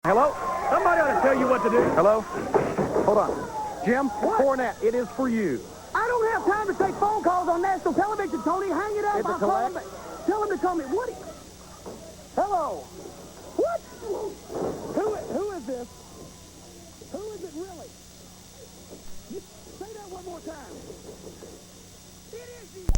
Hello? Somebody ought to tell you what to do. Hello? Hold on. Jim Cornette, it is for you. I don't have time to take phone calls on national television, Tony. Hang it up. Is it I'll call him collect? back. Tell him to call me. What? Hello? What? Who is this? Who is it really? Say that one more time. It is you.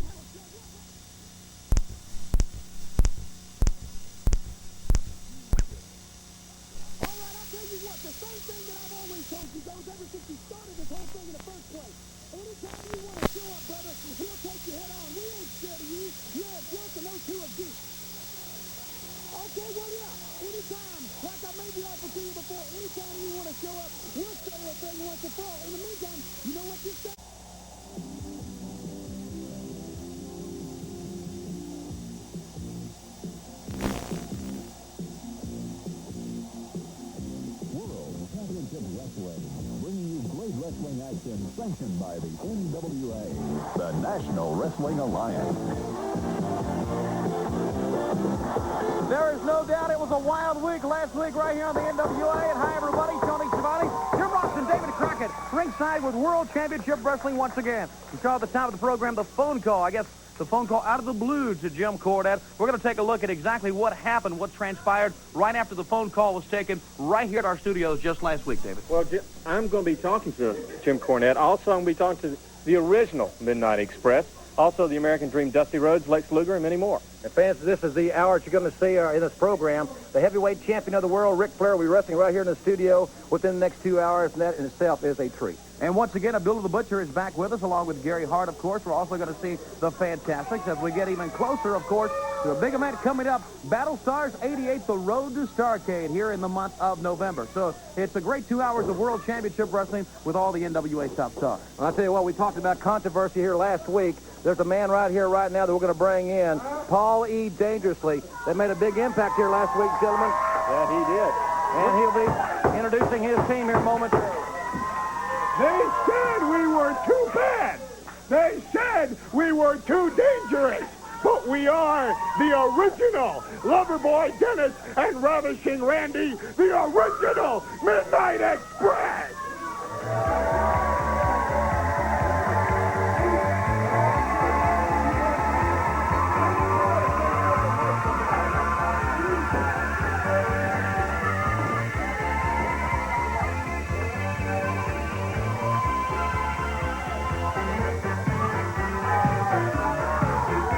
All right, I'll tell you what. The same thing that I've always told you goes ever since you started this whole thing in the first place. Anytime you want to show up, brother, we'll take you head on. We ain't scared of you. You're a jerk and those two are geeks. Okay, well, yeah. Anytime, like I made the offer to you before, anytime you want to show up, we'll settle a thing once and for all. In the meantime, you know what you say? World Championship Wrestling, bringing you great wrestling action sanctioned by the NWA, the National Wrestling Alliance. There is no doubt it was a wild week last week right here on the NWA. And hi, everybody. Tony Schiavone, Jim Ross, and David Crockett ringside with World Championship Wrestling once again. We saw at the top of the program the phone call. I guess the phone call out of the blue to Jim Cornette. We're going to take a look at exactly what happened, what transpired right after the phone call was taken right here at our studios just last week, David. Well, I'm going to be talking to Jim Cornette. Also, I'm going to be talking to the original Midnight Express. Also, the American Dream, Dusty Rhodes, Lex Luger, and many more. And fans, this is the hour that you're going to see in this program. The heavyweight champion of the world, Ric Flair, will be wrestling right here in the studio within the next 2 hours, and that in itself is a treat. And once again, Abdullah the Butcher is back with us, along with Gary Hart, of course. We're also going to see the Fantastics as we get even closer, of course, to a big event coming up, Battle Stars 88, the Road to Starrcade, here in the month of November. So it's a great 2 hours of World Championship Wrestling with all the NWA top stars. Well, I'll tell you what, we talked about controversy here last week. There's a man right here, right now, that we're going to bring in, Paul E. Dangerously. They made a big impact here last week, gentlemen. Yeah, he did. And he'll be introducing his team here momentarily. They said we were too bad. They said we were too dangerous. But we are the original Loverboy Dennis and Ravishing Randy, the original Midnight Express.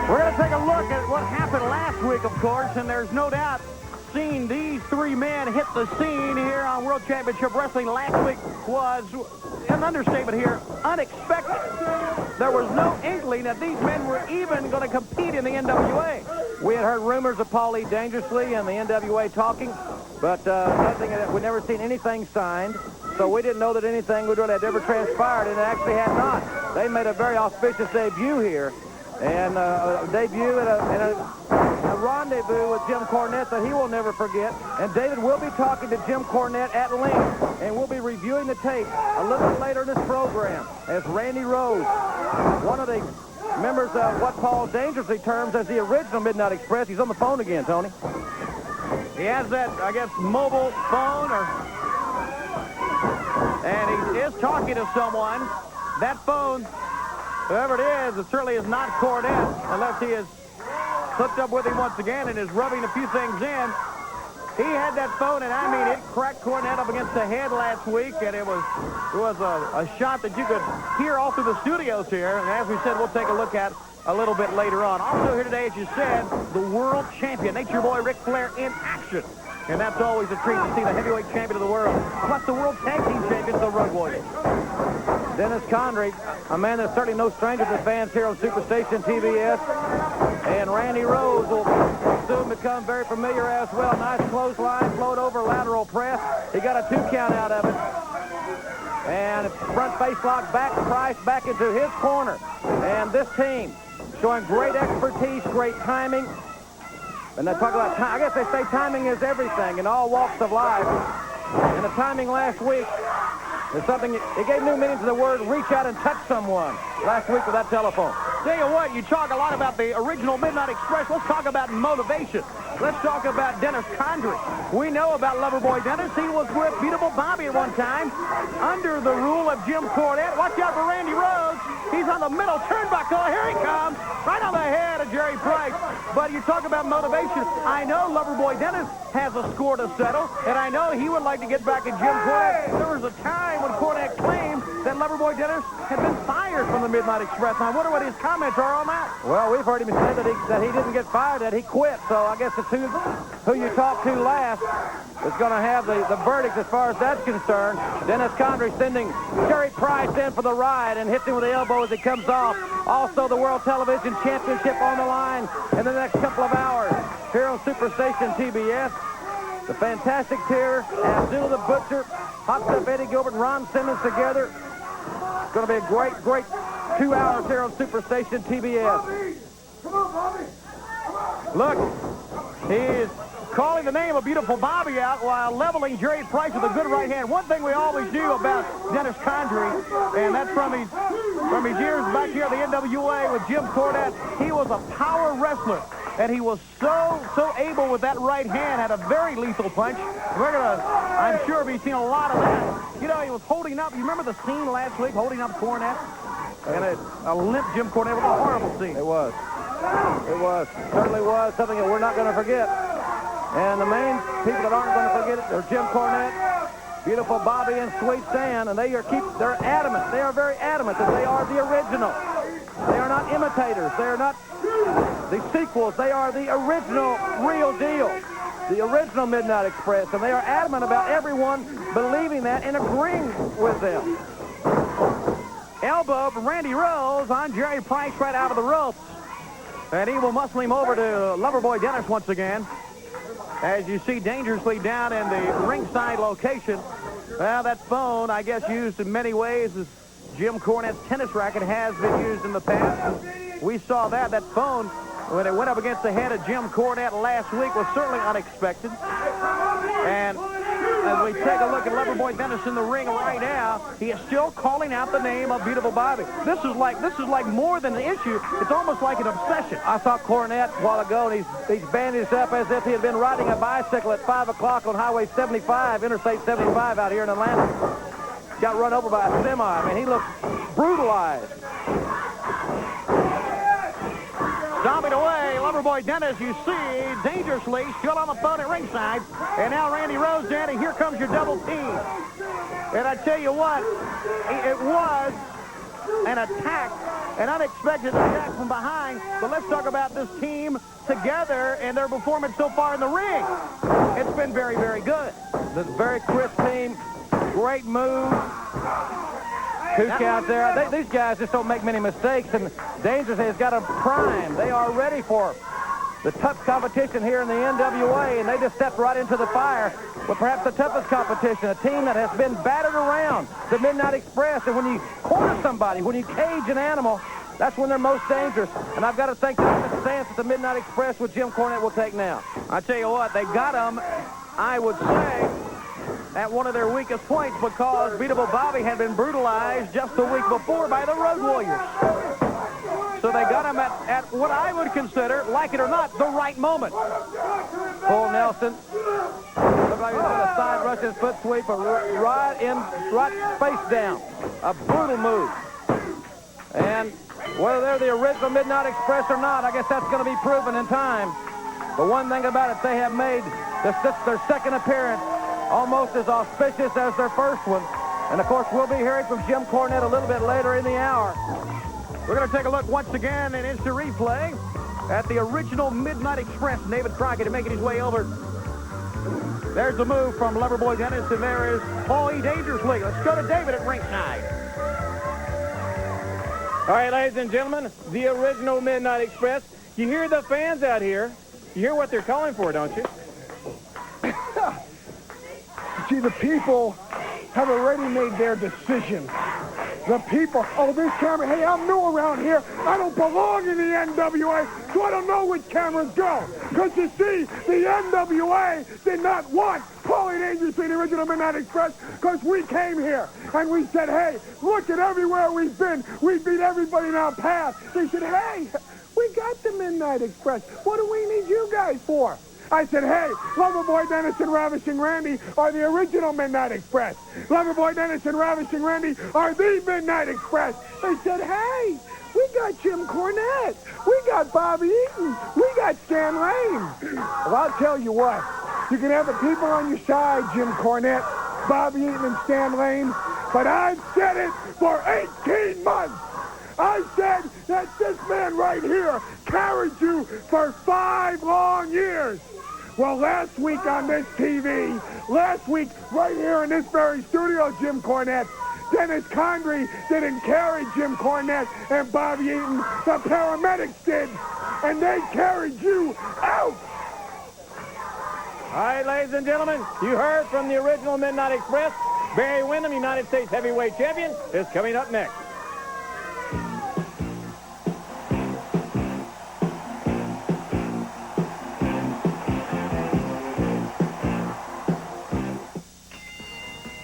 We're going to take a look at what happened last week, of course, and there's no doubt seeing these three men hit the scene here on World Championship Wrestling last week was an understatement here, unexpected. There was no inkling that these men were even going to compete in the NWA. We had heard rumors of Paul E. Dangerously and the NWA talking, but nothing. We'd never seen anything signed, so we didn't know that anything would really have ever transpired, and it actually had not. They made a very auspicious debut here, and a debut at a rendezvous with Jim Cornette that he will never forget. And David will be talking to Jim Cornette at length, and we'll be reviewing the tape a little bit later in this program as Randy Rose, one of the members of what Paul Dangerously terms as the original Midnight Express. He's on the phone again, Tony. He has that, I guess, mobile phone, and he is talking to someone. That phone, whoever it is, it certainly is not Cornette, unless he is hooked up with him once again and is rubbing a few things in. He had that phone, and I mean, it cracked Cornette up against the head last week, and it was a shot that you could hear all through the studios here. And as we said, we'll take a look at a little bit later on. Also here today, as you said, the world champion, Nature Boy Ric Flair, in action. And that's always a treat to see the heavyweight champion of the world, plus the world tag team champions, the Road Warriors. Dennis Condrey, a man that's certainly no stranger to fans here on Superstation TBS. And Randy Rose will soon become very familiar as well. Nice clothesline, float over, lateral press. He got a 2 count out of it. And front face lock back, Price back into his corner. And this team showing great expertise, great timing. And they talk about time. I guess they say timing is everything in all walks of life. And the timing last week is something, it gave new meaning to the word reach out and touch someone last week with that telephone. Tell you what, you talk a lot about the original Midnight Express. Let's talk about motivation. Let's talk about Dennis Condrey. We know about Loverboy Dennis. He was with Beautiful Bobby at one time under the rule of Jim Cornette. Watch out for Randy Rhodes. He's on the middle turnbuckle. Here he comes. Right on the head of Jerry Price. But you talk about motivation. I know Loverboy Dennis has a score to settle, and I know he would like to get back at Jim Cornette. There was a time when Cornette claimed that Loverboy Dennis had been fired from the Midnight Express. And I wonder what his comments are on that. Well, we've heard him say that he didn't get fired, that he quit. So I guess the two who you talk to last is going to have the verdict as far as that's concerned. Dennis Condrey sending Jerry Price in for the ride and hits him with the elbow as he comes off. Also, the World Television Championship on the line in the next couple of hours here on Superstation TBS. The Fantastic Tier, Abdullah the Butcher, Hot Stuff Eddie Gilbert, and Ron Simmons together. It's going to be a great, great 2 hours here on Superstation TBS. Come on, Bobby. Look, he's calling the name of Beautiful Bobby out while leveling Jerry Price with a good right hand. One thing we always do about Dennis Condrey, and that's from his years back here at the NWA with Jim Cornette, he was a power wrestler. And he was so able with that right hand, had a very lethal punch. We're going to, I'm sure, be seeing a lot of that. You know, he was holding up. You remember the scene last week, holding up Cornette? And a limp Jim Cornette was a horrible scene. It was. It was. Certainly was. Something that we're not going to forget. And the main people that aren't going to forget it are Jim Cornette, Beautiful Bobby, and Sweet Stan. And they're adamant. They are very adamant that they are the original. They are not imitators. They are not the sequels. They are the original, real deal. The original Midnight Express. And they are adamant about everyone believing that and agreeing with them. Elbow from Randy Rhodes on Jerry Price right out of the ropes. And he will muscle him over to Loverboy Dennis once again. As you see dangerously down in the ringside location. Well, that phone, I guess, used in many ways as Jim Cornette's tennis racket has been used in the past. We saw that phone, when it went up against the head of Jim Cornette last week, was certainly unexpected. And as we take a look at Loverboy Dennis in the ring right now, he is still calling out the name of Beautiful Bobby. This is like more than an issue. It's almost like an obsession. I saw Cornette a while ago, and he's bandaged up as if he had been riding a bicycle at 5 o'clock on Highway 75, Interstate 75 out here in Atlanta. Got run over by a semi. I mean, he looks brutalized. Stomping away, Loverboy Dennis, you see, dangerously, still on the phone at ringside. And now Randy Rhodes, and here comes your double team. And I tell you what, it was an attack, an unexpected attack from behind. But let's talk about this team together and their performance so far in the ring. It's been very, very good. This very crisp team, great move. 2 counts there. These guys just don't make many mistakes, and Dangerous has got them primed. They are ready for the tough competition here in the NWA, and they just stepped right into the fire with perhaps the toughest competition, a team that has been battered around, the Midnight Express. And when you corner somebody, when you cage an animal, that's when they're most dangerous. And I've got to think that's the stance that the Midnight Express with Jim Cornette will take now. I tell you what, they got him, I would say, at one of their weakest points, because Beautiful Bobby had been brutalized just the week before by the Road Warriors. So they got him at what I would consider, like it or not, the right moment. Full Nelson. Looks like he's going to side rush his foot sweep, right face down. A brutal move. And whether they're the original Midnight Express or not, I guess that's going to be proven in time. But one thing about it, they have made their second appearance almost as auspicious as their first one. And, of course, we'll be hearing from Jim Cornette a little bit later in the hour. We're going to take a look once again in instant replay at the original Midnight Express. David Crockett making his way over. There's the move from Loverboy Dennis, and there is Paul E. Dangerously. Let's go to David at ringside. All right, ladies and gentlemen, the original Midnight Express. You hear the fans out here. You hear what they're calling for, don't you? See, the people have already made their decision. The people, oh, this camera, hey, I'm new around here. I don't belong in the NWA, so I don't know which cameras go. Because you see, the NWA did not want Paulie Dangerously, the original Midnight Express, because we came here and we said, hey, look at everywhere we've been. We beat everybody in our path. They said, hey, we got the Midnight Express. What do we need you guys for? I said, hey, Loverboy Dennis and Ravishing Randy are the original Midnight Express. Loverboy Dennis and Ravishing Randy are the Midnight Express. They said, hey, we got Jim Cornette. We got Bobby Eaton. We got Stan Lane. Well, I'll tell you what. You can have the people on your side, Jim Cornette, Bobby Eaton, and Stan Lane, but I've said it for 18 months. I said that this man right here carried you for 5 long years. Well, last week on this TV, last week right here in this very studio, Jim Cornette, Dennis Condrey didn't carry Jim Cornette and Bobby Eaton. The paramedics did, and they carried you out. All right, ladies and gentlemen, you heard from the original Midnight Express. Barry Windham, United States Heavyweight Champion, is coming up next.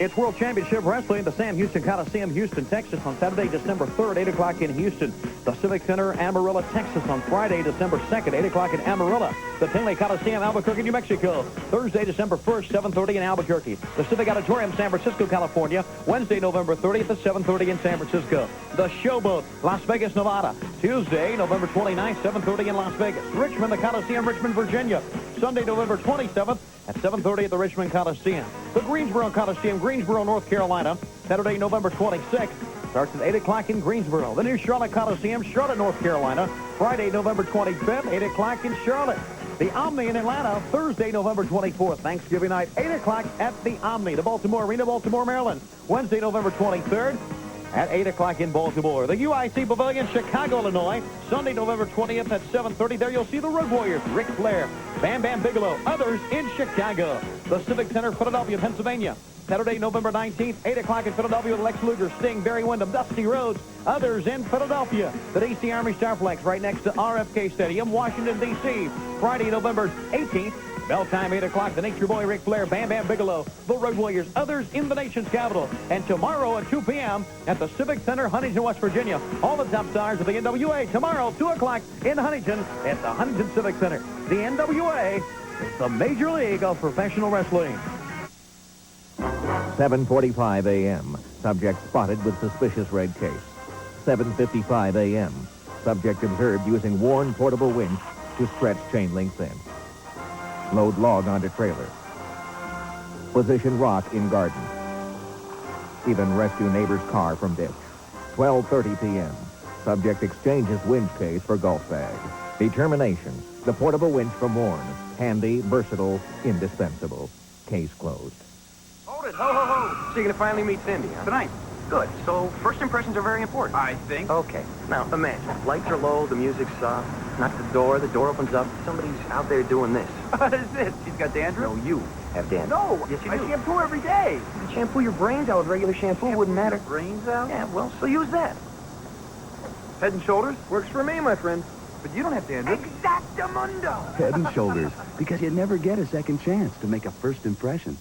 It's World Championship Wrestling at the Sam Houston Coliseum, Houston, Texas, on Saturday, December 3rd, 8 o'clock in Houston. The Civic Center, Amarillo, Texas, on Friday, December 2nd, 8 o'clock in Amarillo. The Tinley Coliseum, Albuquerque, New Mexico, Thursday, December 1st, 7:30 in Albuquerque. The Civic Auditorium, San Francisco, California, Wednesday, November 30th at 7:30 in San Francisco. The Showboat, Las Vegas, Nevada, Tuesday, November 29th, 7:30 in Las Vegas. Richmond, the Coliseum, Richmond, Virginia, Sunday, November 27th at 7:30 at the Richmond Coliseum. The Greensboro Coliseum, Greensboro, North Carolina, Saturday, November 26th. Starts at 8 o'clock in Greensboro. The new Charlotte Coliseum, Charlotte, North Carolina, Friday, November 25th, 8 o'clock in Charlotte. The Omni in Atlanta, Thursday, November 24th, Thanksgiving night, 8 o'clock at the Omni. The Baltimore Arena, Baltimore, Maryland, Wednesday, November 23rd at 8 o'clock in Baltimore. The UIC Pavilion, Chicago, Illinois, Sunday, November 20th at 7:30. There you'll see the Road Warriors, Ric Flair, Bam Bam Bigelow, others in Chicago. The Civic Center, Philadelphia, Pennsylvania, Saturday, November 19th, 8 o'clock in Philadelphia with Lex Luger, Sting, Barry Windham, Dusty Rhodes, others in Philadelphia. The DC Army Starplex right next to RFK Stadium, Washington, D.C., Friday, November 18th. Bell time, 8 o'clock, the Nature Boy, Ric Flair, Bam Bam Bigelow, the Road Warriors, others in the nation's capital. And tomorrow at 2 p.m. at the Civic Center, Huntington, West Virginia. All the top stars of the NWA tomorrow, 2 o'clock in Huntington at the Huntington Civic Center. The NWA is the Major League of Professional Wrestling. 7:45 a.m. Subject spotted with suspicious red case. 7:55 a.m. Subject observed using worn portable winch to stretch chain link fence. Load log onto trailer. Position rock in garden. Even rescue neighbor's car from ditch. 12:30 p.m. Subject exchanges winch case for golf bag. Determination. The portable winch from Warren. Handy, versatile, indispensable. Case closed. Hold it. Ho, ho, ho. So you're going to finally meet Cindy, huh? Tonight. Good. So first impressions are very important. I think. Okay. Now, imagine. Lights are low, the music's soft. Knock the door opens up. Somebody's out there doing this. What is this? She's got dandruff? No, you have dandruff. No. Yes, you do. I shampoo every day. You can shampoo your brains out with regular shampoo. It wouldn't matter. Brains out? Yeah, well, so use that. Head and Shoulders? Works for me, my friend. But you don't have dandruff. Exactamundo. Head and Shoulders. Because you never get a second chance to make a first impression.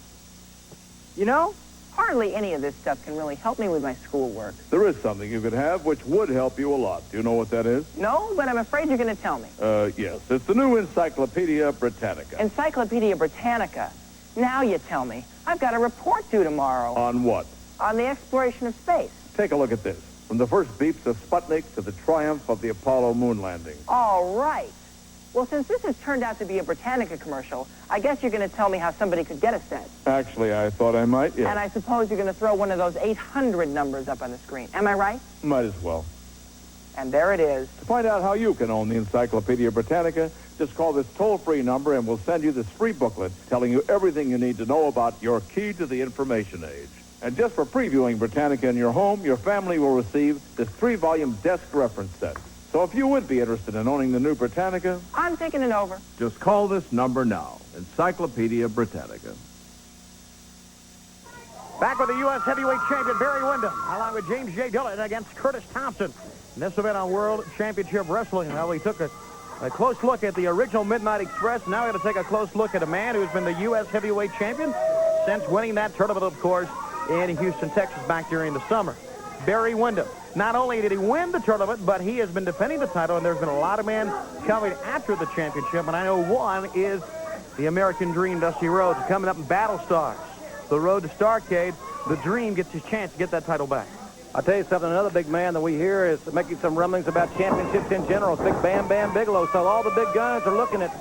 You know, hardly any of this stuff can really help me with my schoolwork. There is something you could have which would help you a lot. Do you know what that is? No, but I'm afraid you're going to tell me. Yes. It's the new Encyclopedia Britannica. Encyclopedia Britannica. Now you tell me. I've got a report due tomorrow. On what? On the exploration of space. Take a look at this. From the first beeps of Sputnik to the triumph of the Apollo moon landing. All right. Well, since this has turned out to be a Britannica commercial, I guess you're going to tell me how somebody could get a set. Actually, I thought I might, yes. And I suppose you're going to throw one of those 800 numbers up on the screen. Am I right? Might as well. And there it is. To find out how you can own the Encyclopedia Britannica, just call this toll-free number and we'll send you this free booklet telling you everything you need to know about your key to the information age. And just for previewing Britannica in your home, your family will receive this 3-volume desk reference set. So if you would be interested in owning the new Britannica... I'm thinking it over. Just call this number now. Encyclopedia Britannica. Back with the U.S. Heavyweight Champion, Barry Windham, along with James J. Dillon against Curtis Thompson. And this event on World Championship Wrestling. Now, we took a close look at the original Midnight Express. Now we're going to take a close look at a man who's been the U.S. Heavyweight Champion since winning that tournament, of course, in Houston, Texas, back during the summer. Barry Windham. Not only did he win the tournament, but he has been defending the title, and there's been a lot of men coming after the championship, and I know one is the American Dream, Dusty Rhodes, coming up in Battle Stars. The road to Starrcade, the Dream gets his chance to get that title back. I'll tell you something, another big man that we hear is making some rumblings about championships in general. It's Big Bam Bam Bigelow. So all the big guns are looking at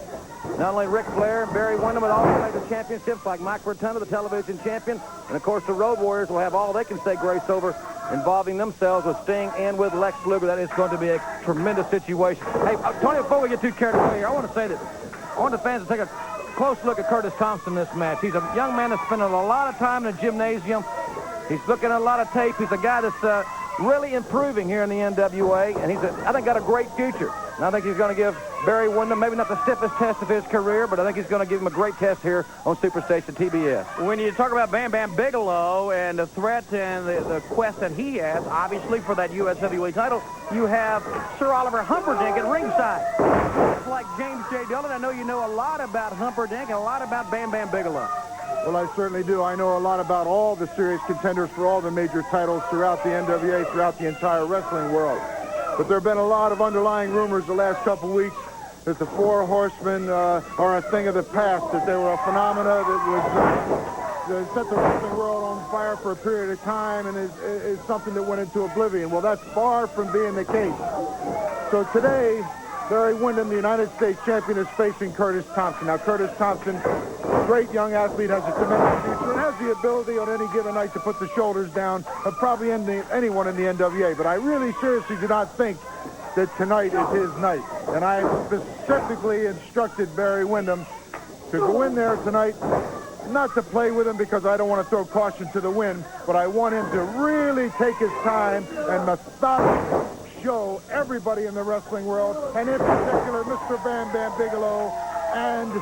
not only Ric Flair and Barry Windham, but all the major championships like Mike Rotunda, the television champion. And, of course, the Road Warriors will have all they can say grace over involving themselves with Sting and with Lex Luger. That is going to be a tremendous situation. Hey, Tony, before we get too carried away here, I want to say that I want the fans to take a close look at Curtis Thompson in this match. He's a young man that's spending a lot of time in the gymnasium. He's looking at a lot of tape. He's a guy that's really improving here in the NWA, and he's, I think, got a great future. And I think he's going to give Barry Windham maybe not the stiffest test of his career, but I think he's going to give him a great test here on Superstation TBS. When you talk about Bam Bam Bigelow and the threat and the quest that he has, obviously, for that U.S. heavyweight title, you have Sir Oliver Humperdinck at ringside. Just like James J. Dillon, I know you know a lot about Humperdinck and a lot about Bam Bam Bigelow. Well, I certainly do. I know a lot about all the serious contenders for all the major titles throughout the NWA, throughout the entire wrestling world. But there have been a lot of underlying rumors the last couple weeks that the Four Horsemen are a thing of the past, that they were a phenomena that would set the wrestling world on fire for a period of time and is something that went into oblivion. Well, that's far from being the case. So today, Barry Windham, the United States champion, is facing Curtis Thompson. Now, Curtis Thompson, a great young athlete, has a tremendous future and has the ability on any given night to put the shoulders down of probably anyone in the NWA. But I really seriously do not think that tonight is his night. And I specifically instructed Barry Windham to go in there tonight, not to play with him because I don't want to throw caution to the wind, but I want him to really take his time and methodically show everybody in the wrestling world, and in particular Mr. Bam Bam Bigelow and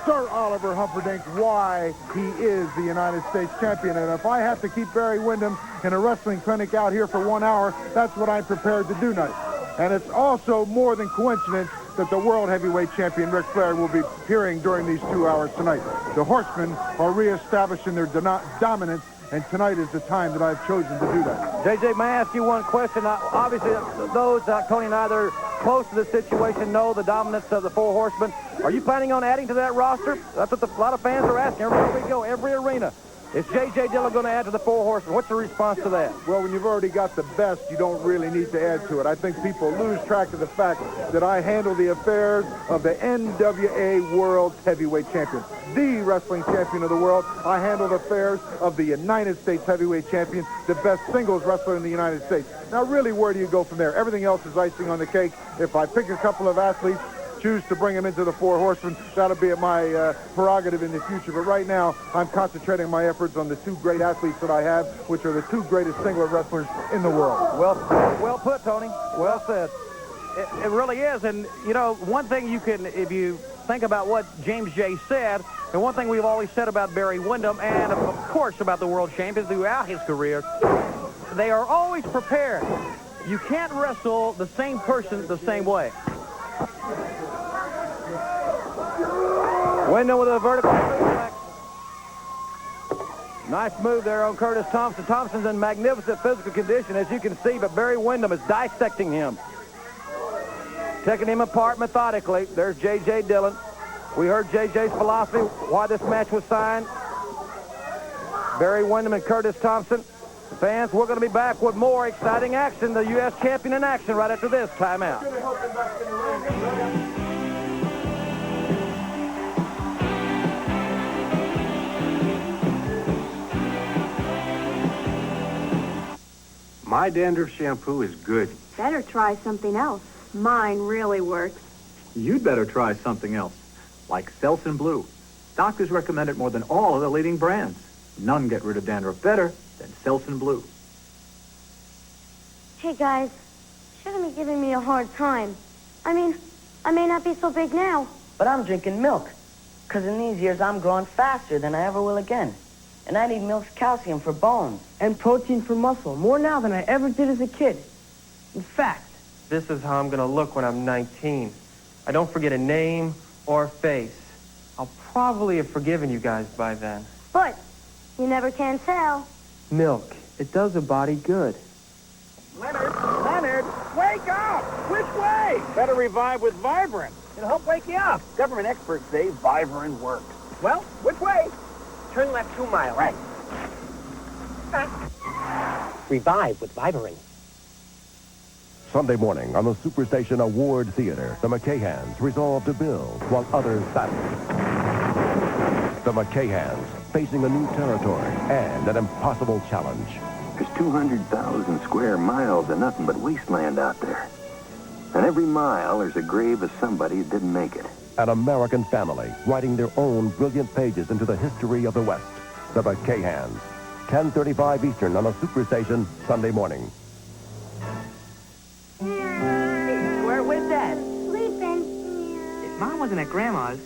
Sir Oliver Humperdinck, why he is the United States champion. And if I have to keep Barry Windham in a wrestling clinic out here for 1 hour, that's what I'm prepared to do tonight. And it's also more than coincidence that the world heavyweight champion Ric Flair will be appearing during these 2 hours tonight. The Horsemen are reestablishing their dominance, and tonight is the time that I've chosen to do that. JJ, may I ask you one question? Obviously, those, Tony and I, that are close to the situation know the dominance of the Four Horsemen. Are you planning on adding to that roster? That's what a lot of fans are asking. Everywhere we go, every arena. Is J.J. Dillon going to add to the Four Horsemen? What's the response to that? Well, when you've already got the best, you don't really need to add to it. I think people lose track of the fact that I handle the affairs of the NWA World Heavyweight Champion, the wrestling champion of the world. I handle the affairs of the United States Heavyweight Champion, the best singles wrestler in the United States. Now, really, where do you go from there? Everything else is icing on the cake. If I pick a couple of athletes, choose to bring them into the Four Horsemen, that'll be at my prerogative in the future. But right now, I'm concentrating my efforts on the two great athletes that I have, which are the two greatest singlet wrestlers in the world. Well put, Tony. Well said. It really is. And, you know, one thing you can, if you think about what James J. said, and one thing we've always said about Barry Windham, and, of course, about the world champions throughout his career, they are always prepared. You can't wrestle the same person the same way. Windham with a vertical suplex. Nice move there on Curtis Thompson. Thompson's in magnificent physical condition, as you can see, but Barry Windham is dissecting him. Taking him apart methodically. There's J.J. Dillon. We heard J.J.'s philosophy, why this match was signed. Barry Windham and Curtis Thompson. Fans, we're going to be back with more exciting action. The U.S. champion in action right after this timeout. My dandruff shampoo is good. Better try something else. Mine really works. You'd better try something else, like Selsun Blue. Doctors recommend it more than all of the leading brands. None get rid of dandruff better than Selsun Blue. Hey, guys, shouldn't be giving me a hard time. I mean, I may not be so big now. But I'm drinking milk, because in these years I'm growing faster than I ever will again. And I need milk's calcium for bones. And protein for muscle, more now than I ever did as a kid. In fact, this is how I'm going to look when I'm 19. I don't forget a name or a face. I'll probably have forgiven you guys by then. But you never can tell. Milk. It does a body good. Leonard, wake up! Which way? Better revive with Vibrant. It'll help wake you up. Government experts say Vivarin works. Well, which way? Turn left 2 miles. Right. Revive with Vivarin. Sunday morning on the Superstation Award Theater, the McCahans resolve to build while others battle. The McCahans facing a new territory and an impossible challenge. There's 200,000 square miles of nothing but wasteland out there. And every mile, there's a grave of somebody who didn't make it. An American family writing their own brilliant pages into the history of the West. The McCahans. 10:35 Eastern on the Superstation Sunday morning. Where was Dad? Sleeping. If Mom wasn't at Grandma's,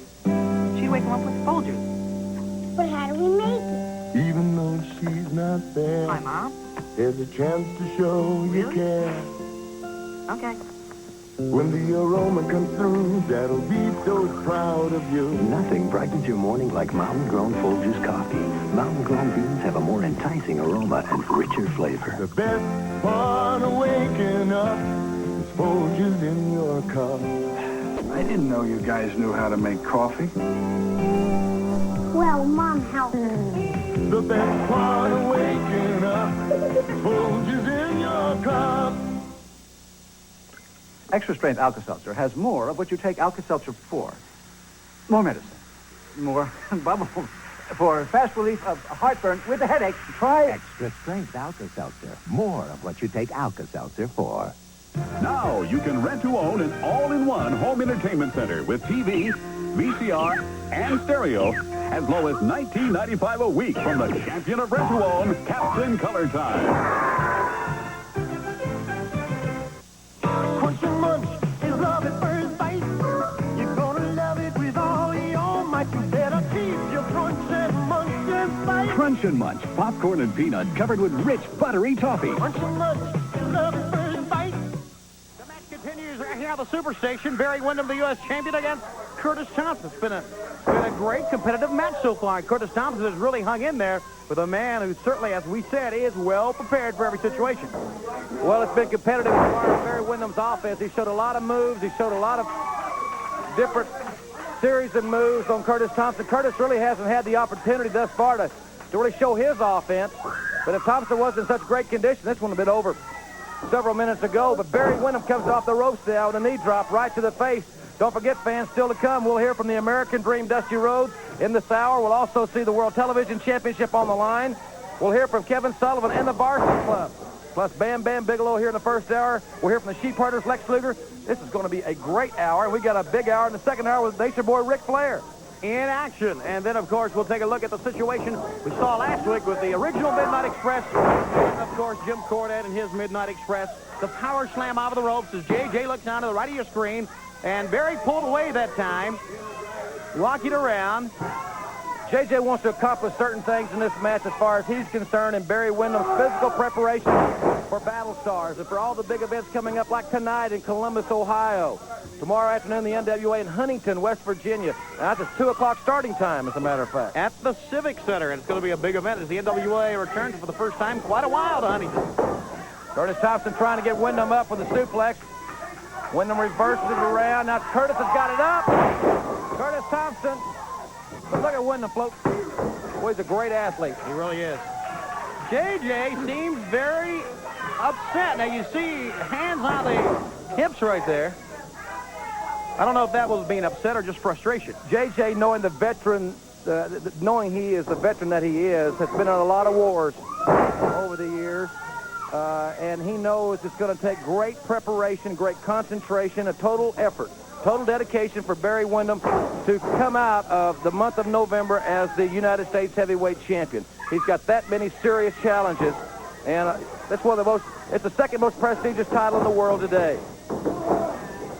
she'd wake him up with Folgers. But how do we make it? Even though she's not there, Hi, Mom. there's a chance to show you care. Okay. When the aroma comes through, Dad'll be so proud of you. Nothing brightens your morning like mountain-grown Folgers coffee. Mountain-grown beans have a more enticing aroma and richer flavor. The best part of waking up is Folgers in your cup. I didn't know you guys knew how to make coffee. Well, Mom helped us. The best part of waking up is Folgers in your cup. Extra strength Alka-Seltzer has more of what you take Alka-Seltzer for. More medicine. More bubbles. For fast relief of heartburn with a headache, try Extra strength Alka-Seltzer. More of what you take Alka-Seltzer for. Now you can rent to own an all-in-one home entertainment center with TV, VCR, and stereo as low as $19.95 a week from the champion of rent to own, Captain Color Time. Crunch and munch is love at first bite. You're gonna love it with all your might. You better keep your crunch and munch and bite. Crunch and Munch, popcorn and peanut covered with rich, buttery toffee. Crunch and munch is love at first bite. The match continues right here on the Superstation. Barry Windham, the U.S. champion, against Curtis Thompson. It's been a great competitive match so far. Curtis Thompson has really hung in there with a man who certainly, as we said, is well prepared for every situation. Well, it's been competitive as far as Barry Windham's offense. He showed a lot of moves. He showed a lot of different series of moves on Curtis Thompson. Curtis really hasn't had the opportunity thus far to really show his offense. But if Thompson was in such great condition, this one would have been over several minutes ago. But Barry Windham comes off the ropes now with a knee drop right to the face. Don't forget, fans, still to come, we'll hear from the American Dream, Dusty Rhodes, in this hour. We'll also see the World Television Championship on the line. We'll hear from Kevin Sullivan and the Varsity Club. Plus Bam Bam Bigelow here in the first hour. We'll hear from the Sheep Herders, Lex Luger. This is going to be a great hour. And we got a big hour in the second hour with Nature Boy Ric Flair in action. And then, of course, we'll take a look at the situation we saw last week with the original Midnight Express. And, of course, Jim Cornette and his Midnight Express. The power slam off of the ropes as J.J. looks down to the right of your screen. And Barry pulled away that time, walking around. J.J. wants to accomplish certain things in this match as far as he's concerned, and Barry Windham's physical preparation for Battle Stars and for all the big events coming up like tonight in Columbus, Ohio. Tomorrow afternoon, the NWA in Huntington, West Virginia. That's a 2 o'clock starting time, as a matter of fact. At the Civic Center, and it's going to be a big event as the NWA returns for the first time in quite a while to Huntington. Curtis Thompson trying to get Windham up with a suplex. Windham reverses it around. Now Curtis has got it up. Curtis Thompson. But look at Windham float. Boy, he's a great athlete. He really is. J.J. seems very upset. Now, you see hands on the hips right there. I don't know if that was being upset or just frustration. J.J., knowing the veteran, knowing he is the veteran that he is, has been in a lot of wars over the years. And he knows it's going to take great preparation, great concentration, a total effort, total dedication for Barry Windham to come out of the month of November as the United States Heavyweight Champion. He's got that many serious challenges, and that's one of the most, it's the second most prestigious title in the world today.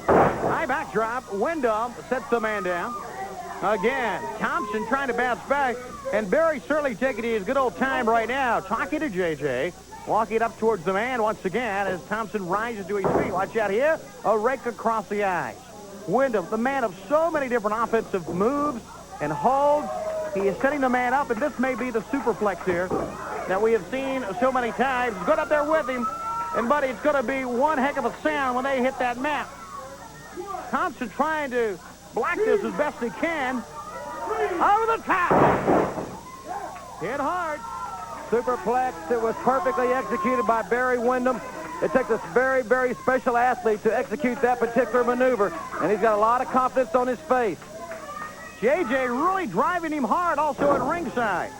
High backdrop, Windham sets the man down. Again, Thompson trying to bounce back, and Barry certainly taking his good old time right now, talking to J.J., walking up towards the man once again as Thompson rises to his feet. Watch out here. A rake across the eyes. Windham, the man of so many different offensive moves and holds. He is setting the man up, and this may be the superplex here that we have seen so many times. Good up there with him. And, buddy, it's going to be one heck of a sound when they hit that mat. Thompson trying to block this as best he can. Over the top. Hit hard. Superplex. It was perfectly executed by Barry Windham. It takes a very, very special athlete to execute that particular maneuver, and he's got a lot of confidence on his face. JJ really driving him hard also at ringside.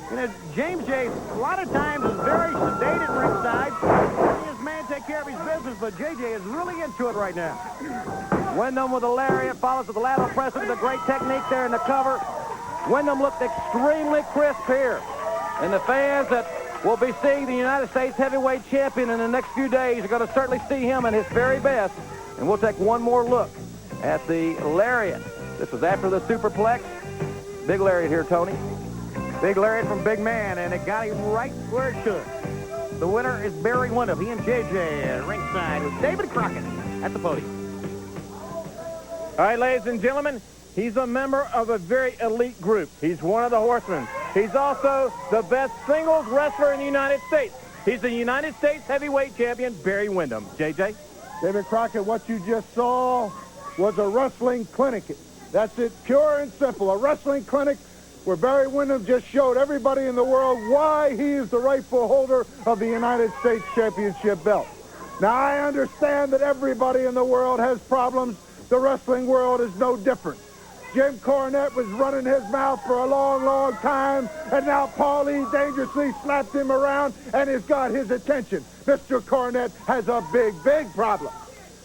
You know, James J. a lot of times is very sedated ringside. Letting his man take care of his business, but JJ is really into it right now. Windham with a lariat, follows with the lateral press with a great technique there in the cover. Windham looked extremely crisp here. And the fans that will be seeing the United States heavyweight champion in the next few days are going to certainly see him at his very best. And we'll take one more look at the lariat. This was after the superplex. Big lariat here, Tony. Big lariat from Big Man, and it got him right where it should. The winner is Barry Windham. He and JJ at ringside with David Crockett at the podium. All right, ladies and gentlemen, he's a member of a very elite group. He's one of the Horsemen. He's also the best singles wrestler in the United States. He's the United States heavyweight champion, Barry Windham. JJ? David Crockett, what you just saw was a wrestling clinic. That's it, pure and simple. A wrestling clinic where Barry Windham just showed everybody in the world why he is the rightful holder of the United States Championship belt. Now, I understand that everybody in the world has problems. The wrestling world is no different. Jim Cornette was running his mouth for a long, long time, and now Paulie dangerously slapped him around and has got his attention. Mr. Cornette has a big, big problem.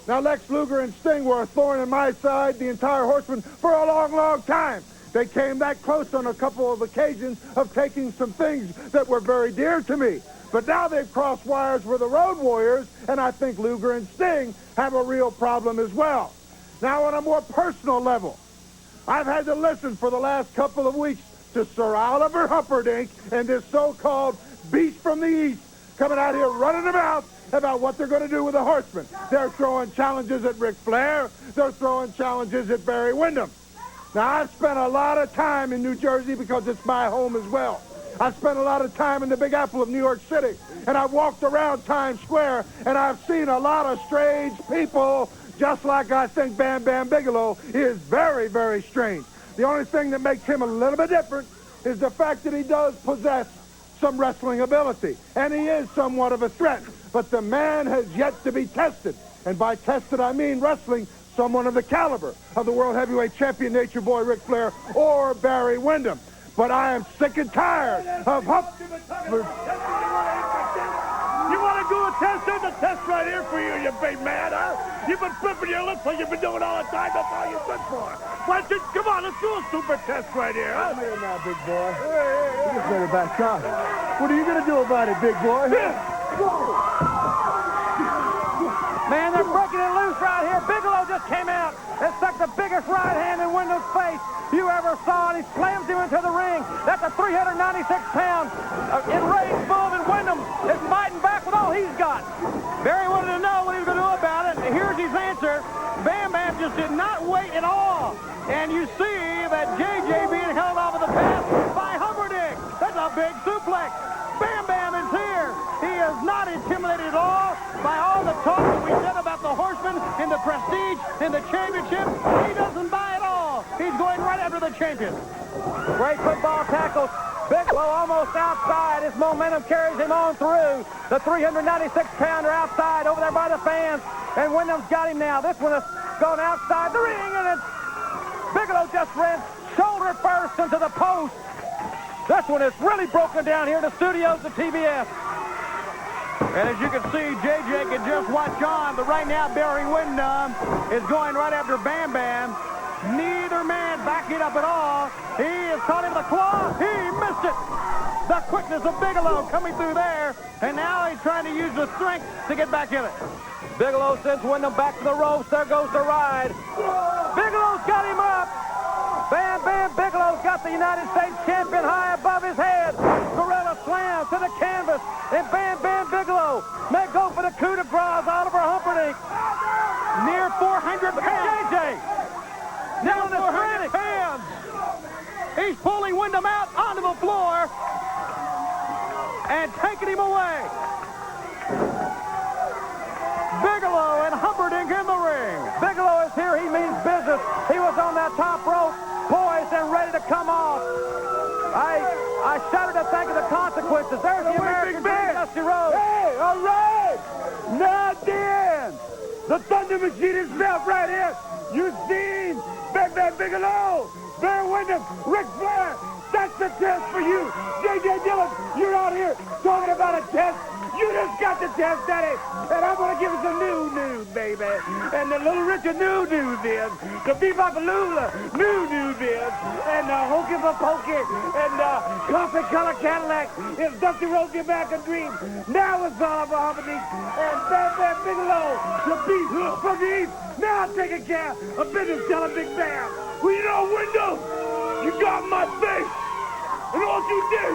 Now, Lex Luger and Sting were a thorn in my side, the entire Horsemen, for a long, long time. They came that close on a couple of occasions of taking some things that were very dear to me. But now they've crossed wires with the Road Warriors, and I think Luger and Sting have a real problem as well. Now, on a more personal level, I've had to listen for the last couple of weeks to Sir Oliver Humperdinck and this so-called beast from the East coming out here running about what they're going to do with the Horsemen. They're throwing challenges at Ric Flair. They're throwing challenges at Barry Windham. Now, I've spent a lot of time in New Jersey because it's my home as well. I've spent a lot of time in the Big Apple of New York City, and I've walked around Times Square, and I've seen a lot of strange people, just like I think Bam Bam Bigelow is very, very strange. The only thing that makes him a little bit different is the fact that he does possess some wrestling ability, and he is somewhat of a threat. But the man has yet to be tested, and by tested I mean wrestling someone of the caliber of the World Heavyweight Champion Nature Boy Ric Flair or Barry Windham. But I am sick and tired of You want to do a test? There's a test right here for you, you big man, huh? You've been flipping your lips like you've been doing all the time. That's all you're good for. Why don't you, come on, let's do a super test right here, huh? Come here now, big boy. You just better back up. What are you going to do about it, big boy? Man, they're breaking it loose right here. Bigelow just came out and stuck the biggest right hand in Windham's face you ever saw, and he slams him into the ring. That's a 396-pound enraged bull, and Windham is fighting back with all he's got. Barry wanted to know what he was going to do about it, and here's his answer. Bam Bam just did not wait at all. And you see that JJ being held off of the path by Humperdinck. That's a big suplex. Bam Bam is here. He is not intimidated at all by all the talk that we said about the Horsemen and the prestige and the championship. He doesn't buy it all. He's going right after the champion. Great football tackles. Bigelow almost outside. His momentum carries him on through. The 396-pounder outside over there by the fans. And Windham's got him now. This one has gone outside the ring, and it's Bigelow just ran shoulder first into the post. This one is really broken down here in the studios of TBS. And as you can see, JJ can just watch on, but right now Barry Windham is going right after Bam Bam. Neither man backing up at all. He has caught him with a claw. He missed it. The quickness of Bigelow coming through there, and now he's trying to use the strength to get back in it. Bigelow sends Windham back to the ropes. There goes the ride. Bigelow's got him up. Bam Bam Bigelow's got the United States champion high above his head. Gorilla slam to the canvas, and Bam Bam Bigelow may go for the coup de grace. Oliver Humperdinck. Near 400 pounds. JJ. Now the 400 pounds. He's pulling Windham out onto the floor and taking him away. Bigelow and Humperdinck in the ring. Bigelow on that top rope, poised and ready to come off. I shudder to think of the consequences. There's the American Dream, Dusty Rhodes. Hey, all right! Now then, the Thunder Machine is back right here. You seen Bam Bam Bigelow, Barry Windham, Ric Flair. That's the test for you. J.J. Dillon, you're out here talking about a test. You just got the test, Daddy. And I'm going to give it some new news, baby. And the Little Richard new news is, the Bebopaloola new news is, and the Hokey Pokey and the Coffee Color Cadillac is Dusty Rhodes, the American Dream. Now it's all of Harmony. And Bam Bam Bigelow, the beast from the East. Now taking care of business, telling Big Bam. Well, you know, Window, you got my face. And all you did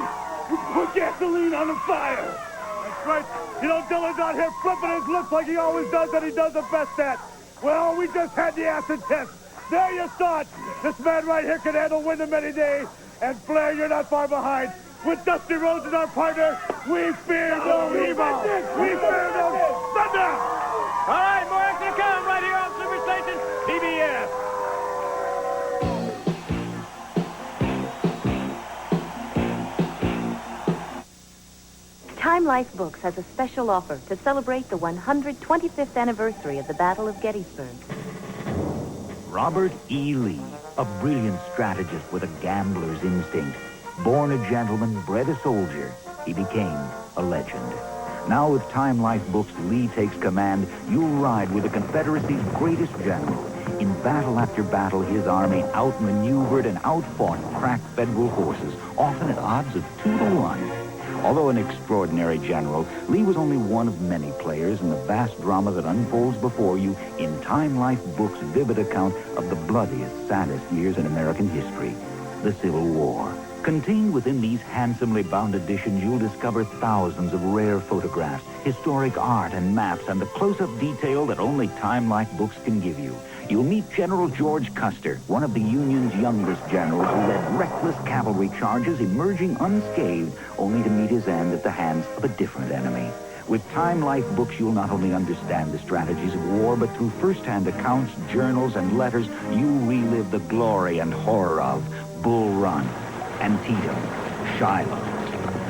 was put gasoline on the fire. That's right. You know, Dylan's out here flipping his lips like he always does, and he does the best at. Well, we just had the acid test. There you saw it. This man right here can handle Wyndham any day. And Flair, you're not far behind. With Dusty Rhodes as our partner, we fear no evil. We fear no thunder. All right, more action to come right here on Superstation PBS. Time Life Books has a special offer to celebrate the 125th anniversary of the Battle of Gettysburg. Robert E. Lee, a brilliant strategist with a gambler's instinct. Born a gentleman, bred a soldier, he became a legend. Now with Time Life Books, Lee takes command. You'll ride with the Confederacy's greatest general. In battle after battle, his army outmaneuvered and outfought crack federal forces, often at odds of 2-to-1. Although an extraordinary general, Lee was only one of many players in the vast drama that unfolds before you in Time Life Books' vivid account of the bloodiest, saddest years in American history, the Civil War. Contained within these handsomely bound editions, you'll discover thousands of rare photographs, historic art and maps, and the close-up detail that only Time Life Books can give you. You'll meet General George Custer, one of the Union's youngest generals who led reckless cavalry charges, emerging unscathed, only to meet his end at the hands of a different enemy. With Time Life Books, you'll not only understand the strategies of war, but through first-hand accounts, journals, and letters, you'll relive the glory and horror of Bull Run, Antietam, Shiloh,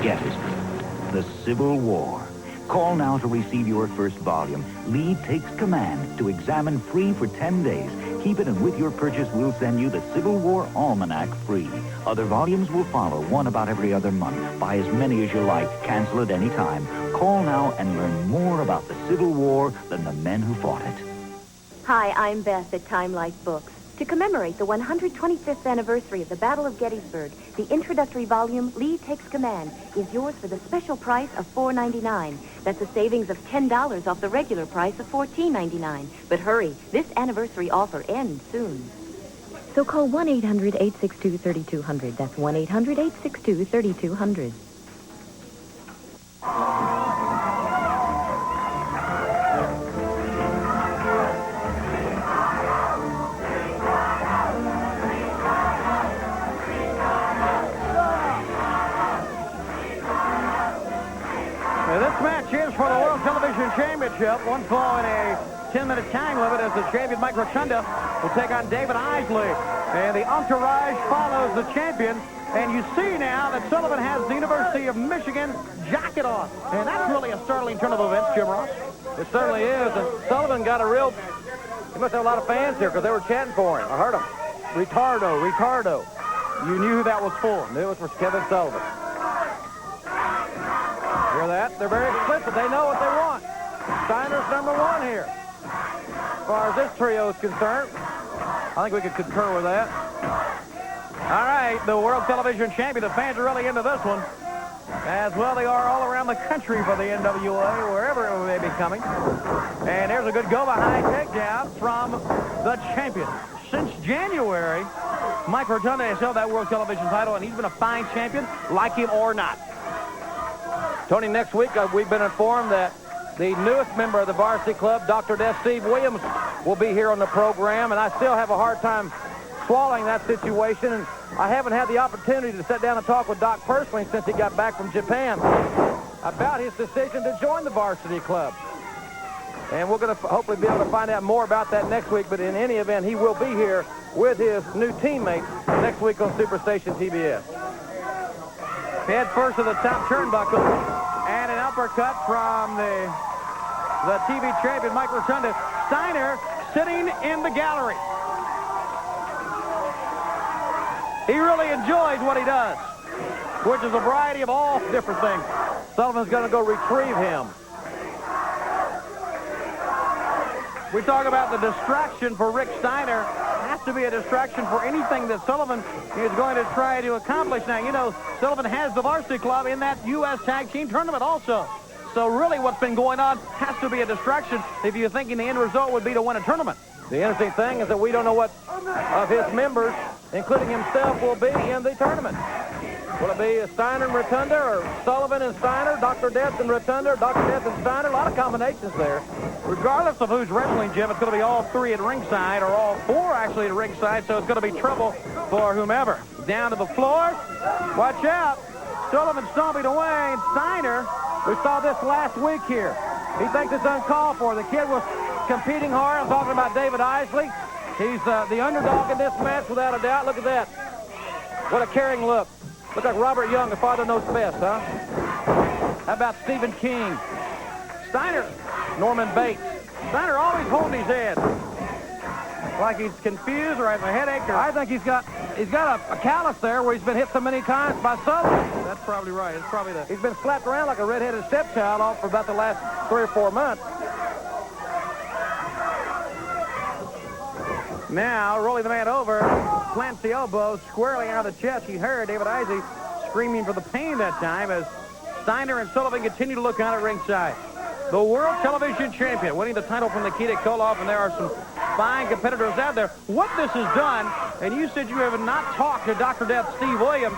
Gettysburg, the Civil War. Call now to receive your first volume. Lee Takes Command, to examine free for 10 days. Keep it, and with your purchase, we'll send you the Civil War Almanac free. Other volumes will follow, one about every other month. Buy as many as you like. Cancel at any time. Call now and learn more about the Civil War than the men who fought it. Hi, I'm Beth at Time Life Books. To commemorate the 125th anniversary of the Battle of Gettysburg, the introductory volume, Lee Takes Command, is yours for the special price of $4.99. That's a savings of $10 off the regular price of $14.99. But hurry, this anniversary offer ends soon. So call 1-800-862-3200. That's 1-800-862-3200. For the World Television Championship, one fall in a 10-minute time limit as the champion Mike Rotunda will take on David Isley. And the entourage follows the champion. And you see now that Sullivan has the University of Michigan jacket on. And that's really a startling turn of events, Jim Ross. It certainly is. And Sullivan got a real... He must have a lot of fans here because they were chanting for him. I heard them. Ricardo, Ricardo. You knew who that was for. Knew it was for Kevin Sullivan. Hear that? They're very explicit. They know what they want. Steiner's #1 here. As far as this trio is concerned, I think we could concur with that. All right, the World Television Champion. The fans are really into this one. As well, they are all around the country for the NWA, wherever it may be coming. And there's a good go-behind takedown from the champion. Since January, Mike Rotunda has held that World Television title, and he's been a fine champion, like him or not. Tony, next week we've been informed that the newest member of the varsity club, Dr. Death Steve Williams, will be here on the program, and I still have a hard time swallowing that situation, and I haven't had the opportunity to sit down and talk with Doc personally since he got back from Japan about his decision to join the varsity club. And we're going to hopefully be able to find out more about that next week. But in any event, he will be here with his new teammates next week on Superstation TBS. Head first to the top turnbuckle. And an uppercut from the TV champion, Mike Rotunda. Steiner sitting in the gallery. He really enjoys what he does, which is a variety of all different things. Sullivan's going to go retrieve him. We talk about the distraction for Rick Steiner. Has to be a distraction for anything that Sullivan is going to try to accomplish. Now, you know, Sullivan has the varsity club in that U.S. Tag Team Tournament also. So really what's been going on has to be a distraction if you're thinking the end result would be to win a tournament. The interesting thing is that we don't know what of his members, including himself, will be in the tournament. Will it be Steiner and Rotunda, or Sullivan and Steiner, Dr. Death and Rotunda, Dr. Death and Steiner? A lot of combinations there. Regardless of who's wrestling, Jim, it's going to be all three at ringside, or all four actually at ringside, so it's going to be trouble for whomever. Down to the floor. Watch out. Sullivan stomping away, and Steiner, we saw this last week here. He thinks it's uncalled for. The kid was competing hard. I'm talking about David Isley. He's the underdog in this match, without a doubt. Look at that. What a caring look. Look like Robert Young, the father knows best, huh? How about Stephen King? Steiner, Norman Bates. Steiner always holding his head. Like he's confused or has a headache. Or I think he's got a callus there where he's been hit so many times by Sullivan. That's probably right. It's probably the... He's been slapped around like a red-headed stepchild all for about the last 3 or 4 months. Now, rolling the man over, plants the elbow squarely out of the chest. You heard David Isley screaming for the pain that time as Steiner and Sullivan continue to look on at ringside. The World Television Champion winning the title from Nikita Koloff, and there are some fine competitors out there. What this has done, and you said you have not talked to Dr. Death Steve Williams,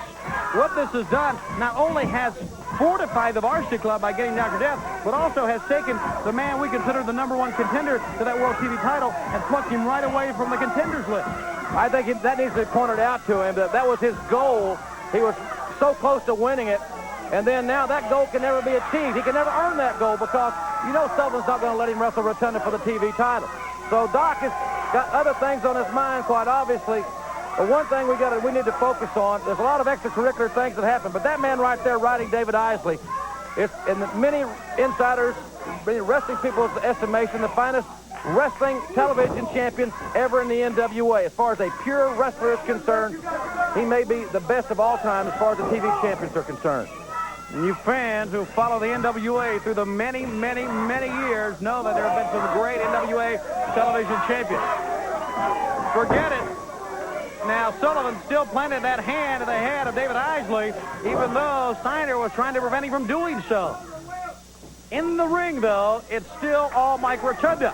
what this has done not only has fortified the varsity club by getting Dr. Death, but also has taken the man we consider the #1 contender to that World TV title and plucked him right away from the contenders list. I think that needs to be pointed out to him, that was his goal. He was so close to winning it, and then now that goal can never be achieved. He can never earn that goal because you know Sullivan's not going to let him wrestle Rotunda for the TV title. So Doc has got other things on his mind, quite obviously. The one thing we need to focus on, there's a lot of extracurricular things that happen, but that man right there riding David Isley, is, in many insiders, many wrestling people's estimation, the finest wrestling television champion ever in the NWA. As far as a pure wrestler is concerned, he may be the best of all time as far as the TV champions are concerned. And you fans who follow the NWA through the many, many, many years know that there have been some great NWA television champions. Forget it. Now, Sullivan still planted that hand in the head of David Isley, even though Steiner was trying to prevent him from doing so. In the ring, though, it's still all Mike Rotunda.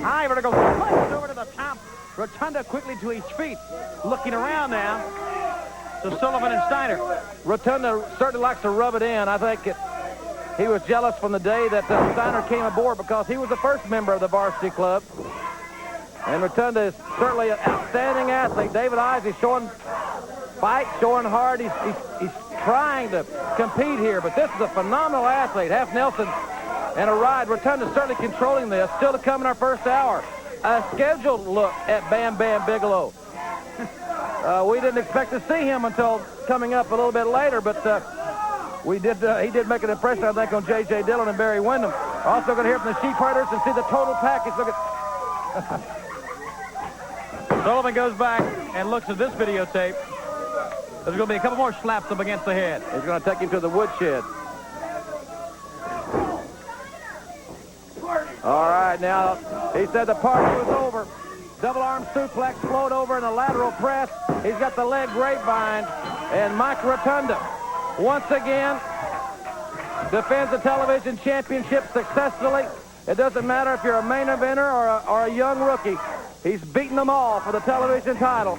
High vertical slice over to the top. Rotunda quickly to his feet, looking around now to Sullivan and Steiner. Rotunda certainly likes to rub it in. I think he was jealous from the day that Steiner came aboard because he was the first member of the varsity club. And Rotunda is certainly an outstanding athlete. David Isley showing fight, showing hard. He's trying to compete here, but this is a phenomenal athlete. Half Nelson and a ride. Rotunda certainly controlling this. Still to come in our first hour. A scheduled look at Bam Bam Bigelow. We didn't expect to see him until coming up a little bit later, but he did make an impression, I think, on J.J. Dillon and Barry Windham. Also going to hear from the Sheep Herders and see the total package. Look at... Sullivan goes back and looks at this videotape. There's going to be a couple more slaps up against the head. He's going to take him to the woodshed. All right, now, he said the party was over. Double arm suplex, float over in a lateral press. He's got the leg grapevine. And Mike Rotunda, once again, defends the television championship successfully. It doesn't matter if you're a main eventer or a young rookie. He's beaten them all for the television title.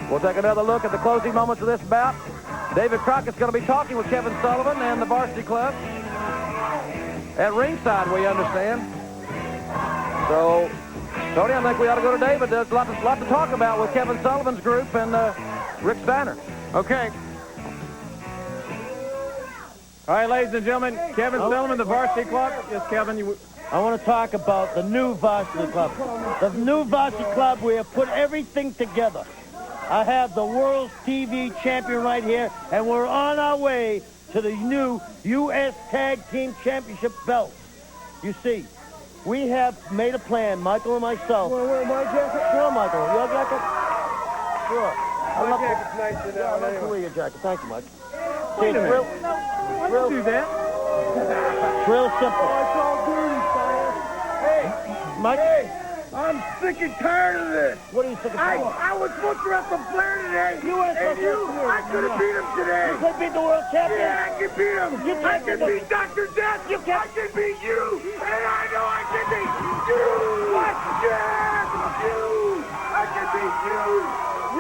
We'll take another look at the closing moments of this bout. David Crockett's going to be talking with Kevin Sullivan and the varsity club. At ringside, we understand. So, Tony, I think we ought to go to David. There's a lot to talk about with Kevin Sullivan's group and Rick Steiner. Okay. All right, ladies and gentlemen, Kevin Sullivan, the varsity club. Yes, Kevin, I want to talk about the new varsity club. The new varsity club, we have put everything together. I have the world's TV champion right here, and we're on our way to the new U.S. Tag Team Championship belts. You see, we have made a plan, Michael and myself. Want to wear my jacket? Sure, Michael. Your jacket? Sure. My jacket's nice to Yeah, know. I'd like to wear your jacket. Thank you, Mike. Wait a minute. Why Why'd you do that? It's real simple. Oh, it's all dirty, sire. Hey, Mike? Hey, I'm sick and tired of this. What are you sick of? I was supposed to wrestle Flair today. You were supposed to wrestle Flair. I could have beat him today. You could beat the world champion. Yeah, I can beat him. You I can't can beat beat Dr. Death. You can't. I can beat you. And I know I can beat you. What? Yes, you. I can beat you.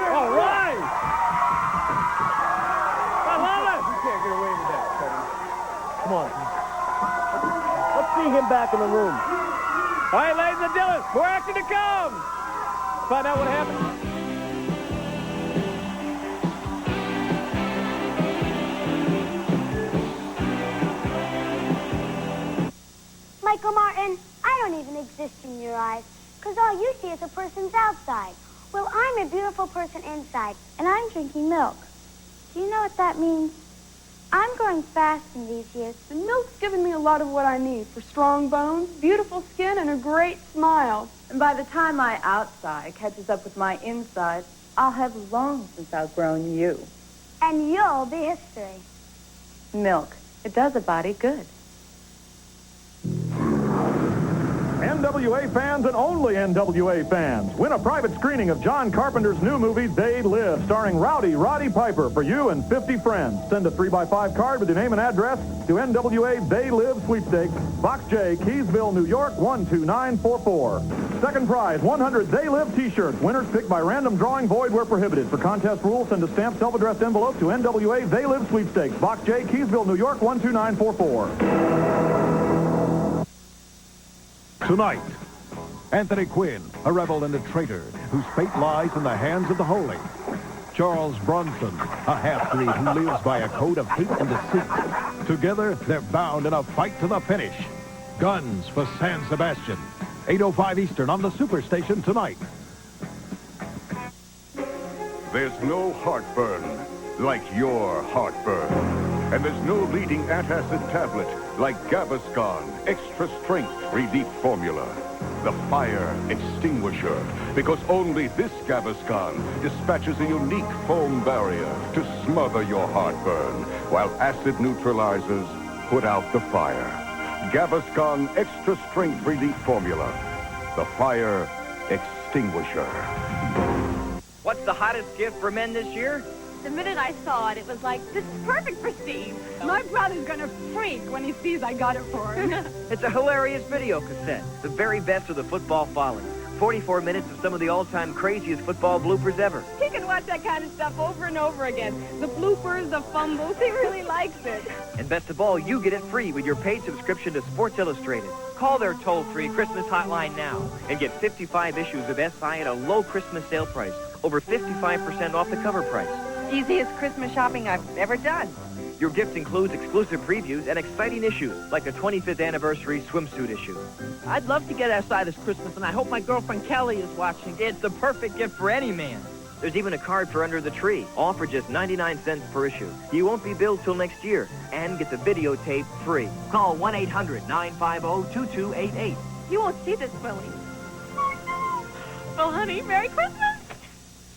Yes. All right. I love it. You can't get away with that, Teddy. Come on. Let's see him back in the room. All right, ladies and gentlemen, more action to come. Find out what happened. Michael Martin, I don't even exist in your eyes, because all you see is a person's outside. Well, I'm a beautiful person inside, and I'm drinking milk. Do you know what that means? I'm growing fast in these years. The milk's given me a lot of what I need for strong bones, beautiful skin, and a great smile. And by the time my outside catches up with my inside, I'll have long since outgrown you. And you'll be history. Milk. It does a body good. NWA fans and only NWA fans. Win a private screening of John Carpenter's new movie, They Live, starring Rowdy Roddy Piper for you and 50 friends. Send a 3x5 card with your name and address to NWA They Live Sweepstakes, Box J, Keysville, New York, 12944. Second prize, 100 They Live t-shirts. Winners picked by random drawing, void where prohibited. For contest rules, send a stamped self-addressed envelope to NWA They Live Sweepstakes, Box J, Keysville, New York, 12944. Tonight, Anthony Quinn, a rebel and a traitor whose fate lies in the hands of the holy. Charles Bronson, a half-breed who lives by a code of hate and deceit. Together, they're bound in a fight to the finish. Guns for San Sebastian. 8:05 Eastern on the Superstation tonight. There's no heartburn like your heartburn. And there's no leading antacid tablet like Gaviscon Extra Strength Relief Formula. The fire extinguisher. Because only this Gaviscon dispatches a unique foam barrier to smother your heartburn, while acid neutralizers put out the fire. Gaviscon Extra Strength Relief Formula. The fire extinguisher. What's the hottest gift for men this year? The minute I saw it, it was like, this is perfect for Steve. My brother's gonna freak when he sees I got it for him. It's a hilarious video cassette. The very best of the football folly. 44 minutes of some of the all-time craziest football bloopers ever. He can watch that kind of stuff over and over again. The bloopers, the fumbles, he really likes it. And best of all, you get it free with your paid subscription to Sports Illustrated. Call their toll-free Christmas hotline now and get 55 issues of SI at a low Christmas sale price, over 55% off the cover price. Easiest Christmas shopping I've ever done. Your gift includes exclusive previews and exciting issues, like the 25th anniversary swimsuit issue. I'd love to get SI this Christmas, and I hope my girlfriend Kelly is watching. It's the perfect gift for any man. There's even a card for Under the Tree, all for just 99 cents per issue. You won't be billed till next year, and get the videotape free. Call 1-800-950-2288. You won't see this, Willie. Well, honey, Merry Christmas.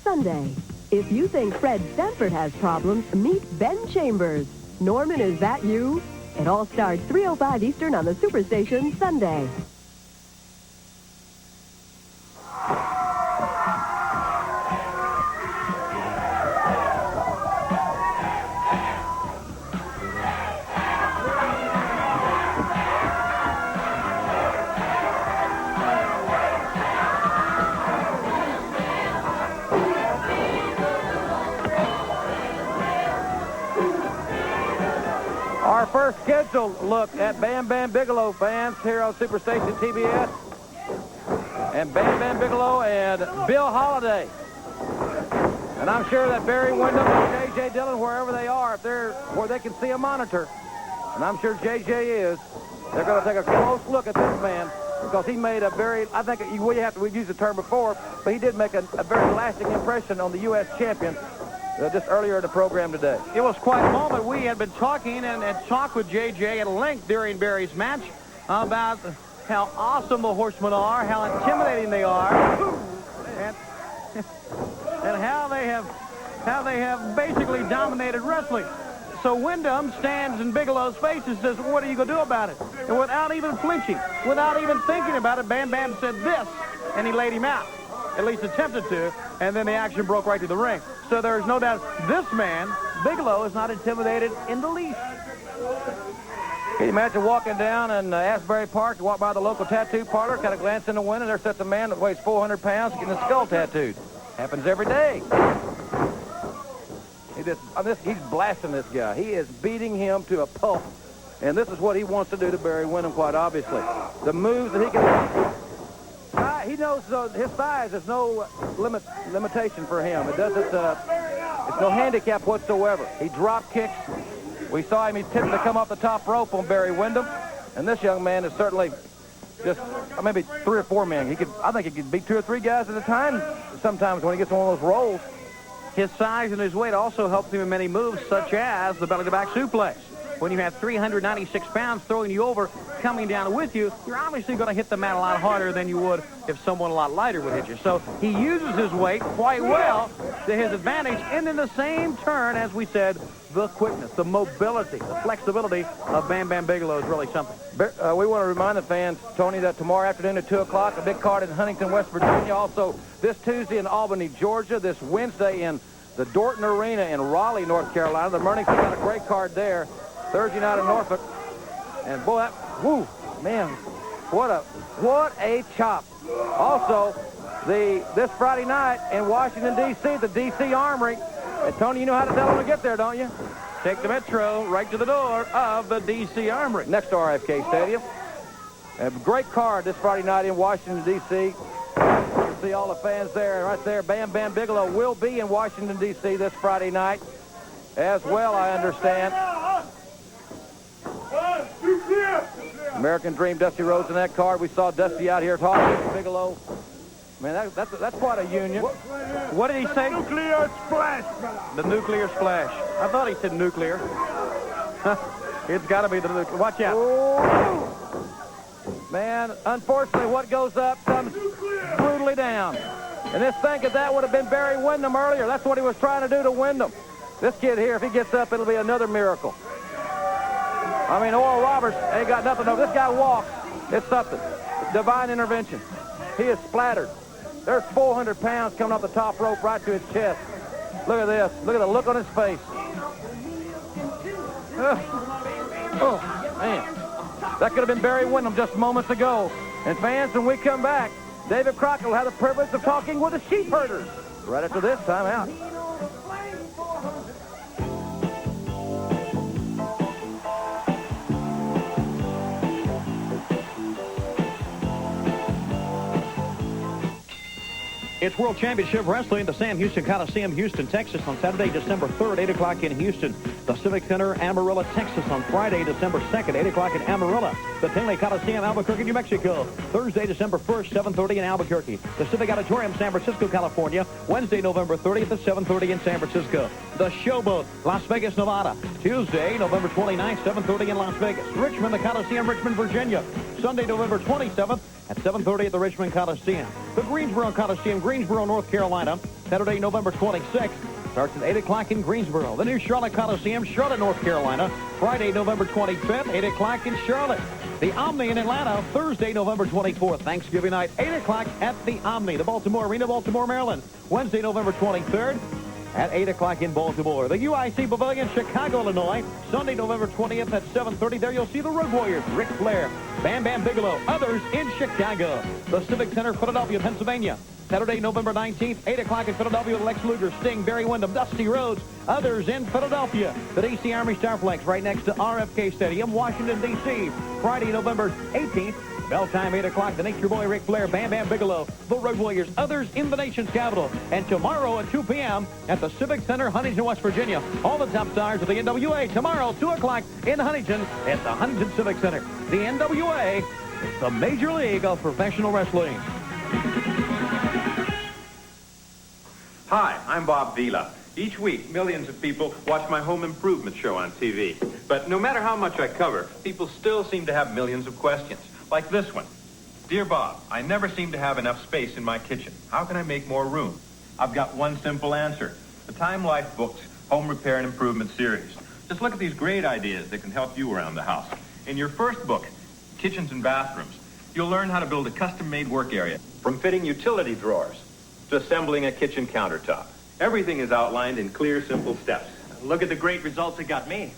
Sunday. If you think Fred Stanford has problems, meet Ben Chambers. Norman, is that you? It all starts 3:05 Eastern on the Superstation Sunday. Our first scheduled look at Bam Bam Bigelow fans here on Superstation TBS. And Bam Bam Bigelow and Bill Holliday. And I'm sure that Barry Windham and J.J. Dillon, wherever they are, if they're where they can see a monitor, and I'm sure JJ is, they're going to take a close look at this man because he made a very, I think we've used the term before, but he did make a very lasting impression on the U.S. champion just earlier in the program today. It was quite a moment. We had been talking and talked with JJ at length during Barry's match about how awesome the Horsemen are, how intimidating they are, and how they have basically dominated wrestling. So Wyndham stands in Bigelow's face and says, what are you going to do about it? And without even flinching, without even thinking about it, Bam Bam said this, and he laid him out. At least attempted to, and then the action broke right to the ring. So there's no doubt this man, Bigelow, is not intimidated in the least. Can you imagine walking down in Asbury Park, you walk by the local tattoo parlor, kind of glance in the window, and there sits a man that weighs 400 pounds getting his skull tattooed. Happens every day. He's blasting this guy. He is beating him to a pulp. And this is what he wants to do to Barry Windham, quite obviously. The moves that he can... He knows his size is no limitation for him. It doesn't. It's no handicap whatsoever. He drop kicks. We saw him. He's attempting to come off the top rope on Barry Windham, and this young man is certainly just maybe 3 or 4 men. I think he could beat 2 or 3 guys at a time. Sometimes when he gets on one of those rolls. His size and his weight also helps him in many moves, such as the belly-to-back suplex. When you have 396 pounds throwing you over, coming down with you, you're obviously going to hit the mat a lot harder than you would if someone a lot lighter would hit you. So he uses his weight quite well to his advantage, and in the same turn, as we said, the quickness, the mobility, the flexibility of Bam Bam Bigelow is really something. We want to remind the fans, Tony, that tomorrow afternoon at 2 o'clock, a big card in Huntington, West Virginia. Also, this Tuesday in Albany, Georgia. This Wednesday in the Dorton Arena in Raleigh, North Carolina. The Murnings have got a great card there. Thursday night in Norfolk. And boy, man, what a chop. Also, this Friday night in Washington, D.C., the D.C. Armory. And Tony, you know how to tell them to get there, don't you? Take the Metro right to the door of the D.C. Armory. Next to RFK Stadium. A great card this Friday night in Washington, D.C. See all the fans there, right there. Bam Bam Bigelow will be in Washington, D.C. this Friday night as well, I understand. American Dream, Dusty Rhodes in that card. We saw Dusty out here talking to Bigelow. Man, that's quite a union. What did he say? Nuclear splash. The nuclear splash. I thought he said nuclear. It's got to be the nuclear. Watch out. Ooh. Man, unfortunately, what goes up comes brutally down. And this thing, if that would have been Barry Windham earlier, that's what he was trying to do to Windham. This kid here, if he gets up, it'll be another miracle. I mean, Oral Roberts ain't got nothing over. This guy walks. It's something. Divine intervention. He is splattered. There's 400 pounds coming off the top rope right to his chest. Look at this. Look at the look on his face. Oh, man. That could have been Barry Windham just moments ago. And fans, when we come back, David Crockett will have the privilege of talking with the sheep herders right after this time out. It's World Championship Wrestling at the Sam Houston Coliseum, Houston, Texas on Saturday, December 3rd, 8 o'clock in Houston. The Civic Center, Amarillo, Texas on Friday, December 2nd, 8 o'clock in Amarillo. The Tinley Coliseum, Albuquerque, New Mexico. Thursday, December 1st, 7:30 in Albuquerque. The Civic Auditorium, San Francisco, California. Wednesday, November 30th at 7:30 in San Francisco. The Showboat, Las Vegas, Nevada. Tuesday, November 29th, 7:30 in Las Vegas. Richmond, the Coliseum, Richmond, Virginia. Sunday, November 27th at 7:30 at the Richmond Coliseum. The Greensboro Coliseum, Greensboro, North Carolina. Saturday, November 26th. Starts at 8 o'clock in Greensboro. The new Charlotte Coliseum, Charlotte, North Carolina. Friday, November 25th, 8 o'clock in Charlotte. The Omni in Atlanta, Thursday, November 24th, Thanksgiving night, 8 o'clock at the Omni. The Baltimore Arena, Baltimore, Maryland. Wednesday, November 23rd at 8 o'clock in Baltimore. The UIC Pavilion, Chicago, Illinois. Sunday, November 20th at 7:30. There you'll see the Road Warriors, Ric Flair, Bam Bam Bigelow, others in Chicago. The Civic Center, Philadelphia, Pennsylvania. Saturday, November 19th, 8 o'clock in Philadelphia with Lex Luger, Sting, Barry Windham, Dusty Rhodes, others in Philadelphia. The D.C. Army Starplex right next to RFK Stadium, Washington, D.C. Friday, November 18th, Bell time, 8 o'clock. The Nature Boy, Ric Flair, Bam Bam Bigelow, the Road Warriors, others in the nation's capital. And tomorrow at 2 p.m. at the Civic Center, Huntington, West Virginia. All the top stars of the NWA tomorrow, 2 o'clock in Huntington at the Huntington Civic Center. The NWA, the Major League of Professional Wrestling. Hi, I'm Bob Vila. Each week, millions of people watch my home improvement show on TV. But no matter how much I cover, people still seem to have millions of questions. Like this one. Dear Bob, I never seem to have enough space in my kitchen. How can I make more room? I've got one simple answer. The Time Life Books Home Repair and Improvement Series. Just look at these great ideas that can help you around the house. In your first book, Kitchens and Bathrooms, you'll learn how to build a custom-made work area. From fitting utility drawers to assembling a kitchen countertop. Everything is outlined in clear, simple steps. Look at the great results it got me.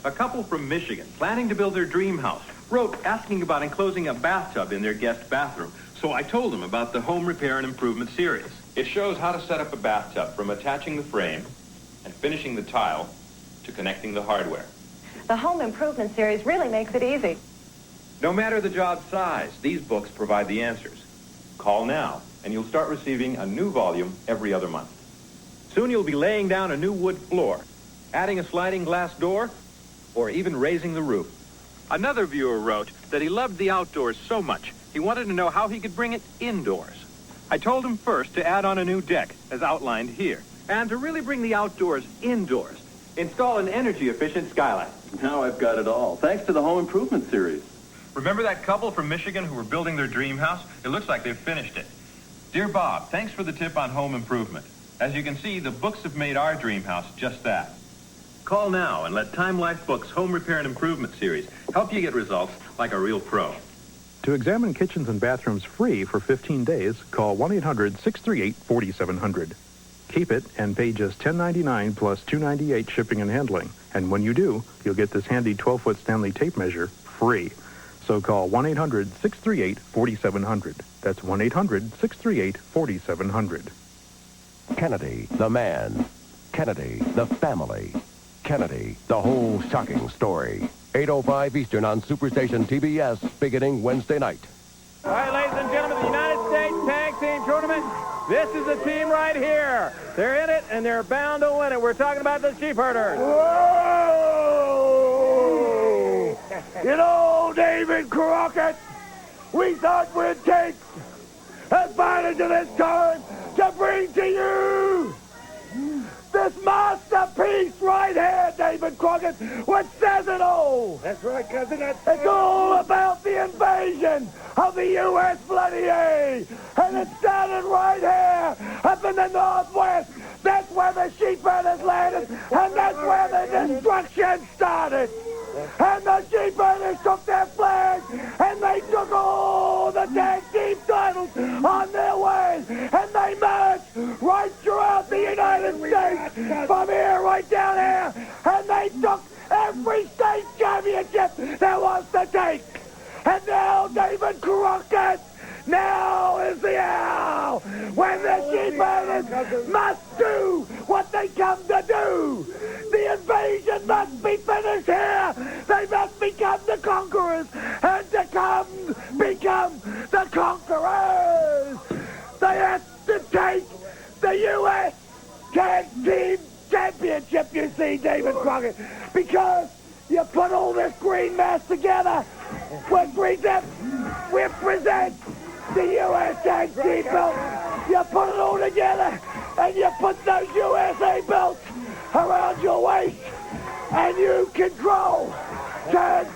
A couple from Michigan, planning to build their dream house, wrote asking about enclosing a bathtub in their guest bathroom. So I told them about the Home Repair and Improvement Series. It shows how to set up a bathtub from attaching the frame and finishing the tile to connecting the hardware. The Home Improvement Series really makes it easy. No matter the job size, these books provide the answers. Call now, and you'll start receiving a new volume every other month. Soon you'll be laying down a new wood floor, adding a sliding glass door, or even raising the roof. Another viewer wrote that he loved the outdoors so much, he wanted to know how he could bring it indoors. I told him first to add on a new deck, as outlined here, and to really bring the outdoors indoors, install an energy-efficient skylight. Now I've got it all, thanks to the Home Improvement Series. Remember that couple from Michigan who were building their dream house? It looks like they've finished it. Dear Bob, thanks for the tip on home improvement. As you can see, the books have made our dream house just that. Call now and let Time Life Books Home Repair and Improvement Series help you get results like a real pro. To examine kitchens and bathrooms free for 15 days, call 1-800-638-4700. Keep it and pay just $10.99 plus $2.98 shipping and handling. And when you do, you'll get this handy 12-foot Stanley tape measure free. So call 1-800-638-4700. That's 1-800-638-4700. Kennedy, the man. Kennedy, the family. Kennedy, the whole shocking story. 8:05 Eastern on Superstation TBS, beginning Wednesday night. All right, ladies and gentlemen, the United States Tag Team Tournament. This is the team right here. They're in it, and they're bound to win it. We're talking about the Sheep Herders. Whoa! You know, David Crockett, we thought we'd take advantage of this time to bring to you this masterpiece right here, David Crockett, which says it all. That's right, cousin. It's all about the invasion of the U.S. bloody A. And it started right here up in the Northwest. That's where the sheep herders landed, and that's where the destruction started. And the sheep herders took their flag, and they took all the tag team titles on their way, and they marched right throughout the United States, from here right down here, and they took every state championship there was to take. And now David Crockett, now is the hour when the sheep herders must do what they come to do. The invasion must be finished here. They must become the conquerors, and to become the conquerors, they have to take the U.S. Tag Team Championship, you see, David Crockett, because you put all this green mass together, which represents the U.S. Tag Team belt. You put it all together, and you put those USA belts around your waist, and you control tag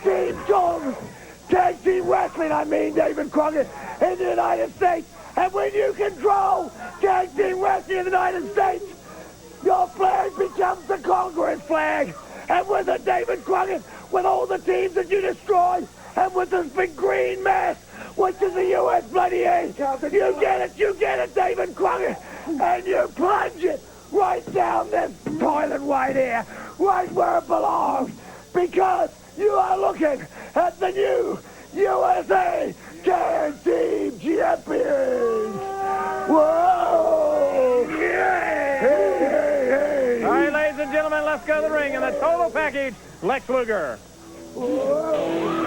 team wrestling, David Crockett, in the United States. And when you control tag team wrestling in the United States, your flag becomes the Congress flag. And with it, David Crockett, with all the teams that you destroy, and with this big green mass, which is the U.S. bloody A, you get it, David Crockett, and you plunge it right down this toilet right here, right where it belongs, because you are looking at the new USA Tag Team Champions. Whoa! Hey. All right, ladies and gentlemen, let's go to the ring in the total package. Lex Luger. Whoa.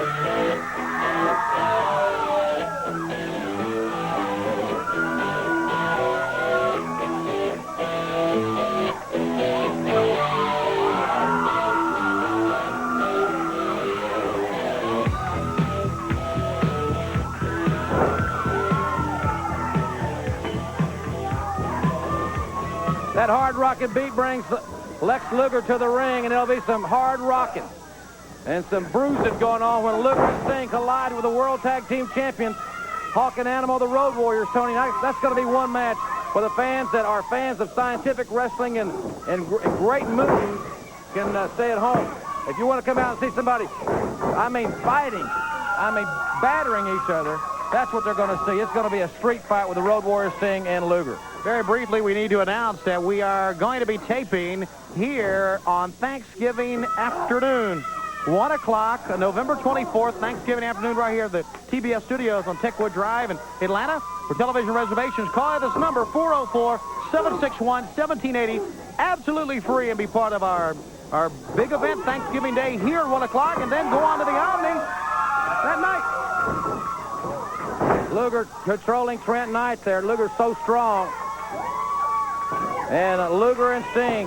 Crockett beat brings Lex Luger to the ring, and there'll be some hard rocking and some bruising going on when Luger and Sting collide with the World Tag Team Champions, Hawk and Animal, the Road Warriors, Tony. That's going to be one match for the fans that are fans of scientific wrestling and great movies can stay at home. If you want to come out and see somebody, fighting, battering each other, that's what they're going to see. It's going to be a street fight with the Road Warriors, Sting and Luger. Very briefly, we need to announce that we are going to be taping here on Thanksgiving afternoon. 1 o'clock, November 24th, Thanksgiving afternoon, right here at the TBS studios on Techwood Drive in Atlanta. For television reservations, call this number, 404-761-1780. Absolutely free, and be part of our big event, Thanksgiving Day, here at 1 o'clock, and then go on to the Omni that night. Luger controlling Trent Knight there. Luger's so strong. And Luger and Sting,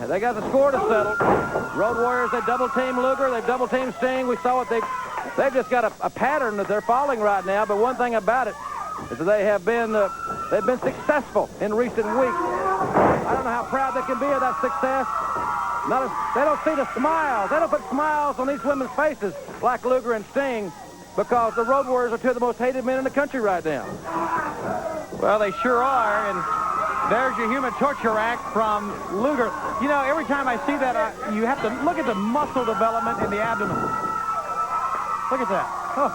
they got the score to settle. Road Warriors, they double-team Luger. They've double-teamed Sting. We saw what they've just got a pattern that they're following right now. But one thing about it is that they've been successful in recent weeks. I don't know how proud they can be of that success. They don't see the smiles. They don't put smiles on these women's faces like Luger and Sting, because the Road Warriors are two of the most hated men in the country right now. Well, they sure are, and there's your human torture act from Luger. You know, every time I see that, you have to look at the muscle development in the abdomen. Look at that. Oh.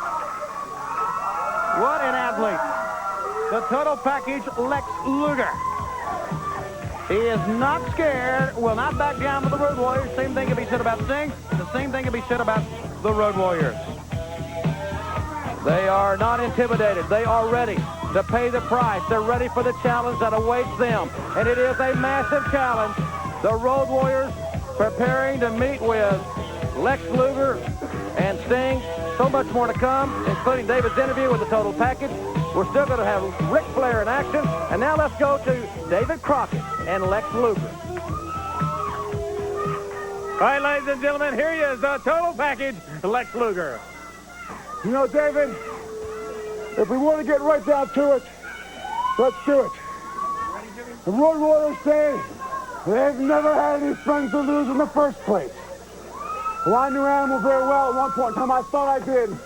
What an athlete. The total package, Lex Luger. He is not scared, will not back down with the Road Warriors. Same thing can be said about Sting. The same thing can be said about the Road Warriors. They are not intimidated. They are ready to pay the price. They're ready for the challenge that awaits them. And it is a massive challenge. The Road Warriors preparing to meet with Lex Luger and Sting. So much more to come, including David's interview with the total package. We're still going to have Ric Flair in action. And now let's go to David Crockett and Lex Luger. All right, ladies and gentlemen, here he is, the total package, Lex Luger. You know, David, if we want to get right down to it, let's do it. The Road Warriors say they've never had any friends to lose in the first place. Well, I knew Animal very well at one point in time. I thought I did.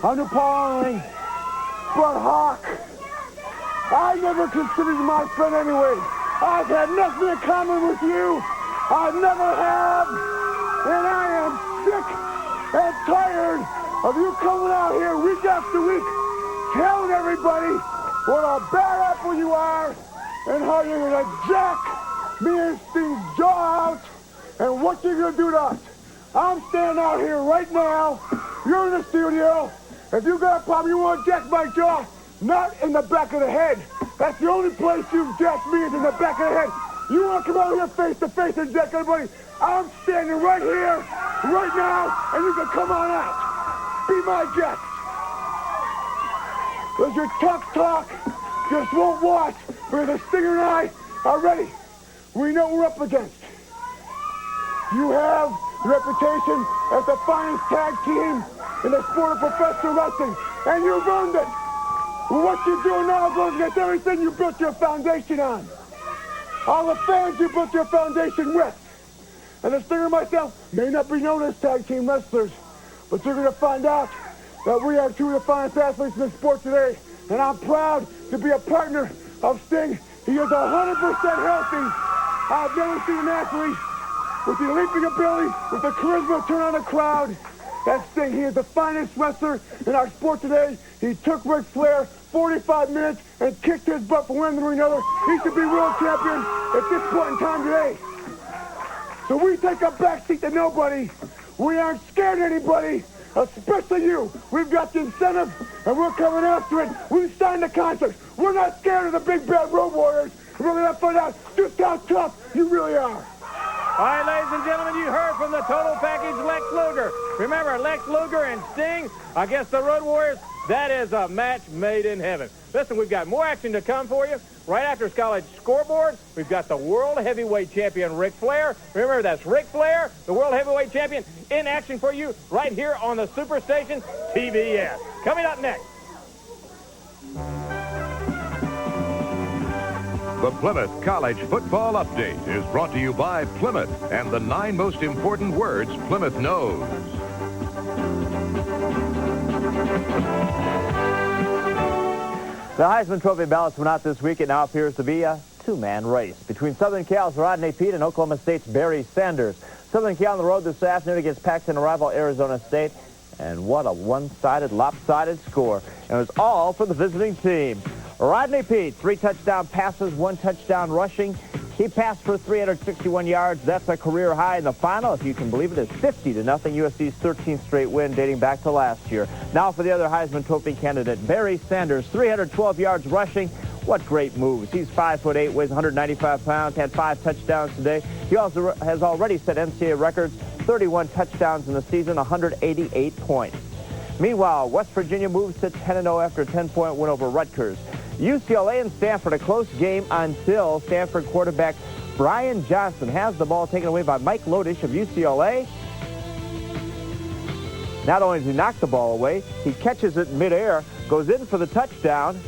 I knew Paul Ellering. But Hawk, I never considered you my friend anyway. I've had nothing in common with you. I never have. And I am sick and tired of you coming out here week after week telling everybody what a bad apple you are and how you're going to jack me and Sting's jaw out and what you're going to do to us. I'm standing out here right now. You're in the studio. If you got a problem, you want to jack my jaw, not in the back of the head. That's the only place you've jacked me is in the back of the head. You want to come out here face to face and jack everybody? I'm standing right here, right now, and you can come on out. Be my guest. Because your tough talk just won't watch. Because the Stinger and I are ready. We know what we're up against. You have the reputation as the finest tag team in the sport of professional wrestling, and you've earned it. Well, what you're doing now goes against everything you built your foundation on. All the fans you built your foundation with. And the Stinger and myself may not be known as tag team wrestlers, but you're going to find out that we are two of the finest athletes in the sport today. And I'm proud to be a partner of Sting. He is 100% healthy. I've never seen an athlete with the leaping ability, with the charisma to turn on a crowd. That's Sting. He is the finest wrestler in our sport today. He took Ric Flair 45 minutes and kicked his butt for one thing or another. He should be world champion at this point in time today. So we take a backseat to nobody. We aren't scared of anybody, especially you. We've got the incentive, and we're coming after it. We've signed the contract. We're not scared of the big bad Road Warriors. We're going to find out just how tough you really are. All right, ladies and gentlemen, you heard from the total package, Lex Luger. Remember, Lex Luger and Sting against the Road Warriors. That is a match made in heaven. Listen, we've got more action to come for you. Right after this college scoreboard, we've got the World Heavyweight Champion, Ric Flair. Remember, that's Ric Flair, the World Heavyweight Champion, in action for you right here on the Superstation TBS. Coming up next. The Plymouth College Football Update is brought to you by Plymouth and the 9 most important words Plymouth knows. The Heisman Trophy ballots went out this week. It now appears to be a two-man race between Southern Cal's Rodney Peete and Oklahoma State's Barry Sanders. Southern Cal on the road this afternoon against Pac-10 rival Arizona State. And what a one-sided, lopsided score. And it was all for the visiting team. Rodney Peete, 3 touchdown passes, 1 touchdown rushing. He passed for 361 yards. That's a career high in the final. If you can believe it, it's 50-0, USC's 13th straight win dating back to last year. Now for the other Heisman Trophy candidate, Barry Sanders, 312 yards rushing. What great moves. He's 5'8", weighs 195 pounds, had 5 touchdowns today. He also has already set NCAA records, 31 touchdowns in the season, 188 points. Meanwhile, West Virginia moves to 10-0 after a 10-point win over Rutgers. UCLA and Stanford, a close game until Stanford quarterback Brian Johnson has the ball taken away by Mike Lodish of UCLA. Not only does he knock the ball away, he catches it midair, goes in for the touchdown.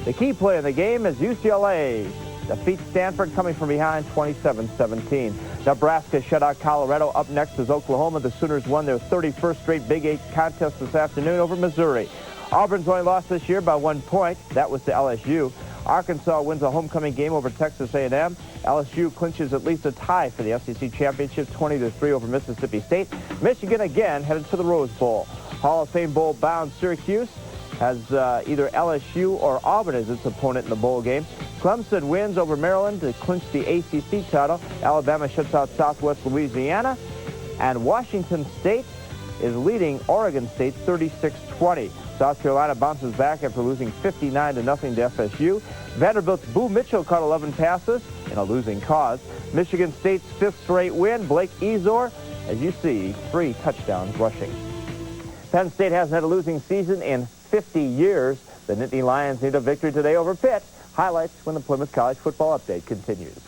The key play in the game is UCLA defeats Stanford coming from behind 27-17. Nebraska shut out Colorado. Up next is Oklahoma. The Sooners won their 31st straight Big 8 contest this afternoon over Missouri. Auburn's only lost this year by 1 point. That was to LSU. Arkansas wins a homecoming game over Texas A&M. LSU clinches at least a tie for the SEC championship, 20-3 over Mississippi State. Michigan again headed to the Rose Bowl. Hall of Fame Bowl bound Syracuse has either LSU or Auburn as its opponent in the bowl game. Clemson wins over Maryland to clinch the ACC title. Alabama shuts out Southwest Louisiana. And Washington State is leading Oregon State 36-20. South Carolina bounces back after losing 59-0 to FSU. Vanderbilt's Boo Mitchell caught 11 passes in a losing cause. Michigan State's 5th straight win. Blake Ezor, as you see, 3 touchdowns rushing. Penn State hasn't had a losing season in 50 years. The Nittany Lions need a victory today over Pitt. Highlights when the Plymouth College Football Update continues.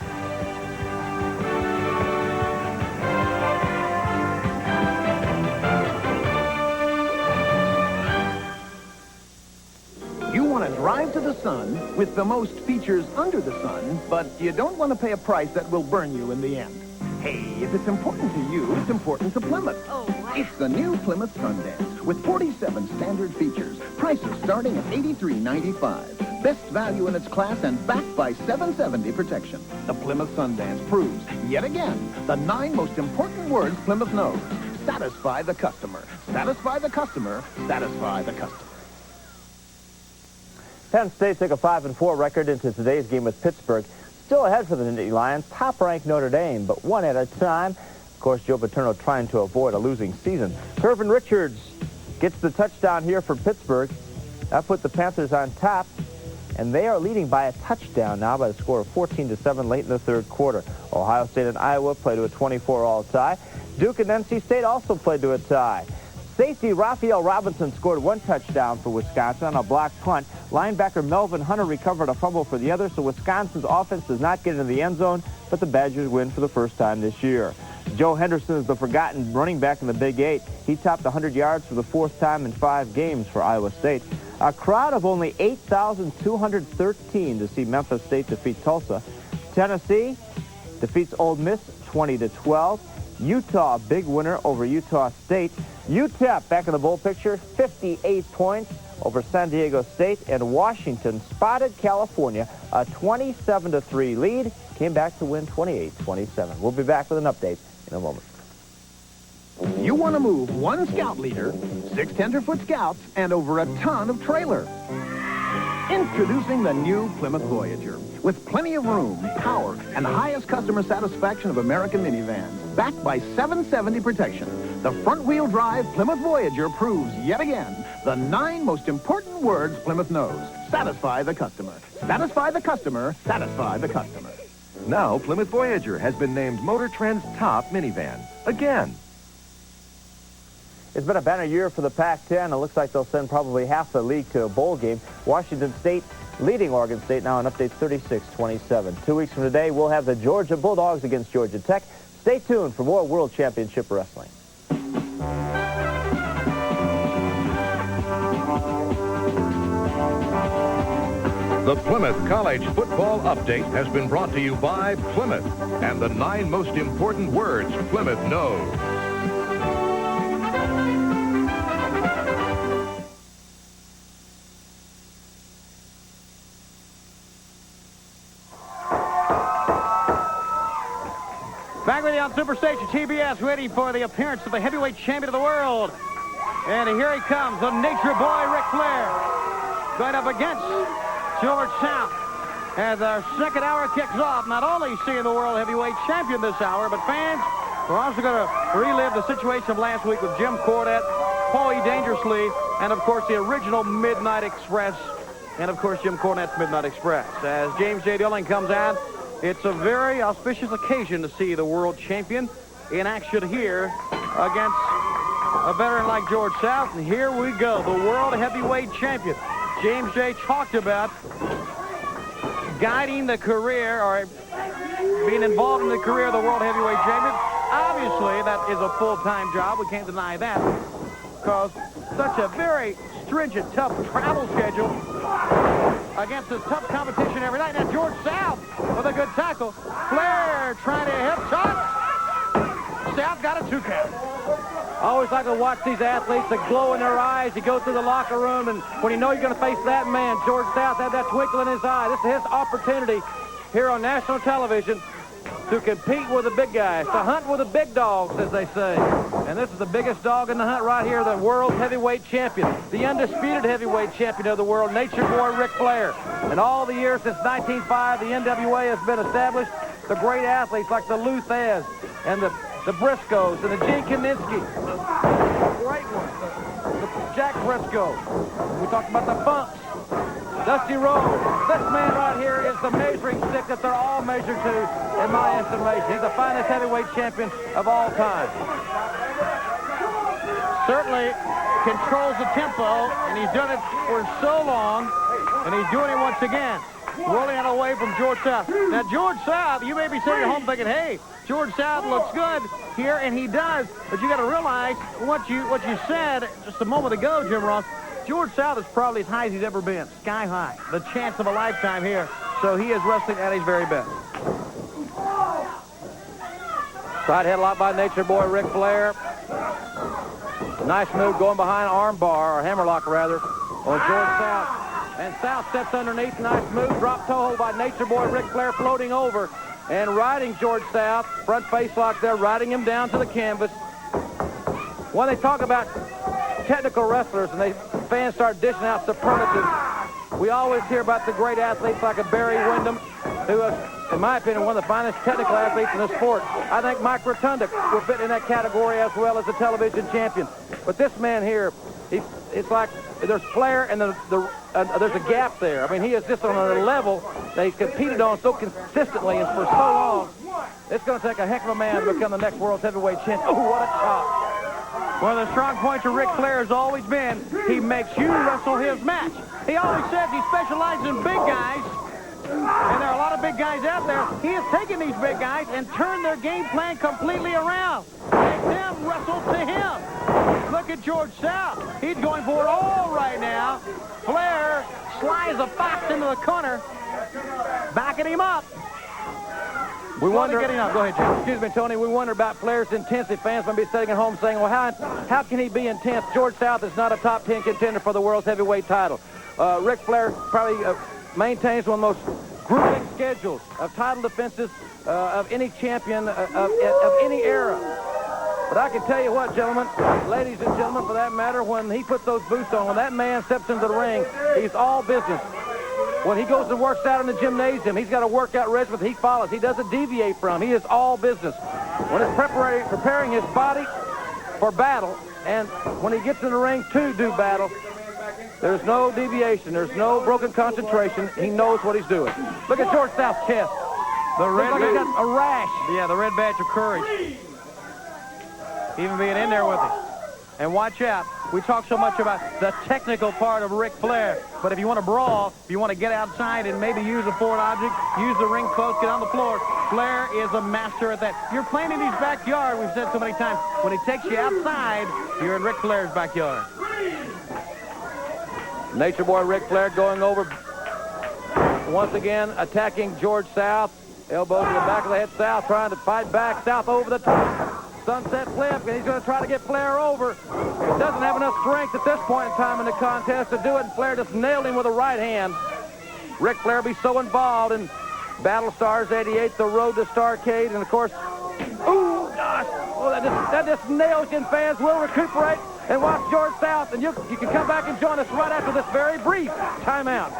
You want to drive to the sun with the most features under the sun, but you don't want to pay a price that will burn you in the end. Hey, if it's important to you, it's important to Plymouth. Oh, wow. It's the new Plymouth Sundance with 47 standard features. Prices starting at $83.95. Best value in its class and backed by $770 protection. The Plymouth Sundance proves, yet again, the 9 most important words Plymouth knows. Satisfy the customer. Satisfy the customer. Satisfy the customer. Penn State took a 5-4 record into today's game with Pittsburgh. Still ahead for the Nittany Lions, top-ranked Notre Dame, but one at a time. Of course, Joe Paterno trying to avoid a losing season. Kirvin Richards gets the touchdown here for Pittsburgh. That put the Panthers on top, and they are leading by a touchdown now by the score of 14-7 late in the 3rd quarter. Ohio State and Iowa play to a 24-all tie. Duke and NC State also played to a tie. Safety Raphael Robinson scored 1 touchdown for Wisconsin on a blocked punt. Linebacker Melvin Hunter recovered a fumble for the other, so Wisconsin's offense does not get into the end zone, but the Badgers win for the first time this year. Joe Henderson is the forgotten running back in the Big 8. He topped 100 yards for the 4th time in 5 games for Iowa State. A crowd of only 8,213 to see Memphis State defeat Tulsa. Tennessee defeats Ole Miss 20-12. Utah, big winner over Utah State. UTEP back in the bowl picture, 58 points over San Diego State. And Washington spotted California, a 27-3 lead. Came back to win 28-27. We'll be back with an update in a moment. You want to move 1 scout leader, 6 tenderfoot scouts, and over a ton of trailer. Introducing the new Plymouth Voyager. With plenty of room, power, and the highest customer satisfaction of American minivans. Backed by 770 protection. The front-wheel drive Plymouth Voyager proves yet again the 9 most important words Plymouth knows. Satisfy the customer. Satisfy the customer. Satisfy the customer. Now, Plymouth Voyager has been named Motor Trend's top minivan. Again. It's been a banner year for the Pac-10. It looks like they'll send probably half the league to a bowl game. Washington State leading Oregon State now on update 36-27. 2 weeks from today, we'll have the Georgia Bulldogs against Georgia Tech. Stay tuned for more World Championship Wrestling. The Plymouth College Football Update has been brought to you by Plymouth and the 9 most important words Plymouth knows. Back with you on Superstation TBS, ready for the appearance of the heavyweight champion of the world. And here he comes, the nature boy, Ric Flair, going up against George South. As our second hour kicks off, not only seeing the world heavyweight champion this hour, but fans, we're also going to relive the situation of last week with Jim Cornette, Paulie Dangerously, and, of course, the original Midnight Express, and, of course, Jim Cornette's Midnight Express. As James J. Dillon comes out, it's a very auspicious occasion to see the world champion in action here against a veteran like George South. And here we go, the world heavyweight champion. James J. talked about guiding the career or being involved in the career of the world heavyweight champion. Obviously, that is a full-time job. We can't deny that because such a very stringent, tough travel schedule against this tough competition every night. Now, George South with a good tackle. Flair trying to hip shot. South got a 2 count. I always like to watch these athletes that glow in their eyes. You go through the locker room, and when you know you're going to face that man, George South had that twinkle in his eye. This is his opportunity here on national television to compete with the big guys, to hunt with the big dogs, as they say. And this is the biggest dog in the hunt right here, the world heavyweight champion, the undisputed heavyweight champion of the world, Nature Boy Ric Flair. And all the years since 1905, the NWA has been established. The great athletes like the Luthez and the Briscoes and the Gene Kaminsky, great ones, the Jack Briscoe. We talked about the Funks, Dusty Rhodes. This man right here is the measuring stick that they're all measured to, in my estimation. He's the finest heavyweight champion of all time. Certainly controls the tempo, and he's done it for so long, and he's doing it once again, rolling it away from George South. Now, George South, you may be sitting at home thinking, hey, George South looks good here, and he does. But you got to realize what you said just a moment ago, Jim Ross. George South is probably as high as he's ever been, sky high. The chance of a lifetime here. So he is wrestling at his very best. Side headlock by Nature Boy Ric Flair. Nice move going behind arm bar, or hammerlock rather, on George South. And South steps underneath. Nice move. Drop toe hold by Nature Boy Ric Flair, floating over and riding George South. Front face lock there, riding him down to the canvas. When they talk about technical wrestlers and fans start dishing out superlatives, we always hear about the great athletes like a Barry Windham, who is, in my opinion, one of the finest technical athletes in the sport. I think Mike Rotunda will fit in that category as well as a television champion. But this man here, it's like there's Flair and there's a gap there. I mean, he is just on a level that he's competed on so consistently and for so long. It's going to take a heck of a man to become the next world heavyweight champion. Oh, what a chop. One of the strong points of Ric Flair has always been he makes you wrestle his match. He always says he specializes in big guys, and there are a lot of big guys out there. He has taken these big guys and turned their game plan completely around. Make them wrestle to him. Look at George South. He's going for it all right now. Flair slides a fox into the corner, backing him up. We wonder, getting up. Go ahead, Jim. Excuse me, Tony. We wonder about Flair's intensity. Fans might be sitting at home saying, well, how can he be intense? George South is not a top 10 contender for the world's heavyweight title. Ric Flair probably maintains one of the most grueling schedules of title defenses of any champion of any era. But I can tell you what, gentlemen, ladies and gentlemen, for that matter, when he puts those boots on, when that man steps into the ring, he's all business. When he goes and works out in the gymnasium, he's got a workout regimen that he follows. He doesn't deviate from. He is all business. When he's preparing his body for battle, and when he gets in the ring to do battle, there's no deviation. There's no broken concentration. He knows what he's doing. Look at George South's chest. The red badge. He's got a rash. Yeah, the red badge of courage. Even being in there with him. And watch out. We talk so much about the technical part of Ric Flair, but if you want to brawl, if you want to get outside and maybe use a foreign object, use the ring post, get on the floor, Flair is a master at that. You're playing in his backyard, we've said so many times. When he takes you outside, you're in Ric Flair's backyard. Nature Boy Ric Flair going over once again attacking George South. Elbow to the back of the head. South trying to fight back. South over the top. Sunset flip, and he's going to try to get Flair over. He doesn't have enough strength at this point in time in the contest to do it, and Flair just nailed him with a right hand. Ric Flair be so involved in Battlestars 88, the Road to Starrcade, and of course, ooh, gosh, oh, that just nails you, and fans will recuperate and watch George South, and you can come back and join us right after this very brief timeout.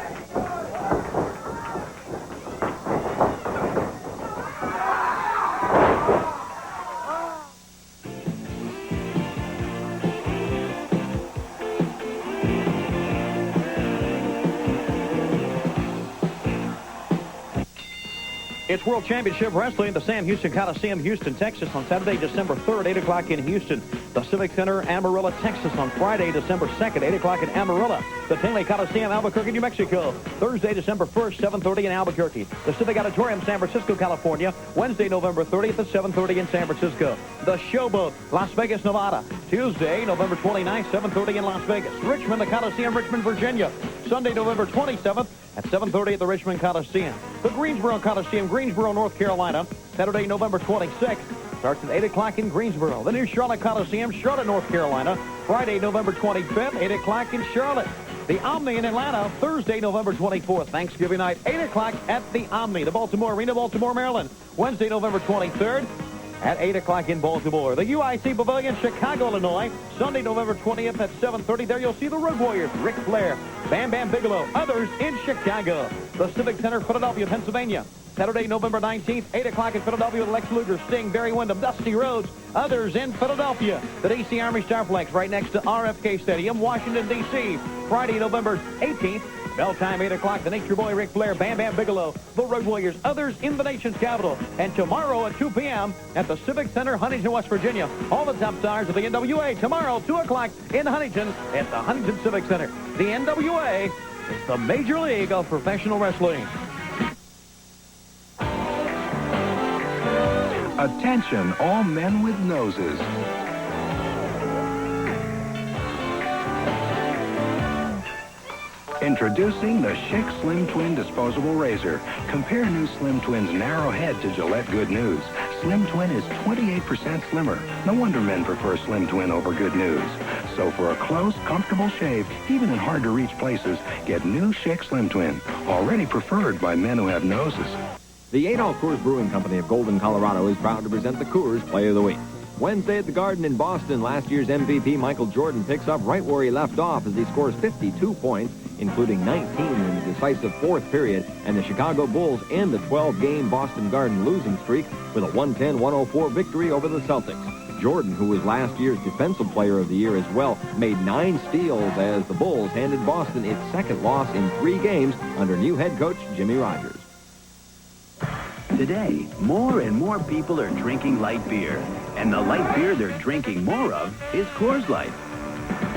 It's World Championship Wrestling at the Sam Houston Coliseum, Houston, Texas, on Saturday, December 3rd, 8 o'clock in Houston. The Civic Center, Amarillo, Texas, on Friday, December 2nd, 8 o'clock in Amarillo. The Tinley Coliseum, Albuquerque, New Mexico. Thursday, December 1st, 7:30 in Albuquerque. The Civic Auditorium, San Francisco, California. Wednesday, November 30th at 7:30 in San Francisco. The Showboat, Las Vegas, Nevada. Tuesday, November 29th, 7:30 in Las Vegas. Richmond, the Coliseum, Richmond, Virginia. Sunday, November 27th at 7:30 at the Richmond Coliseum. The Greensboro Coliseum, Greensboro, North Carolina. Saturday, November 26th. Starts at 8 o'clock in Greensboro. The new Charlotte Coliseum, Charlotte, North Carolina. Friday, November 25th, 8 o'clock in Charlotte. The Omni in Atlanta, Thursday, November 24th, Thanksgiving night, 8 o'clock at the Omni. The Baltimore Arena, Baltimore, Maryland. Wednesday, November 23rd at 8 o'clock in Baltimore. The UIC Pavilion, Chicago, Illinois. Sunday, November 20th at 7:30. There you'll see the Road Warriors, Ric Flair, Bam Bam Bigelow, others in Chicago. The Civic Center, Philadelphia, Pennsylvania. Saturday, November 19th, 8 o'clock in Philadelphia with Lex Luger, Sting, Barry Windham, Dusty Rhodes, others in Philadelphia. The DC Army Starflex right next to RFK Stadium, Washington, D.C. Friday, November 18th, bell time, 8 o'clock, the Nature Boy, Ric Flair, Bam Bam Bigelow, the Road Warriors, others in the nation's capital. And tomorrow at 2 p.m. at the Civic Center, Huntington, West Virginia. All the top stars of the NWA tomorrow, 2 o'clock in Huntington at the Huntington Civic Center. The NWA is the Major League of Professional Wrestling. Attention, all men with noses. Introducing the Schick Slim Twin Disposable Razor. Compare new Slim Twin's narrow head to Gillette Good News. Slim Twin is 28% slimmer. No wonder men prefer Slim Twin over Good News. So for a close, comfortable shave, even in hard-to-reach places, get new Schick Slim Twin. Already preferred by men who have noses. The Adolph Coors Brewing Company of Golden, Colorado is proud to present the Coors Play of the Week. Wednesday at the Garden in Boston, last year's MVP Michael Jordan picks up right where he left off as he scores 52 points, including 19 in the decisive fourth period, and the Chicago Bulls end the 12-game Boston Garden losing streak with a 110-104 victory over the Celtics. Jordan, who was last year's Defensive Player of the Year as well, made 9 steals as the Bulls handed Boston its second loss in 3 games under new head coach Jimmy Rogers. Today, more and more people are drinking light beer. And the light beer they're drinking more of is Coors Light.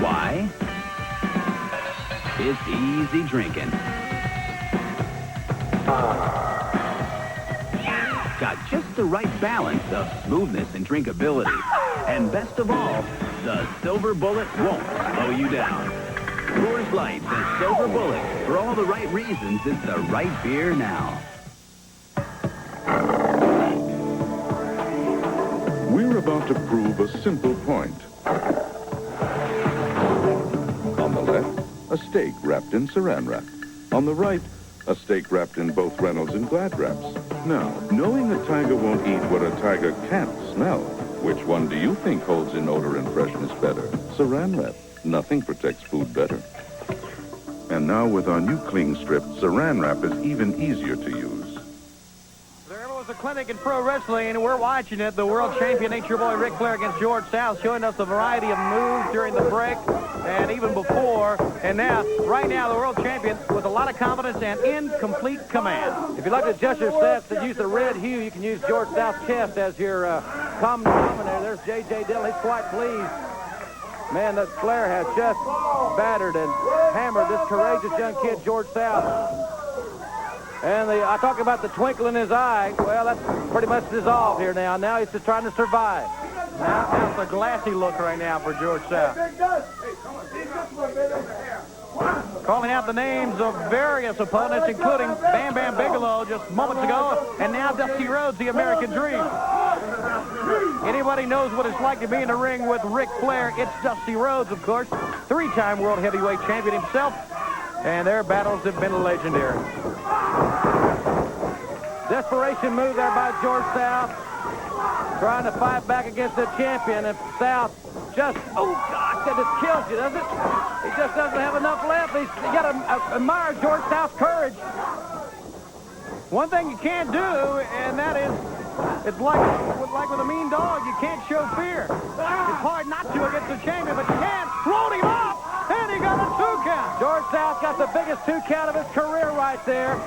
Why? It's easy drinking. Got just the right balance of smoothness and drinkability. And best of all, the Silver Bullet won't slow you down. Coors Light, the Silver Bullet. For all the right reasons, it's the right beer now. We're about to prove a simple point. On the left, a steak wrapped in saran wrap. On the right, a steak wrapped in both Reynolds and Glad wraps. Now, knowing a tiger won't eat what a tiger can't smell, which one do you think holds in odor and freshness better? Saran wrap. Nothing protects food better. And now with our new cling strip, saran wrap is even easier to use. The clinic in pro wrestling, and we're watching it. The world champion, Nature Boy Ric Flair against George South, showing us a variety of moves during the break and even before. And now, right now, the world champion with a lot of confidence and in complete command. If you'd like to adjust your sets to use the red hue, you can use George South's chest as your common denominator. There's J.J. Dillon. He's quite pleased. Man, that Flair has just battered and hammered this courageous young kid, George South. And I talk about the twinkle in his eye. Well, that's pretty much dissolved here now. Now he's just trying to survive. Now it's a glassy look right now for George South. calling out the names of various opponents, including Bam Bam Bigelow just moments ago, and now Dusty Rhodes, the American Dream. Anybody knows what it's like to be in the ring with Ric Flair, it's Dusty Rhodes, of course, three-time World Heavyweight Champion himself, and their battles have been legendary. Desperation move there by George South, trying to fight back against the champion. If South just, oh gosh, that just kills you, doesn't it? He just doesn't have enough left. You got to admire George South's courage. One thing you can't do, and that is, it's like with a mean dog, you can't show fear. It's hard not to against the champion, but you can. Rolled him up, and he got a 2 count. George South got the biggest 2 count of his career right there.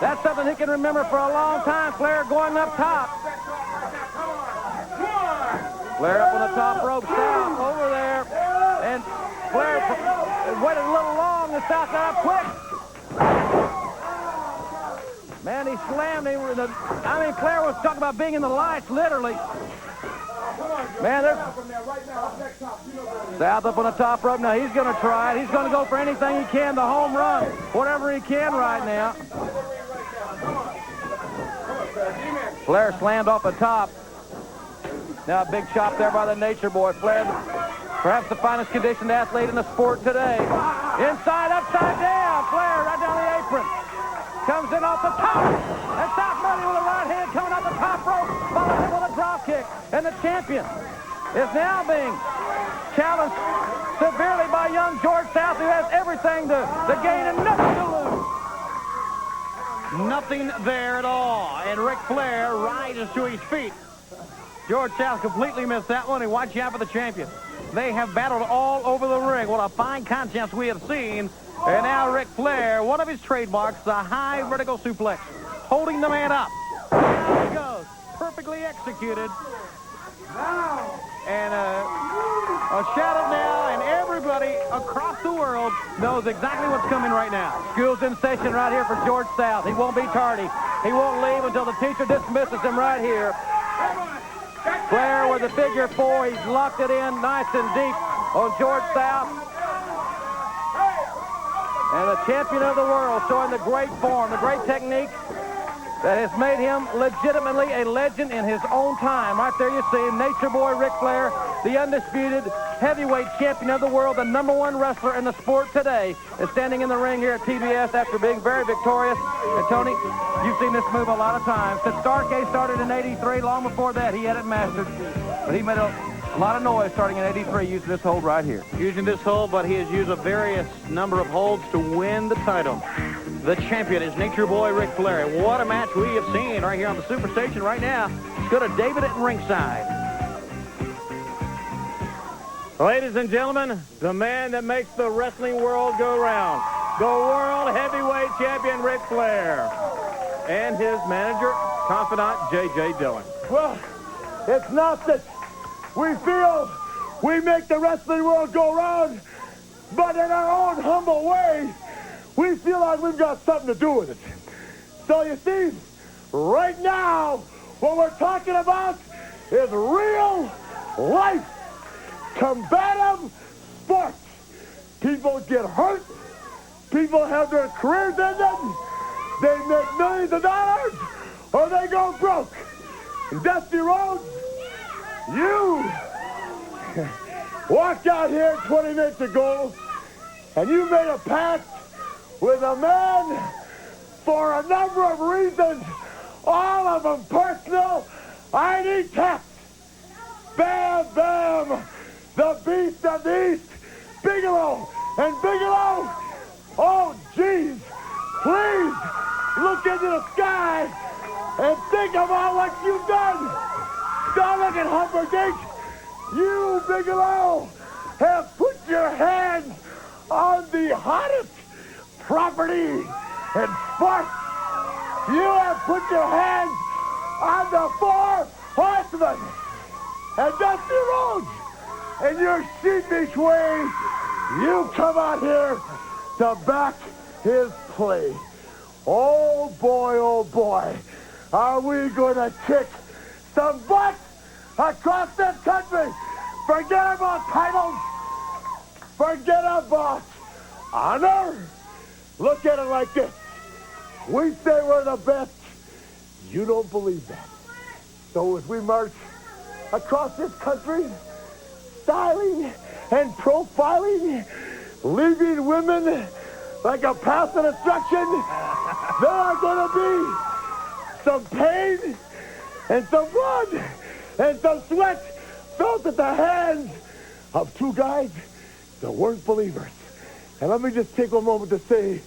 That's something he can remember for a long time. Flair going up top. Flair up on the top rope. South over there. And Flair waited a little long. The South got up quick. Man, he slammed him. Flair was talking about being in the lights, literally. Man, South up on the top rope. Now he's going to try it. He's going to go for anything he can, the home run, whatever he can right now. Flair slammed off the top. Now a big chop there by the Nature Boy. Flair, perhaps the finest conditioned athlete in the sport today. Inside, upside down. Flair right down the apron. Comes in off the top. And South Money with a right hand coming off the top rope. Followed him with a drop kick. And the champion is now being challenged severely by young George South, who has everything to gain and nothing to lose. Nothing there at all. And Ric Flair rises to his feet. George South completely missed that one, and watch out for the champion. They have battled all over the ring. What a fine contest we have seen. And now Ric Flair, one of his trademarks, the high vertical suplex, holding the man up. There he goes. Perfectly executed. And a shout-out now, and everybody across the world knows exactly what's coming right now. School's in session right here for George South. He won't be tardy. He won't leave until the teacher dismisses him right here. Flair with the figure 4. He's locked it in nice and deep on George South. And the champion of the world showing the great form, the great technique that has made him legitimately a legend in his own time. Right there you see him, Nature Boy Ric Flair, the undisputed heavyweight champion of the world, the #1 wrestler in the sport today, is standing in the ring here at TBS after being very victorious. And Tony, you've seen this move a lot of times. Since Starcade started in '83, long before that, he had it mastered. But he made a lot of noise starting in '83 using this hold right here. Using this hold, but he has used a various number of holds to win the title. The champion is Nature Boy Ric Flair. What a match we have seen right here on the Superstation right now. Let's go to David at ringside. Ladies and gentlemen, the man that makes the wrestling world go round, the World Heavyweight Champion Ric Flair, and his manager, confidant, J.J. Dillon. Well, it's not that we feel we make the wrestling world go round, but in our own humble way, we feel like we've got something to do with it. So you see, right now, what we're talking about is real life, combative sports. People get hurt. People have their careers ended. They make millions of dollars, or they go broke. And Dusty Rhodes, you walked out here 20 minutes ago, and you made a pact with a man for a number of reasons, all of them personal. I need tact. Bam Bam, the beast of the East, Bigelow. And Bigelow, oh, geez, please look into the sky and think about what you've done. Don't look at Humperdinck. You, Bigelow, have put your hands on the hottest property in sports. You have put your hands on the 4 horsemen. And Dusty Rhodes, in your sheepish way, you come out here to back his play. Oh boy, are we going to kick some butt across this country? Forget about titles. Forget about honor? Look at it like this. We say we're the best. You don't believe that. So as we march across this country, styling and profiling, leaving women like a path of destruction, there are going to be some pain and some blood and some sweat felt at the hands of two guys that weren't believers. And let me just take a moment to say,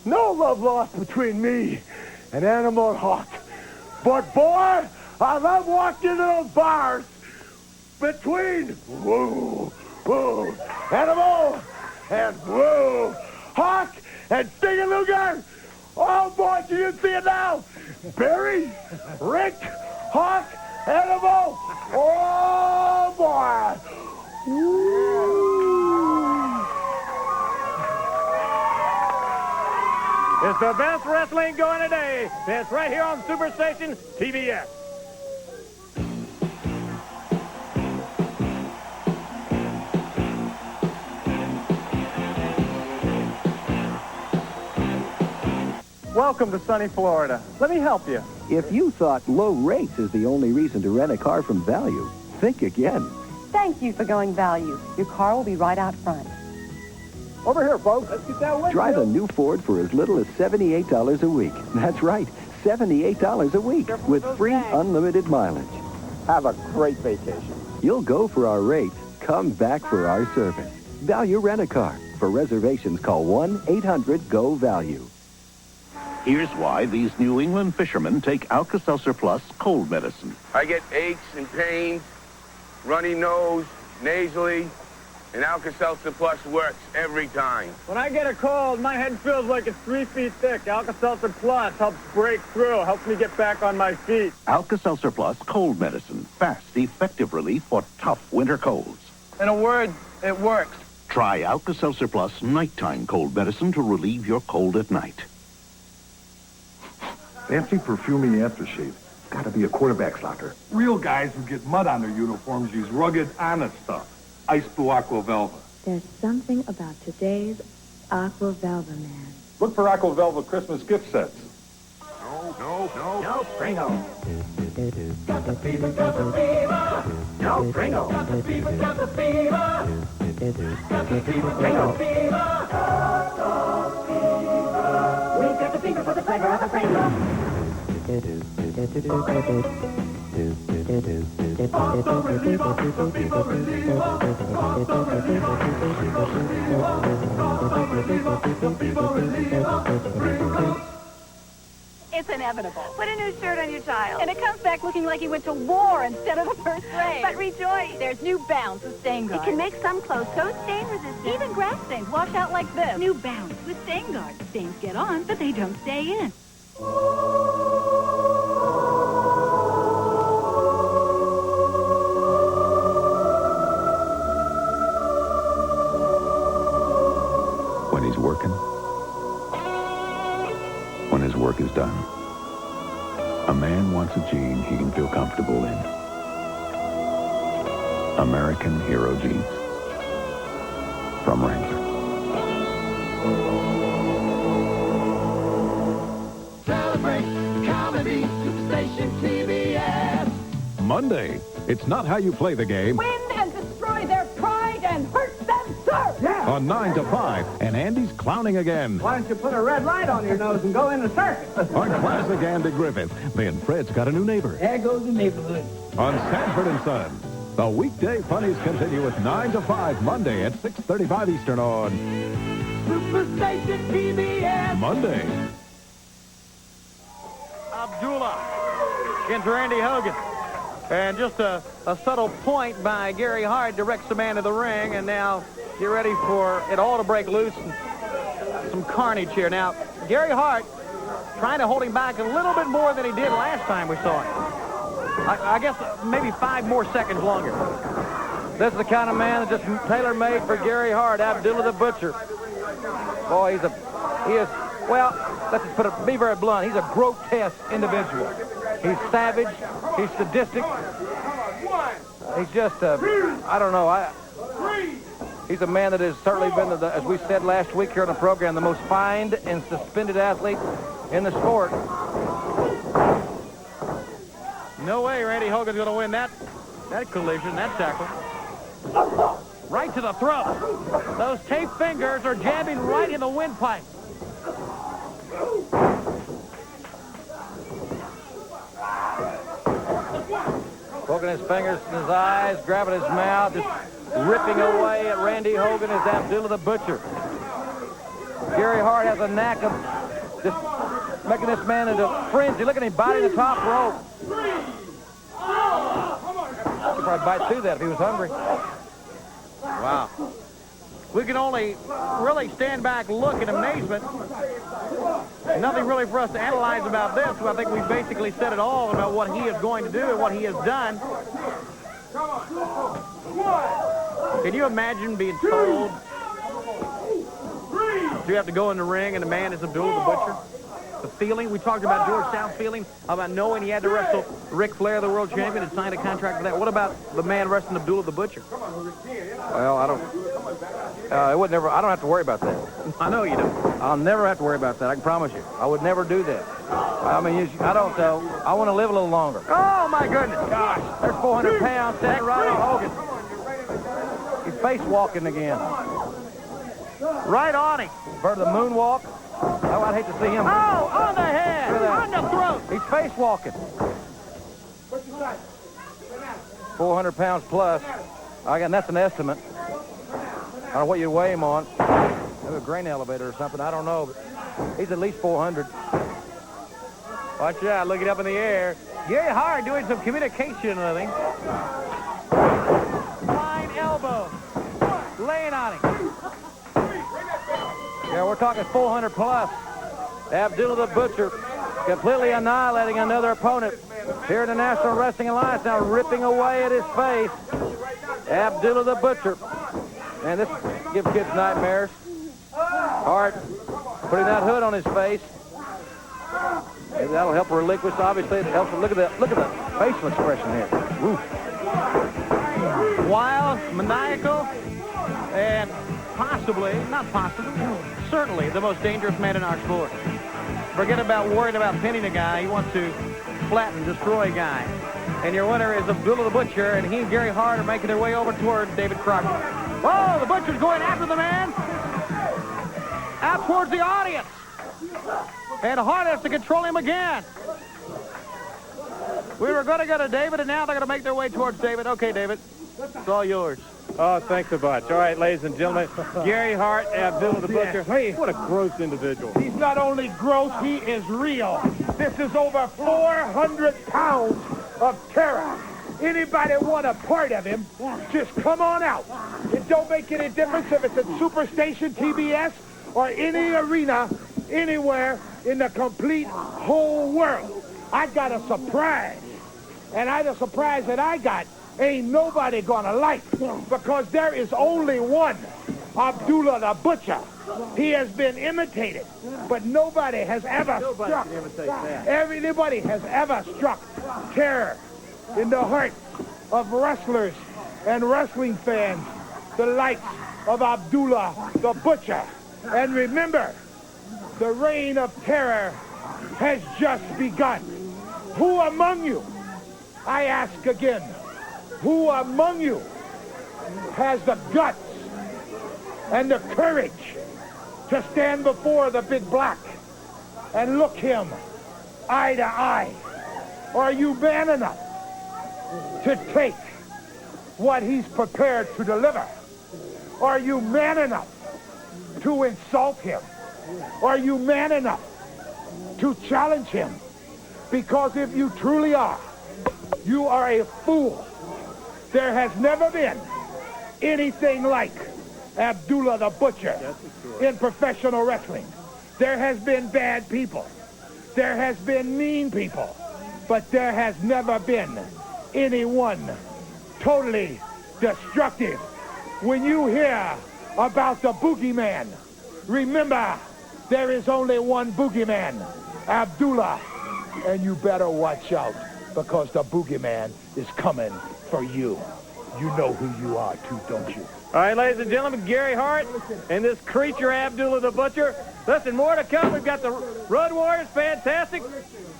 no love lost between me and Animal Hawk. But boy, I love walking into those bars between Animal and Hawk and Stinging Luger. Oh boy, can you see it now? Barry, Rick, Hawk, Animal. Oh boy. It's the best wrestling going today. It's right here on Superstation TBS. Welcome to sunny Florida. Let me help you. If you thought low rates is the only reason to rent a car from Value, think again. Thank you for going Value. Your car will be right out front. Over here, folks. Let's get that window. Drive a new Ford for as little as $78 a week. That's right, $78 a week with free unlimited mileage. Have a great vacation. You'll go for our rates, come back for our service. Value Rent-A-Car. For reservations, call 1-800-GO-VALUE. Here's why these New England fishermen take Alka-Seltzer Plus cold medicine. I get aches and pains, runny nose, nasally, and Alka-Seltzer Plus works every time. When I get a cold, my head feels like it's 3 feet thick. Alka-Seltzer Plus helps break through, helps me get back on my feet. Alka-Seltzer Plus cold medicine. Fast, effective relief for tough winter colds. In a word, it works. Try Alka-Seltzer Plus nighttime cold medicine to relieve your cold at night. Fancy perfumey aftershave. Gotta be a quarterback slacker. Real guys who get mud on their uniforms use rugged, honest stuff. Ice Blue Aqua Velva. There's something about today's Aqua Velva, man. Look for Aqua Velva Christmas gift sets. No Pringle. Got the fever, got the fever. No Pringle. Got the fever, got the fever. Got the fever, got the fever. We've got the fever for the flavor of a Pringle. It's inevitable. Put a new shirt on your child. And it comes back looking like he went to war instead of the first grade. But rejoice. There's new Bounce with stain guard. It can make some clothes so stain resistant. Even grass stains wash out like this. New Bounce with stain guard. Stains get on, but they don't stay in. When he's working, when his work is done, a man wants a jean he can feel comfortable in. American Hero Jeans from Wrangler. Celebrate comedy, Superstation TBS. Monday, it's not how you play the game. Win and destroy their pride and hurt them, sir. Yeah. On 9 to 5, and Andy's clowning again. Why don't you put a red light on your nose and go in the circus? On classic Andy Griffith, then Fred's got a new neighbor. There goes the neighborhood. On Sanford and Son, the weekday funnies continue with 9 to 5 Monday at 6:35 Eastern on Superstation TBS. Monday. Abdullah into Randy Hogan. And just a subtle point by Gary Hart directs the man to the ring, and now get ready for it all to break loose and some carnage here. Now, Gary Hart trying to hold him back a little bit more than he did last time we saw him. I guess maybe 5 more seconds longer. This is the kind of man that's just tailor-made for Gary Hart, Abdullah the Butcher. Boy, he is, well, let's just be very blunt. He's a grotesque individual. He's savage. He's sadistic. He's just, I don't know. He's a man that has certainly been, as we said last week here on the program, the most fined and suspended athlete in the sport. No way Randy Hogan's going to win that collision, that tackle. Right to the throat. Those taped fingers are jabbing right in the windpipe. Poking his fingers in his eyes, grabbing his mouth, just ripping away at Randy Hogan as Abdullah the Butcher. Gary Hart has a knack of just making this man into frenzy. Look at him biting the top rope. He'd probably bite through that if he was hungry. Wow. We can only really stand back, look in amazement. Nothing really for us to analyze about this. I think we basically said it all about what he is going to do and what he has done. Can you imagine being told you have to go in the ring and the man is Abdullah the Butcher? The feeling, we talked about George South's feeling about knowing he had to wrestle Ric Flair, the world champion, and sign a contract for that. What about the man wrestling Abdullah the Butcher? Well, I don't have to worry about that. I know you don't. I'll never have to worry about that. I can promise you. I would never do that. I mean, I don't, though. I want to live a little longer. Oh, my goodness. Gosh, there's 400 pounds standing right on Hogan. He's face walking again. Right on him. For the moonwalk. Oh, I'd hate to see him. Oh, on the head, on the throat. He's face walking. 400 pounds plus. Again, that's an estimate. I don't know what you weigh him on. Maybe a grain elevator or something. I don't know. But he's at least 400. Watch out. Look it up in the air. Gary Hart doing some communication, I think. Flying elbow. Laying on him. Yeah, we're talking 400 plus. Abdullah the Butcher completely annihilating another opponent here in the National Wrestling Alliance. Now ripping away at his face. Abdullah the Butcher. Man, this gives kids nightmares. Hart putting that hood on his face. Maybe that'll help relinquish. Obviously, it helps. Look at the facial expression here. Ooh. Wild, maniacal, and certainly the most dangerous man in our sport. Forget about worrying about pinning a guy. He wants to flatten, destroy a guy. And your winner is Abdullah the Butcher, and he and Gary Hart are making their way over toward David Crockett. Whoa, the Butcher's going after the man. Out towards the audience. And Hart has to control him again. We were going to go to David, and now they're going to make their way towards David. Okay, David, it's all yours. Oh, thanks a bunch. All right, ladies and gentlemen, Gary Hart, Abdullah the Butcher. Hey, what a gross individual. He's not only gross, he is real. This is over 400 pounds of terror. Anybody want a part of him, just come on out. It don't make any difference if it's at Superstation TBS or any arena anywhere in the complete whole world. I got a surprise. And the surprise that I got ain't nobody gonna like, because there is only one Abdullah the Butcher. He has been imitated, but nobody has ever struck. Everybody has ever struck terror in the heart of wrestlers and wrestling fans, the likes of Abdullah the Butcher. And remember, the reign of terror has just begun. Who among you, I ask again, who among you has the guts and the courage to stand before the big black and look him eye to eye? Are you man enough to take what he's prepared to deliver? Are you man enough to insult him? Are you man enough to challenge him? Because if you truly are, you are a fool. There has never been anything like Abdullah the Butcher in professional wrestling. There has been bad people. There has been mean people. But there has never been anyone totally destructive. When you hear about the boogeyman, remember, there is only one boogeyman, Abdullah. And you better watch out, because the boogeyman is coming for you. You know who you are, too, don't you? All right, ladies and gentlemen, Gary Hart and this creature Abdullah the Butcher. Listen, more to come. We've got the Road Warriors, fantastic,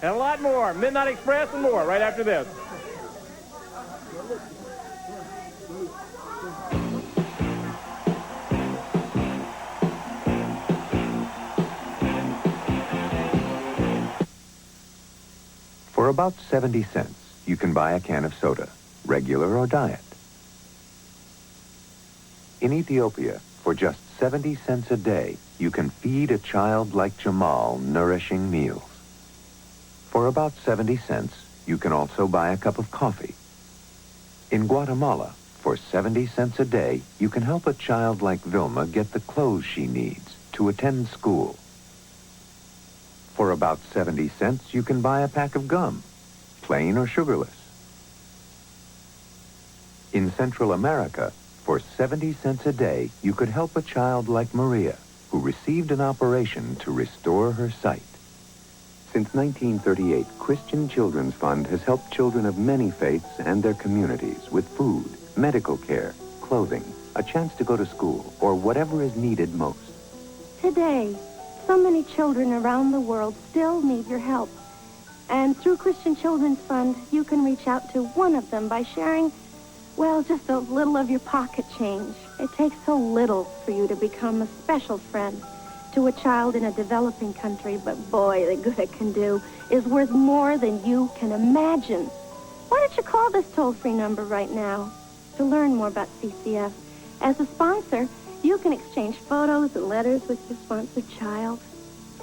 and a lot more. Midnight Express and more right after this. For about 70 cents, you can buy a can of soda, regular or diet. In Ethiopia, for just 70 cents a day, you can feed a child like Jamal nourishing meals. For about 70 cents, you can also buy a cup of coffee. In Guatemala, for 70 cents a day, you can help a child like Vilma get the clothes she needs to attend school. For about 70 cents, you can buy a pack of gum, plain or sugarless. In Central America, for 70 cents a day, you could help a child like Maria, who received an operation to restore her sight. Since 1938, Christian Children's Fund has helped children of many faiths and their communities with food, medical care, clothing, a chance to go to school, or whatever is needed most. Today, so many children around the world still need your help. And through Christian Children's Fund, you can reach out to one of them by sharing, well, just a little of your pocket change. It takes so little for you to become a special friend to a child in a developing country, but boy, the good it can do is worth more than you can imagine. Why don't you call this toll-free number right now to learn more about CCF? As a sponsor, you can exchange photos and letters with your sponsored child.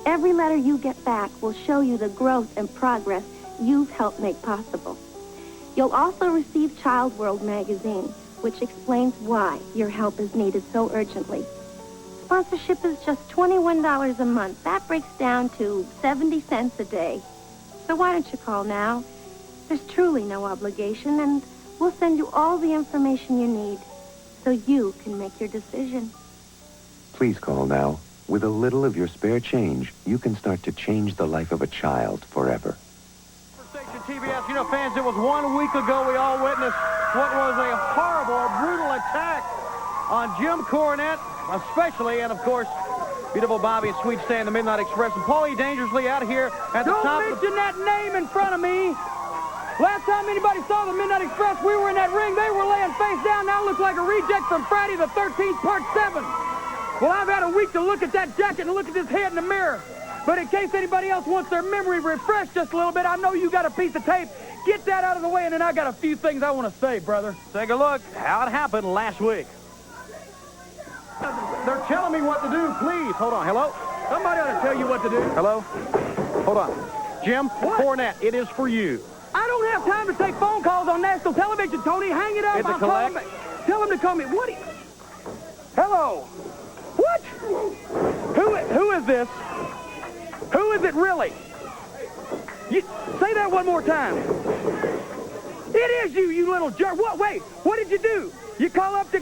Every letter you get back will show you the growth and progress you've helped make possible. You'll also receive Child World magazine, which explains why your help is needed so urgently. Sponsorship is just $21 a month. That breaks down to 70 cents a day. So why don't you call now? There's truly no obligation, and we'll send you all the information you need so you can make your decision. Please call now. With a little of your spare change, you can start to change the life of a child forever. Station TBS, you know, fans, it was 1 week ago we all witnessed what was a horrible, brutal attack on Jim Cornette, especially, and of course, beautiful Bobby and Sweet Stan, the Midnight Express, and Paulie dangerously out here at the top. Don't mention that name in front of me. Last time anybody saw the Midnight Express, we were in that ring. They were laying face down. Now looks like a reject from Friday the 13th, Part 7. Well, I've had a week to look at that jacket and look at this head in the mirror. But in case anybody else wants their memory refreshed just a little bit, I know you got a piece of tape. Get that out of the way, and then I got a few things I want to say, brother. Take a look how it happened last week. They're telling me what to do. Please, hold on. Hello? Somebody ought to tell you what to do. Hello? Hold on. Jim Cornette, it is for you. I don't have time to take phone calls on national television, Tony. Hang it up. It's a I'll call him back. Tell him to call me. What? Hello? What? Who is this? Who is it really? Say that one more time. It is you, you little jerk. What? Wait, what did you do? You call up to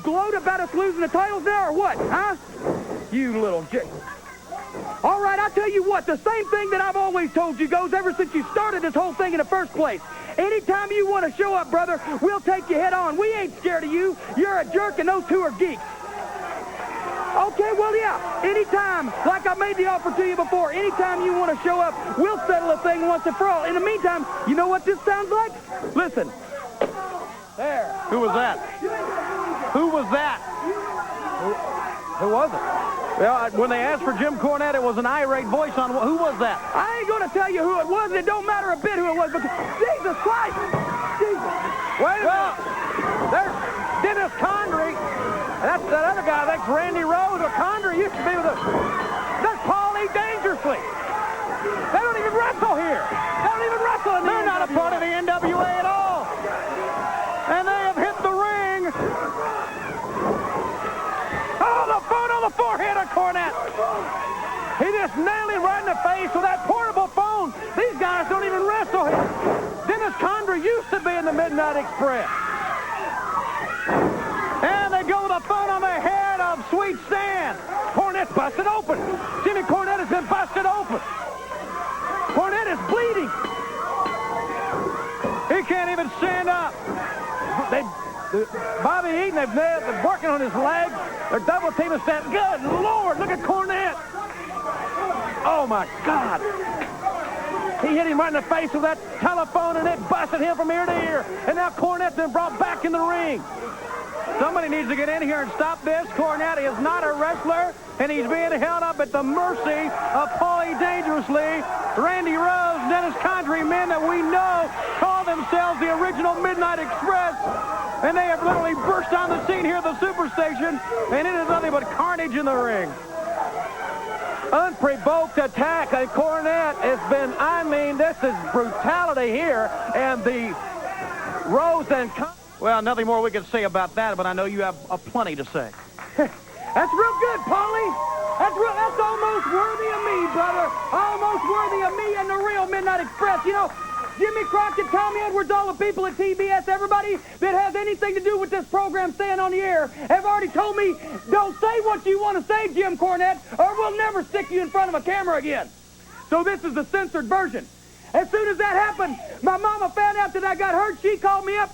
gloat about us losing the titles now or what? Huh? You little jerk. All right, I'll tell you what. The same thing that I've always told you goes ever since you started this whole thing in the first place. Anytime you want to show up, brother, we'll take you head on. We ain't scared of you. You're a jerk and those two are geeks. Okay, well, yeah. Anytime, like I made the offer to you before, anytime you want to show up, we'll settle a thing once and for all. In the meantime, you know what this sounds like? Listen. There. Who was that? Who was that? Who was it? Well, when they asked for Jim Cornette, it was an irate voice on who was that? I ain't going to tell you who it was, and it don't matter a bit who it was, because Jesus Christ! Jesus! Wait a minute. There's Dennis Condrey. That's that other guy. That's Randy Rose. Or Condrey used to be with us. That's Paulie dangerously. They don't even wrestle here. They don't even wrestle in the They're not a part of the NWA at all. And they have hit the ring. Oh, the phone on the forehead of Cornette. He just nailed him right in the face with that portable phone. These guys don't even wrestle here. Dennis Condrey used to be in the Midnight Express. And they go with a phone on the head of Sweet Stan. Cornette's busted open. Jimmy Cornette has been busted open. Cornette is bleeding. He can't even stand up. his neck. They're working on his legs. They're double teaming Stan. Good Lord, look at Cornette. Oh, my God. He hit him right in the face with that telephone, and it busted him from ear to ear. And now Cornette's been brought back in the ring. Somebody needs to get in here and stop this. Cornette is not a wrestler, and he's being held up at the mercy of Paulie Dangerously, Randy Rose, Dennis Condrey, men that we know call themselves the original Midnight Express. And they have literally burst on the scene here at the Superstation, and it is nothing but carnage in the ring. Unprovoked attack on Cornette has been, I mean, this is brutality here. And the Rose and well, nothing more we can say about that, but I know you have plenty to say. That's real good, Paulie. That's almost worthy of me, brother. Almost worthy of me and the real Midnight Express. You know, Jimmy Crockett, Tommy Edwards, all the people at TBS, everybody that has anything to do with this program staying on the air have already told me, don't say what you want to say, Jim Cornette, or we'll never stick you in front of a camera again. So this is the censored version. As soon as that happened, my mama found out that I got hurt. She called me up.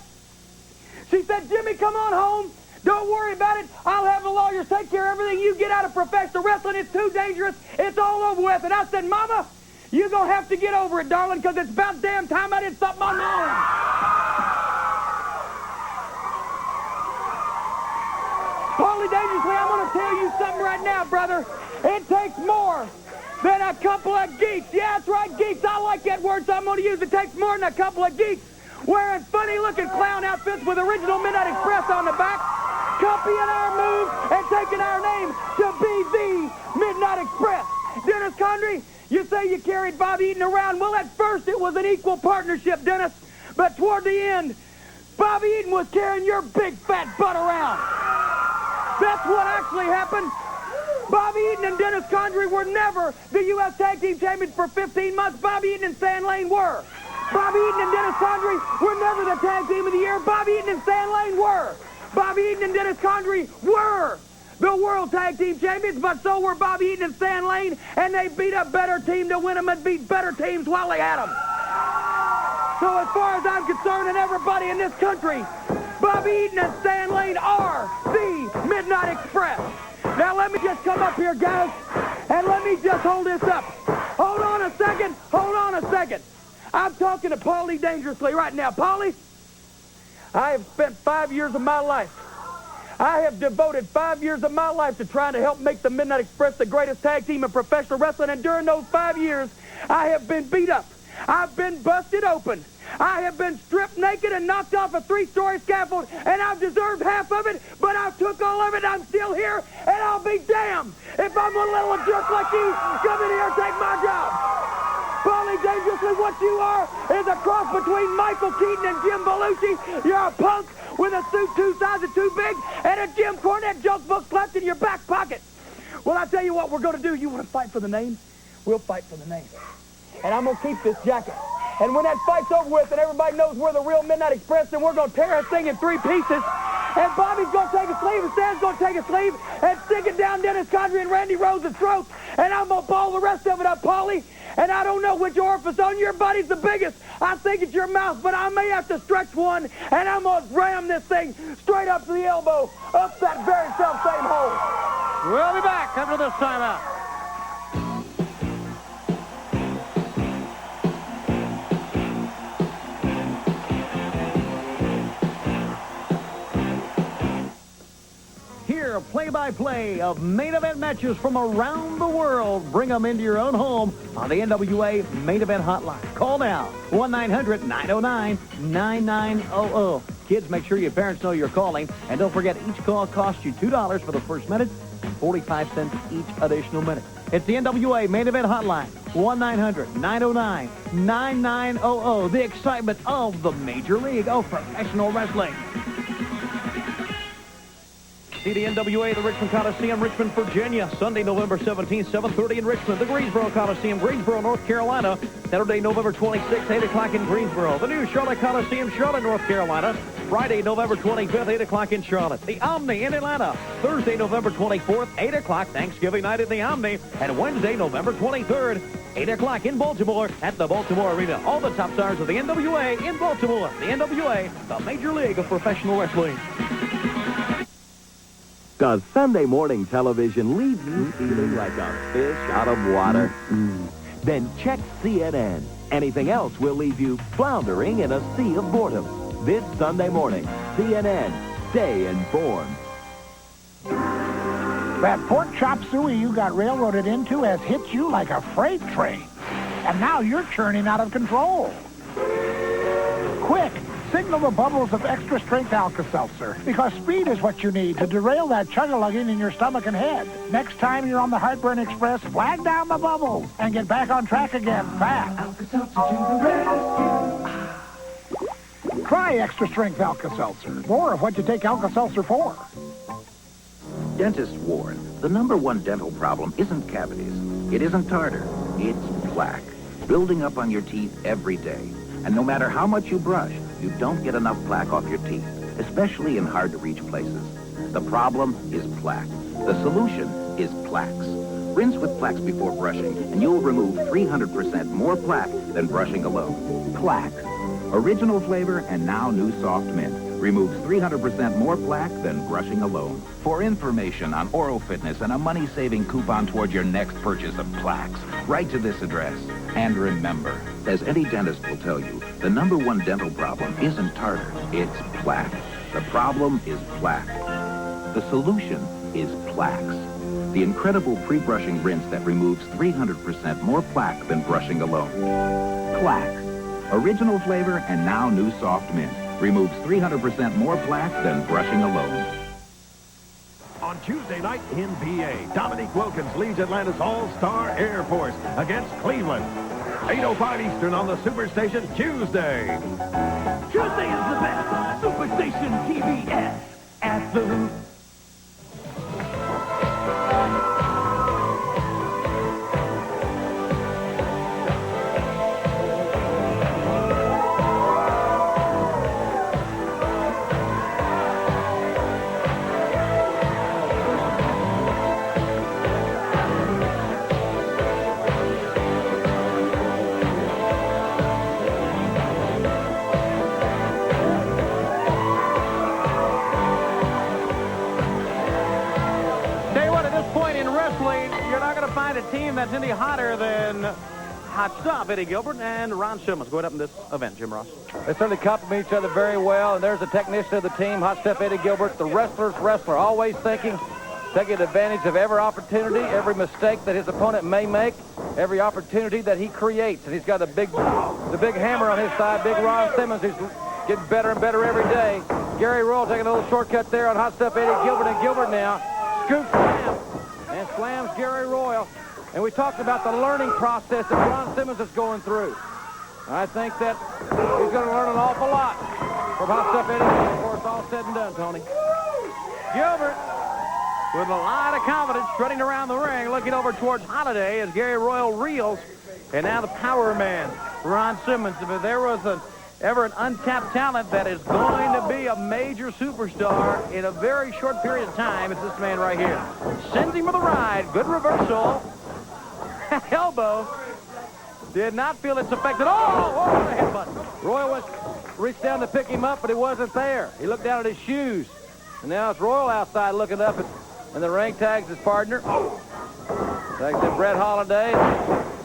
She said, Jimmy, come on home. Don't worry about it. I'll have the lawyers take care of everything. You get out of professional wrestling. It's too dangerous. It's all over with. And I said, Mama, you're going to have to get over it, darling, because it's about damn time I did something on my own. Paulie Dangerously, I'm going to tell you something right now, brother. It takes more than a couple of geeks. Yeah, that's right, geeks. I like that word, so I'm going to use it. It takes more than a couple of geeks wearing funny-looking clown outfits with original Midnight Express on the back, copying our moves and taking our name to be the Midnight Express. Dennis Condrey, you say you carried Bob Eaton around. Well, at first it was an equal partnership, Dennis. But toward the end, Bob Eaton was carrying your big fat butt around. That's what actually happened. Bob Eaton and Dennis Condrey were never the U.S. Tag Team Champions for 15 months. Bob Eaton and Stan Lane were. Bob Eaton and Dennis Condrey were never the Tag Team of the Year. Bob Eaton and Stan Lane were. Bob Eaton and Dennis Condrey were the World Tag Team Champions, but so were Bob Eaton and Stan Lane, and they beat a better team to win them and beat better teams while they had them. So as far as I'm concerned, and everybody in this country, Bob Eaton and Stan Lane are the Midnight Express. Now let me just come up here, guys, and let me just hold this up. Hold on a second. Hold on a second. I'm talking to Paulie Dangerously right now. Paulie, I have spent 5 years of my life. I have devoted 5 years of my life to trying to help make the Midnight Express the greatest tag team in professional wrestling, and during those 5 years, I have been beat up. I've been busted open. I have been stripped naked and knocked off a 3-story scaffold, and I've deserved half of it, but I took all of it. I'm still here, and I'll be damned if I'm a little jerk like you come in here and take my job. Paulie Dangerously, what you are is a cross between Michael Keaton and Jim Belushi. You're a punk with a suit 2 sizes too big and a Jim Cornette joke book left in your back pocket. Well, I tell you what we're going to do. You want to fight for the name? We'll fight for the name. And I'm going to keep this jacket. And when that fight's over with and everybody knows we're the real Midnight Express, then we're going to tear this thing in 3 pieces. And Bobby's going to take a sleeve, and Stan's going to take a sleeve, and stick it down Dennis Condrey and Randy Rose's throat. And I'm going to ball the rest of it up, Paulie. And I don't know which orifice on your body's the biggest. I think it's your mouth, but I may have to stretch one, and I'm going to ram this thing straight up to the elbow, up that very self-same hole. We'll be back after this timeout. Here, play-by-play of main event matches from around the world. Bring them into your own home on the NWA Main Event Hotline. Call now, 1-900-909-9900. Kids, make sure your parents know you're calling. And don't forget, each call costs you $2 for the first minute and 45 cents each additional minute. It's the NWA Main Event Hotline, 1-900-909-9900. The excitement of the Major League of Professional Wrestling. See the NWA, the Richmond Coliseum, Richmond, Virginia. Sunday, November 17th, 7:30 in Richmond. The Greensboro Coliseum, Greensboro, North Carolina. Saturday, November 26th, 8 o'clock in Greensboro. The new Charlotte Coliseum, Charlotte, North Carolina. Friday, November 25th, 8 o'clock in Charlotte. The Omni in Atlanta. Thursday, November 24th, 8 o'clock, Thanksgiving night at the Omni. And Wednesday, November 23rd, 8 o'clock in Baltimore at the Baltimore Arena. All the top stars of the NWA in Baltimore. The NWA, the Major League of Professional Wrestling. Does Sunday morning television leave you feeling like a fish out of water? Then check CNN. Anything else will leave you floundering in a sea of boredom. This Sunday morning, CNN. Stay informed. That pork chop suey you got railroaded into has hit you like a freight train. And now you're churning out of control. Quick, signal the bubbles of extra strength Alka-Seltzer, because speed is what you need to derail that chug-a-lugging in your stomach and head. Next time you're on the Heartburn Express, flag down the bubbles and get back on track again fast. Alka-Seltzer to the rescue. Try extra strength Alka-Seltzer. More of what you take Alka-Seltzer for. Dentists warn, the #1 dental problem isn't cavities. It isn't tartar. It's plaque, building up on your teeth every day. And no matter how much you brush, you don't get enough plaque off your teeth, especially in hard-to-reach places. The problem is plaque. The solution is Plaques. Rinse with Plaques before brushing, and you'll remove 300% more plaque than brushing alone. Plaque. Original flavor and now new soft mint. Removes 300% more plaque than brushing alone. For information on oral fitness and a money-saving coupon toward your next purchase of Plaques, write to this address. And remember, as any dentist will tell you, the #1 dental problem isn't tartar, it's plaque. The problem is plaque. The solution is Plaques. The incredible pre-brushing rinse that removes 300% more plaque than brushing alone. Plaque. Original flavor and now new soft mint. Removes 300% more plaque than brushing alone. On Tuesday night, NBA, Dominique Wilkins leads Atlanta's All-Star Air Force against Cleveland. 8:05 Eastern on the Superstation Tuesday. Tuesday is the best. Superstation TBS at the Loop. That's any hotter than Hot Stuff, Eddie Gilbert and Ron Simmons going up in this event, Jim Ross. They certainly complement each other very well, and there's the technician of the team, Hot Stuff Eddie Gilbert, the wrestler's wrestler, always thinking, taking advantage of every opportunity, every mistake that his opponent may make, every opportunity that he creates. And he's got the big hammer on his side, big Ron Simmons, who's getting better and better every day. Gary Royal taking a little shortcut there on Hot Stuff Eddie Gilbert, and Gilbert now scoops slam and slams Gary Royal. And we talked about the learning process that Ron Simmons is going through. I think that he's going to learn an awful lot from Hot Stuff Eddie Gilbert before it's all said and done, Tony. Gilbert, with a lot of confidence, strutting around the ring, looking over towards Holiday as Gary Royal reels. And now the power man, Ron Simmons. If there was ever an untapped talent that is going to be a major superstar in a very short period of time, it's this man right here. Sends him for the ride. Good reversal. Elbow. Did not feel its effect at all. Oh, what a headbutt. Royal reached down to pick him up, but he wasn't there. He looked down at his shoes. And now it's Royal outside looking up, and the ring tags his partner. Tags in Brett Holiday.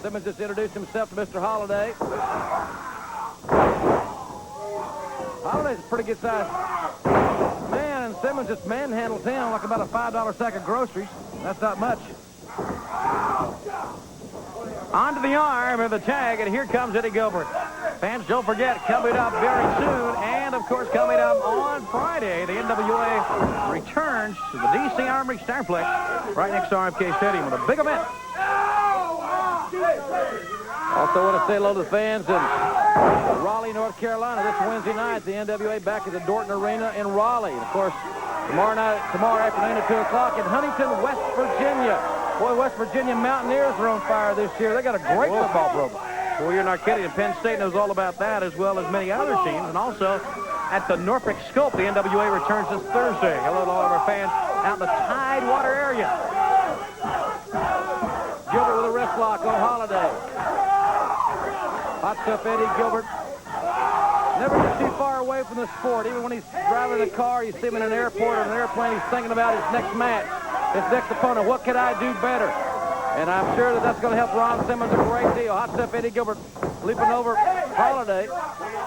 Simmons just introduced himself to Mr. Holiday. Holiday's a pretty good size man, and Simmons just manhandles him like about a $5 sack of groceries. That's not much. Onto the arm of the tag, and here comes Eddie Gilbert. Fans, don't forget, coming up very soon, and of course coming up on Friday, the NWA returns to the DC Armory Starplex right next to RFK Stadium with a big event. Also want to say hello to the fans in Raleigh, North Carolina. This Wednesday night, the NWA back at the Dorton Arena in Raleigh. And of course, tomorrow afternoon at 2 o'clock in Huntington, West Virginia. Boy, West Virginia Mountaineers are on fire this year. They got a great football program. Well, you're not kidding. And Penn State knows all about that, as well as many other teams. And also, at the Norfolk Scope, the NWA returns this Thursday. Hello to all of our fans out in the Tidewater area. Gilbert with a wrist lock on Holiday. Hot Stuff Eddie Gilbert Never gets too far away from the sport. Even when he's driving the car, you see him in an airport or an airplane, he's thinking about his next match, his next opponent. What can I do better? And I'm sure that that's going to help Ron Simmons a great deal. Hot step Eddie Gilbert leaping over Holiday.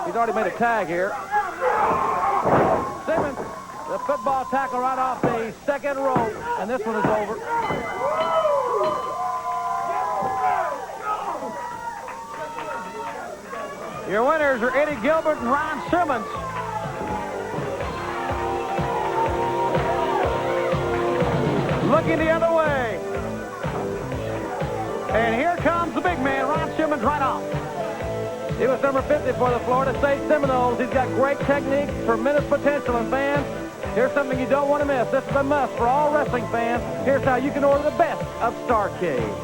He's already made a tag here. Simmons, the football tackle right off the second rope, and this one is over. Your winners are Eddie Gilbert and Ron Simmons. Looking the other way. And here comes the big man, Ron Simmons, right off. He was number 50 for the Florida State Seminoles. He's got great technique, tremendous potential, and fans, here's something you don't want to miss. This is a must for all wrestling fans. Here's how you can order the best of Starrcade.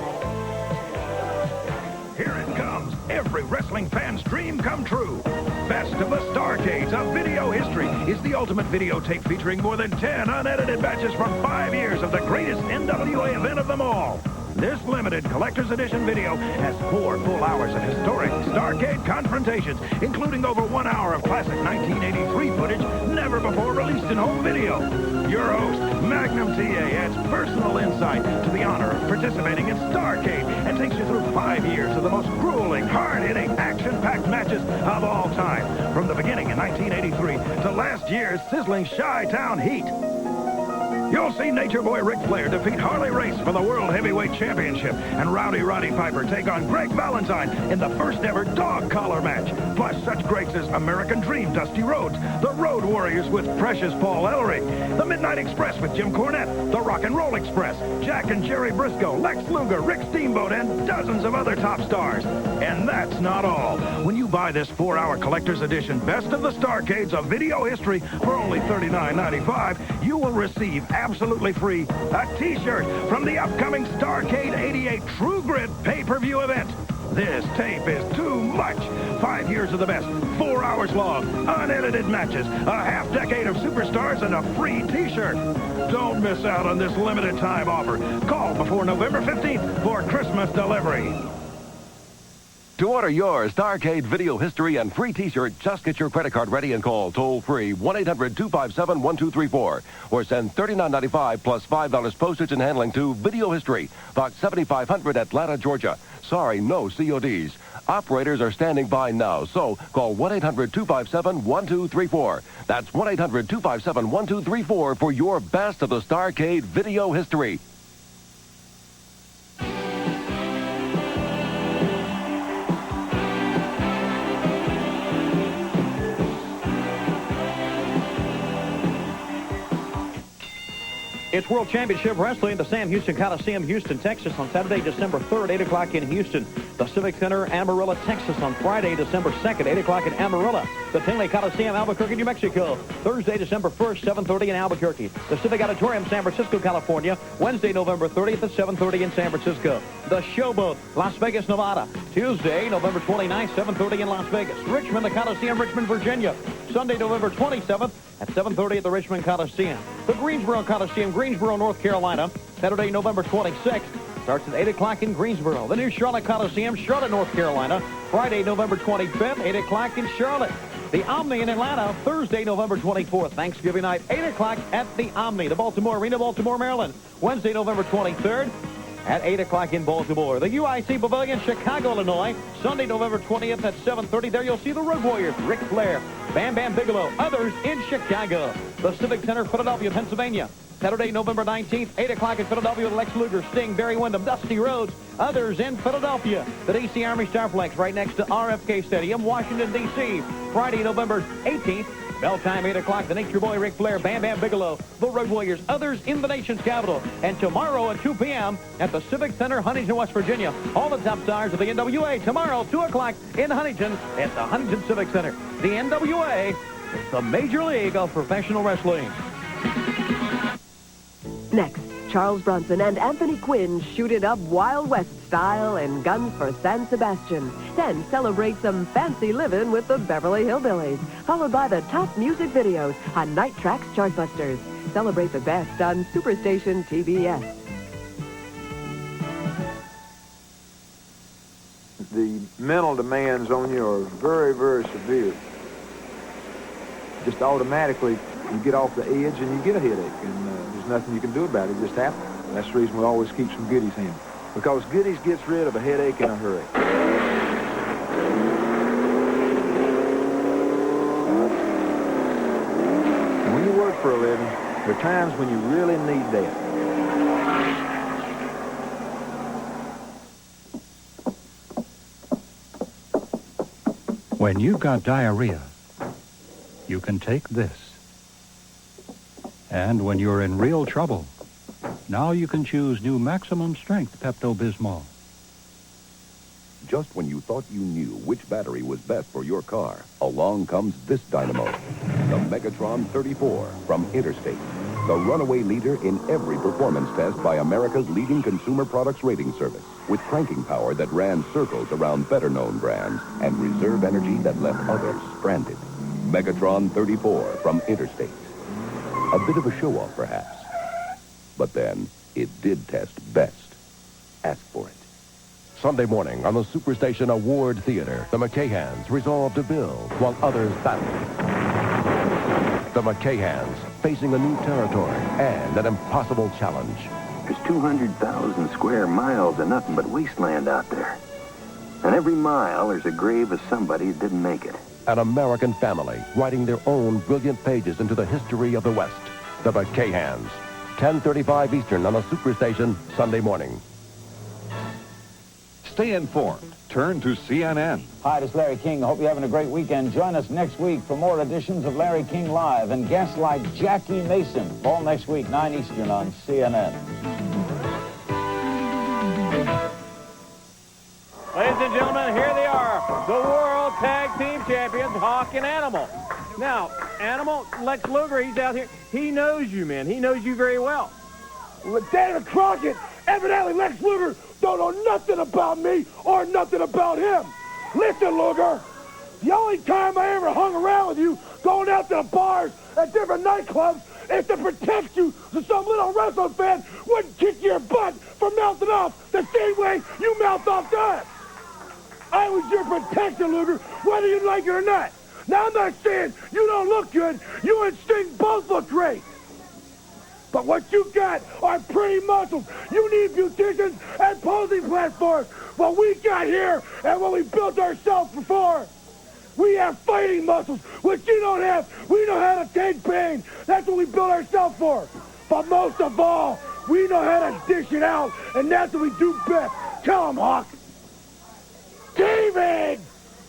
Here it comes. Every wrestling fan's dream come true. Best of the Starrcades of video history is the ultimate videotape featuring more than 10 unedited matches from 5 years of the greatest NWA event of them all. This limited collector's edition video has 4 full hours of historic Starrcade confrontations, including over 1 hour of classic 1983 footage never before released in home video. Your host, Magnum TA, adds personal insight to the honor of participating in Starrcade and takes you through 5 years of the most grueling, hard-hitting, action-packed matches of all time, from the beginning in 1983 to last year's sizzling Chi-Town heat. You'll see Nature Boy Ric Flair defeat Harley Race for the World Heavyweight Championship and Rowdy Roddy Piper take on Greg Valentine in the first ever dog collar match. Plus such greats as American Dream Dusty Rhodes, the Road Warriors with Precious Paul Ellery, the Midnight Express with Jim Cornette, the Rock and Roll Express, Jack and Jerry Briscoe, Lex Luger, Rick Steamboat, and dozens of other top stars. And that's not all. When you buy this 4-hour collector's edition Best of the Starrcades of video history for only $39.95, you will receive absolutely free a t-shirt from the upcoming Starrcade 88 True Grit pay-per-view event. This tape is too much. 5 years of the best, 4 hours long, unedited matches, a half-decade of superstars, and a free t-shirt. Don't miss out on this limited time offer. Call before November 15th for Christmas delivery. To order your Starrcade video history and free t-shirt, just get your credit card ready and call toll-free 1-800-257-1234 or send $39.95 plus $5 postage and handling to Video History, Box 7500, Atlanta, Georgia. Sorry, no CODs. Operators are standing by now, so call 1-800-257-1234. That's 1-800-257-1234 for your Best of the Starrcade video history. It's World Championship Wrestling at the Sam Houston Coliseum, Houston, Texas, on Saturday, December 3rd, 8 o'clock in Houston. The Civic Center, Amarillo, Texas, on Friday, December 2nd, 8 o'clock in Amarillo. The Tinley Coliseum, Albuquerque, New Mexico. Thursday, December 1st, 7:30 in Albuquerque. The Civic Auditorium, San Francisco, California. Wednesday, November 30th at 7:30 in San Francisco. The Showboat, Las Vegas, Nevada. Tuesday, November 29th, 7:30 in Las Vegas. Richmond, the Coliseum, Richmond, Virginia. Sunday, November 27th at 7:30 at the Richmond Coliseum. The Greensboro Coliseum, Greensboro, North Carolina. Saturday, November 26th. Starts at 8 o'clock in Greensboro. The new Charlotte Coliseum, Charlotte, North Carolina. Friday, November 25th, 8 o'clock in Charlotte. The Omni in Atlanta, Thursday, November 24th, Thanksgiving night, 8 o'clock at the Omni. The Baltimore Arena, Baltimore, Maryland. Wednesday, November 23rd. At 8 o'clock in Baltimore. The UIC Pavilion, Chicago, Illinois. Sunday, November 20th at 7:30. There you'll see the Road Warriors, Ric Flair, Bam Bam Bigelow, others in Chicago. The Civic Center, Philadelphia, Pennsylvania. Saturday, November 19th, 8 o'clock in Philadelphia with Lex Luger, Sting, Barry Windham, Dusty Rhodes, others in Philadelphia. The D.C. Army Starflex right next to RFK Stadium, Washington, D.C. Friday, November 18th. Bell time, 8 o'clock, the Nature Boy, Ric Flair, Bam Bam Bigelow, the Road Warriors, others in the nation's capital. And tomorrow at 2 p.m. at the Civic Center, Huntington, West Virginia. All the top stars of the NWA tomorrow, 2 o'clock in Huntington at the Huntington Civic Center. The NWA is the Major League of Professional Wrestling. Next, Charles Bronson and Anthony Quinn shoot it up Wild West style in Guns for San Sebastian. Then celebrate some fancy living with the Beverly Hillbillies, followed by the top music videos on Night Track's Chartbusters. Celebrate the best on Superstation TBS. The mental demands on you are very, very severe. just automatically you get off the edge and you get a headache, and there's nothing you can do about it. It just happens. That's the reason we always keep some goodies handy, because goodies gets rid of a headache in a hurry. And when you work for a living, there are times when you really need that. When you've got diarrhea, you can take this. And when you're in real trouble, now you can choose new maximum strength Pepto-Bismol. Just when you thought you knew which battery was best for your car, along comes this dynamo, the Megatron 34 from Interstate, the runaway leader in every performance test by America's leading consumer products rating service, with cranking power that ran circles around better-known brands and reserve energy that left others stranded. Megatron 34 from Interstate. A bit of a show-off, perhaps. But then, it did test best. Ask for it. Sunday morning on the Superstation Award Theater, the McCahans resolve to build while others battle. The McCahans facing a new territory and an impossible challenge. There's 200,000 square miles of nothing but wasteland out there. And every mile, there's a grave of somebody who didn't make it. An American family writing their own brilliant pages into the history of the West. The McCahans. 10:35 Eastern on the Superstation, Sunday morning. Stay informed. Turn to CNN. Hi, this is Larry King. I hope you're having a great weekend. Join us next week for more editions of Larry King Live and guests like Jackie Mason. All next week, 9 Eastern on CNN. Ladies and gentlemen, here they are, the World Tag Team Champions, Hawk and Animal. Now, Animal, Lex Luger, he's out here. He knows you, man. He knows you very well. Well, David Crockett, evidently Lex Luger don't know nothing about me or nothing about him. Listen, Luger, the only time I ever hung around with you going out to the bars at different nightclubs is to protect you so some little wrestling fan wouldn't kick your butt for mouthing off the same way you mouthed off to us. I was your protector, Luger, whether you like it or not. Now, I'm not saying you don't look good. You and Sting both look great. But what you got are pretty muscles. You need beauticians and posing platforms. What we got here and what we built ourselves before. We have fighting muscles, which you don't have. We know how to take pain. That's what we built ourselves for. But most of all, we know how to dish it out, and that's what we do best. Tell him, Hawk. David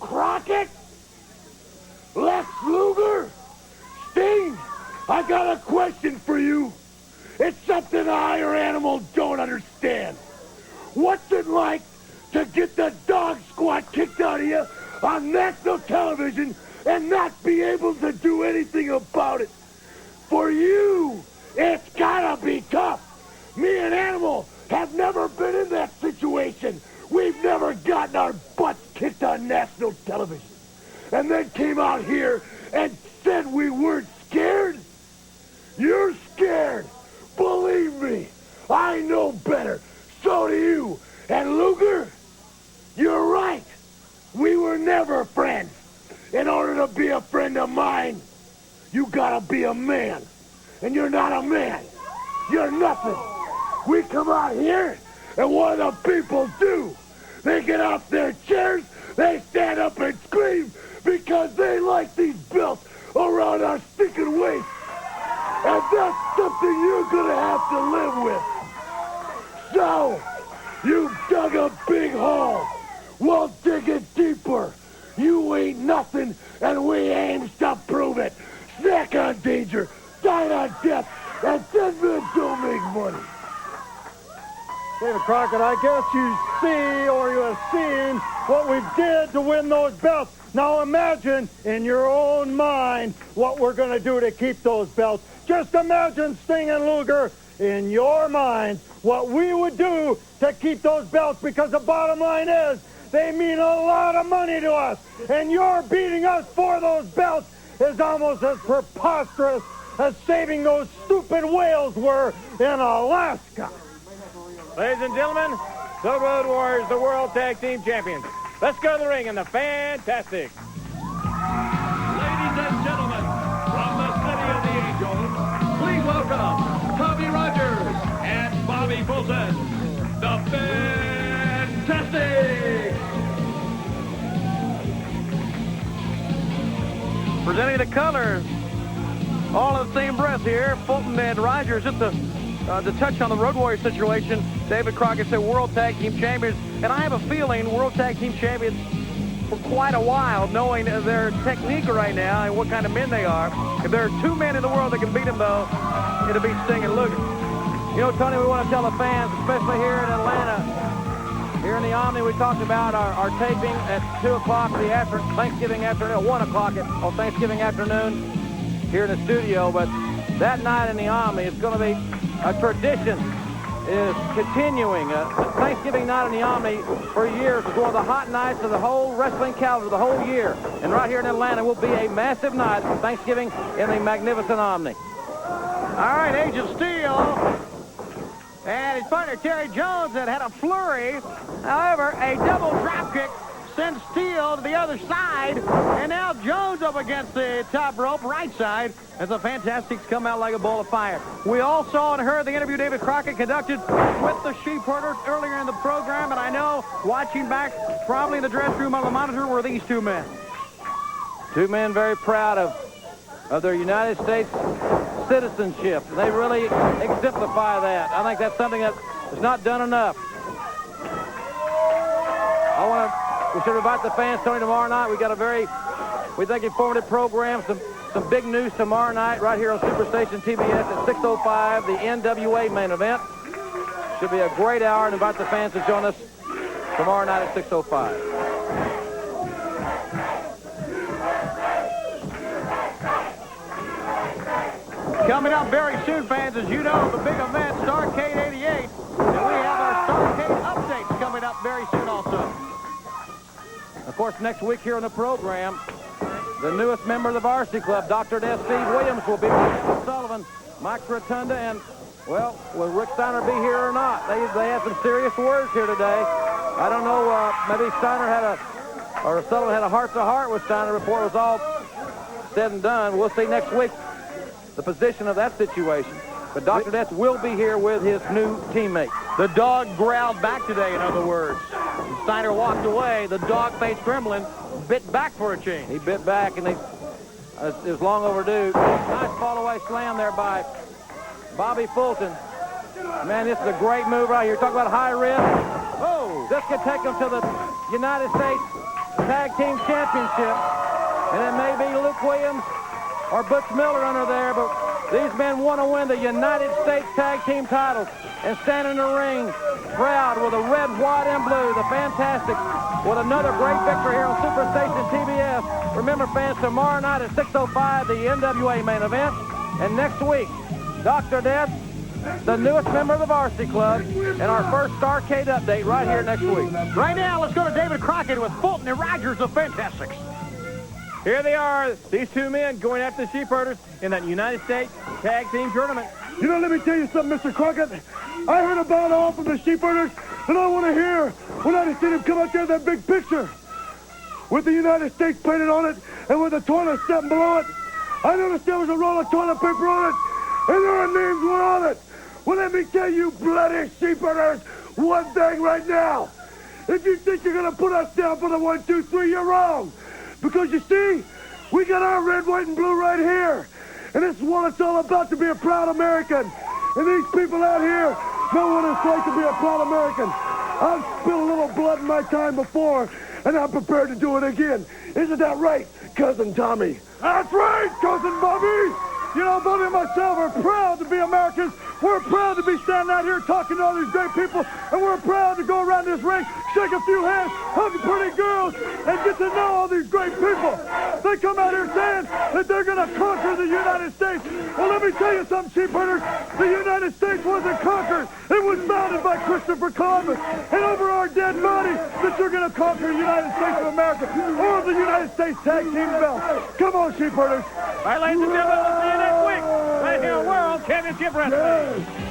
Crockett, Lex Luger, Sting, I got a question for you. It's something I or Animal don't understand. What's it like to get the dog squat kicked out of you on national television and not be able to do anything about it? For you, it's gotta be tough. Me and Animal have never been in that situation. We've never gotten our butts kicked on national television. And then came out here and said we weren't scared? You're scared. Believe me, I know better. So do you. And Luger, you're right. We were never friends. In order to be a friend of mine, you gotta be a man. And you're not a man. You're nothing. We come out here, and what do the people do? They get off their chairs, they stand up and scream because they like these belts around our stinking waist. And that's something you're gonna have to live with. So, you dug a big hole. We'll dig it deeper. You ain't nothing, and we aims to prove it. Snack on danger, die on death, and 10 men don't make money. David Crockett, I guess you see or you have seen what we did to win those belts. Now imagine in your own mind what we're going to do to keep those belts. Just imagine, Sting and Luger, in your mind what we would do to keep those belts, because the bottom line is they mean a lot of money to us. And your beating us for those belts is almost as preposterous as saving those stupid whales were in Alaska. Ladies and gentlemen, the Road Warriors, the World Tag Team Champions. Let's go to the ring in the Fantastic. Ladies and gentlemen, presents the Fantastic. Presenting the colors, all in the same breath here. Fulton and Rogers. Just to touch on the Road Warrior situation, David Crockett said World Tag Team Champions. And I have a feeling World Tag Team Champions for quite a while, knowing their technique right now and what kind of men they are. If there are two men in the world that can beat them, though, it'll be Sting and Luger. You know, Tony, we want to tell the fans, especially here in Atlanta, here in the Omni, we talked about our taping at 2 o'clock Thanksgiving afternoon, 1 o'clock on Thanksgiving afternoon here in the studio. But that night in the Omni, it's going to be a tradition. Is continuing. Thanksgiving night in the Omni for years is one of the hot nights of the whole wrestling calendar, the whole year. And right here in Atlanta will be a massive night for Thanksgiving in the magnificent Omni. All right, Agent Steel and his partner Terry Jones that had a flurry. However, a double dropkick sends Steel to the other side, and now Jones up against the top rope, right side, as the Fantastics come out like a ball of fire. We all saw and heard the interview David Crockett conducted with the Sheep Herders earlier in the program, and I know watching back probably in the dressing room on the monitor were these two men. Two men very proud of their United States citizenship. They really exemplify that. I think that's something that is not done enough. We should invite the fans, Tony, tomorrow night. We got a we think, informative program. Some big news tomorrow night right here on Superstation TBS at 6:05, the NWA main event. Should be a great hour, and invite the fans to join us tomorrow night at 6:05. Coming up very soon, fans, as you know, the big event, Starrcade 88, and we have our Starrcade updates coming up very soon also. Of course, next week here on the program, the newest member of the Varsity Club, Dr. Steve Williams, will be with Kevin Sullivan, Mike Rotunda, and, well, will Rick Steiner be here or not? They had some serious words here today. I don't know, maybe Sullivan had a heart-to-heart with Steiner before it was all said and done. We'll see next week the position of that situation. But Dr. Detz will be here with his new teammate. The dog growled back today, in other words. When Steiner walked away, the dog-faced gremlin bit back for a change. He bit back, and it was long overdue. Nice fall-away slam there by Bobby Fulton. Man, this is a great move right here. Talk about high risk. Oh, this could take him to the United States Tag Team Championship. And it may be Luke Williams or Butch Miller under there, but these men want to win the United States Tag Team titles and stand in the ring proud with the red, white, and blue, the Fantastics, with another great victory here on Superstation TBS. Remember, fans, tomorrow night at 6:05, the NWA main event. And next week, Dr. Death, the newest member of the Varsity Club, and our first Starrcade update right here next week. Right now, let's go to David Crockett with Fulton and Rogers, the Fantastics. Here they are, these two men going after the Sheep Herders in that United States Tag Team Tournament. You know, let me tell you something, Mr. Crockett. I heard about all from the Sheep Herders, and I want to hear when I see them come out there in that big picture with the United States painted on it and with the toilet sitting below it. I noticed there was a roll of toilet paper on it, and their names were on it. Well, let me tell you, bloody Sheep Herders, one thing right now. If you think you're going to put us down for the 1, 2, 3, you're wrong. Because you see, we got our red, white, and blue right here. And this is what it's all about, to be a proud American. And these people out here know what it's like to be a proud American. I've spilled a little blood in my time before, and I'm prepared to do it again. Isn't that right, Cousin Tommy? That's right, Cousin Bobby. You know, Bobby and myself are proud to be Americans. We're proud to be standing out here talking to all these great people, and we're proud to go around this ring, shake a few hands, hug pretty girls, and get to know all these great people. They come out here saying that they're going to conquer the United States. Well, let me tell you something, Sheep Herders. The United States wasn't conquered. It was founded by Christopher Columbus. And over our dead bodies, that you're going to conquer the United States of America or the United States Tag Team belt. Come on, Sheep Herders. All right, ladies and gentlemen, we'll see you next week right here on World Championship Wrestling.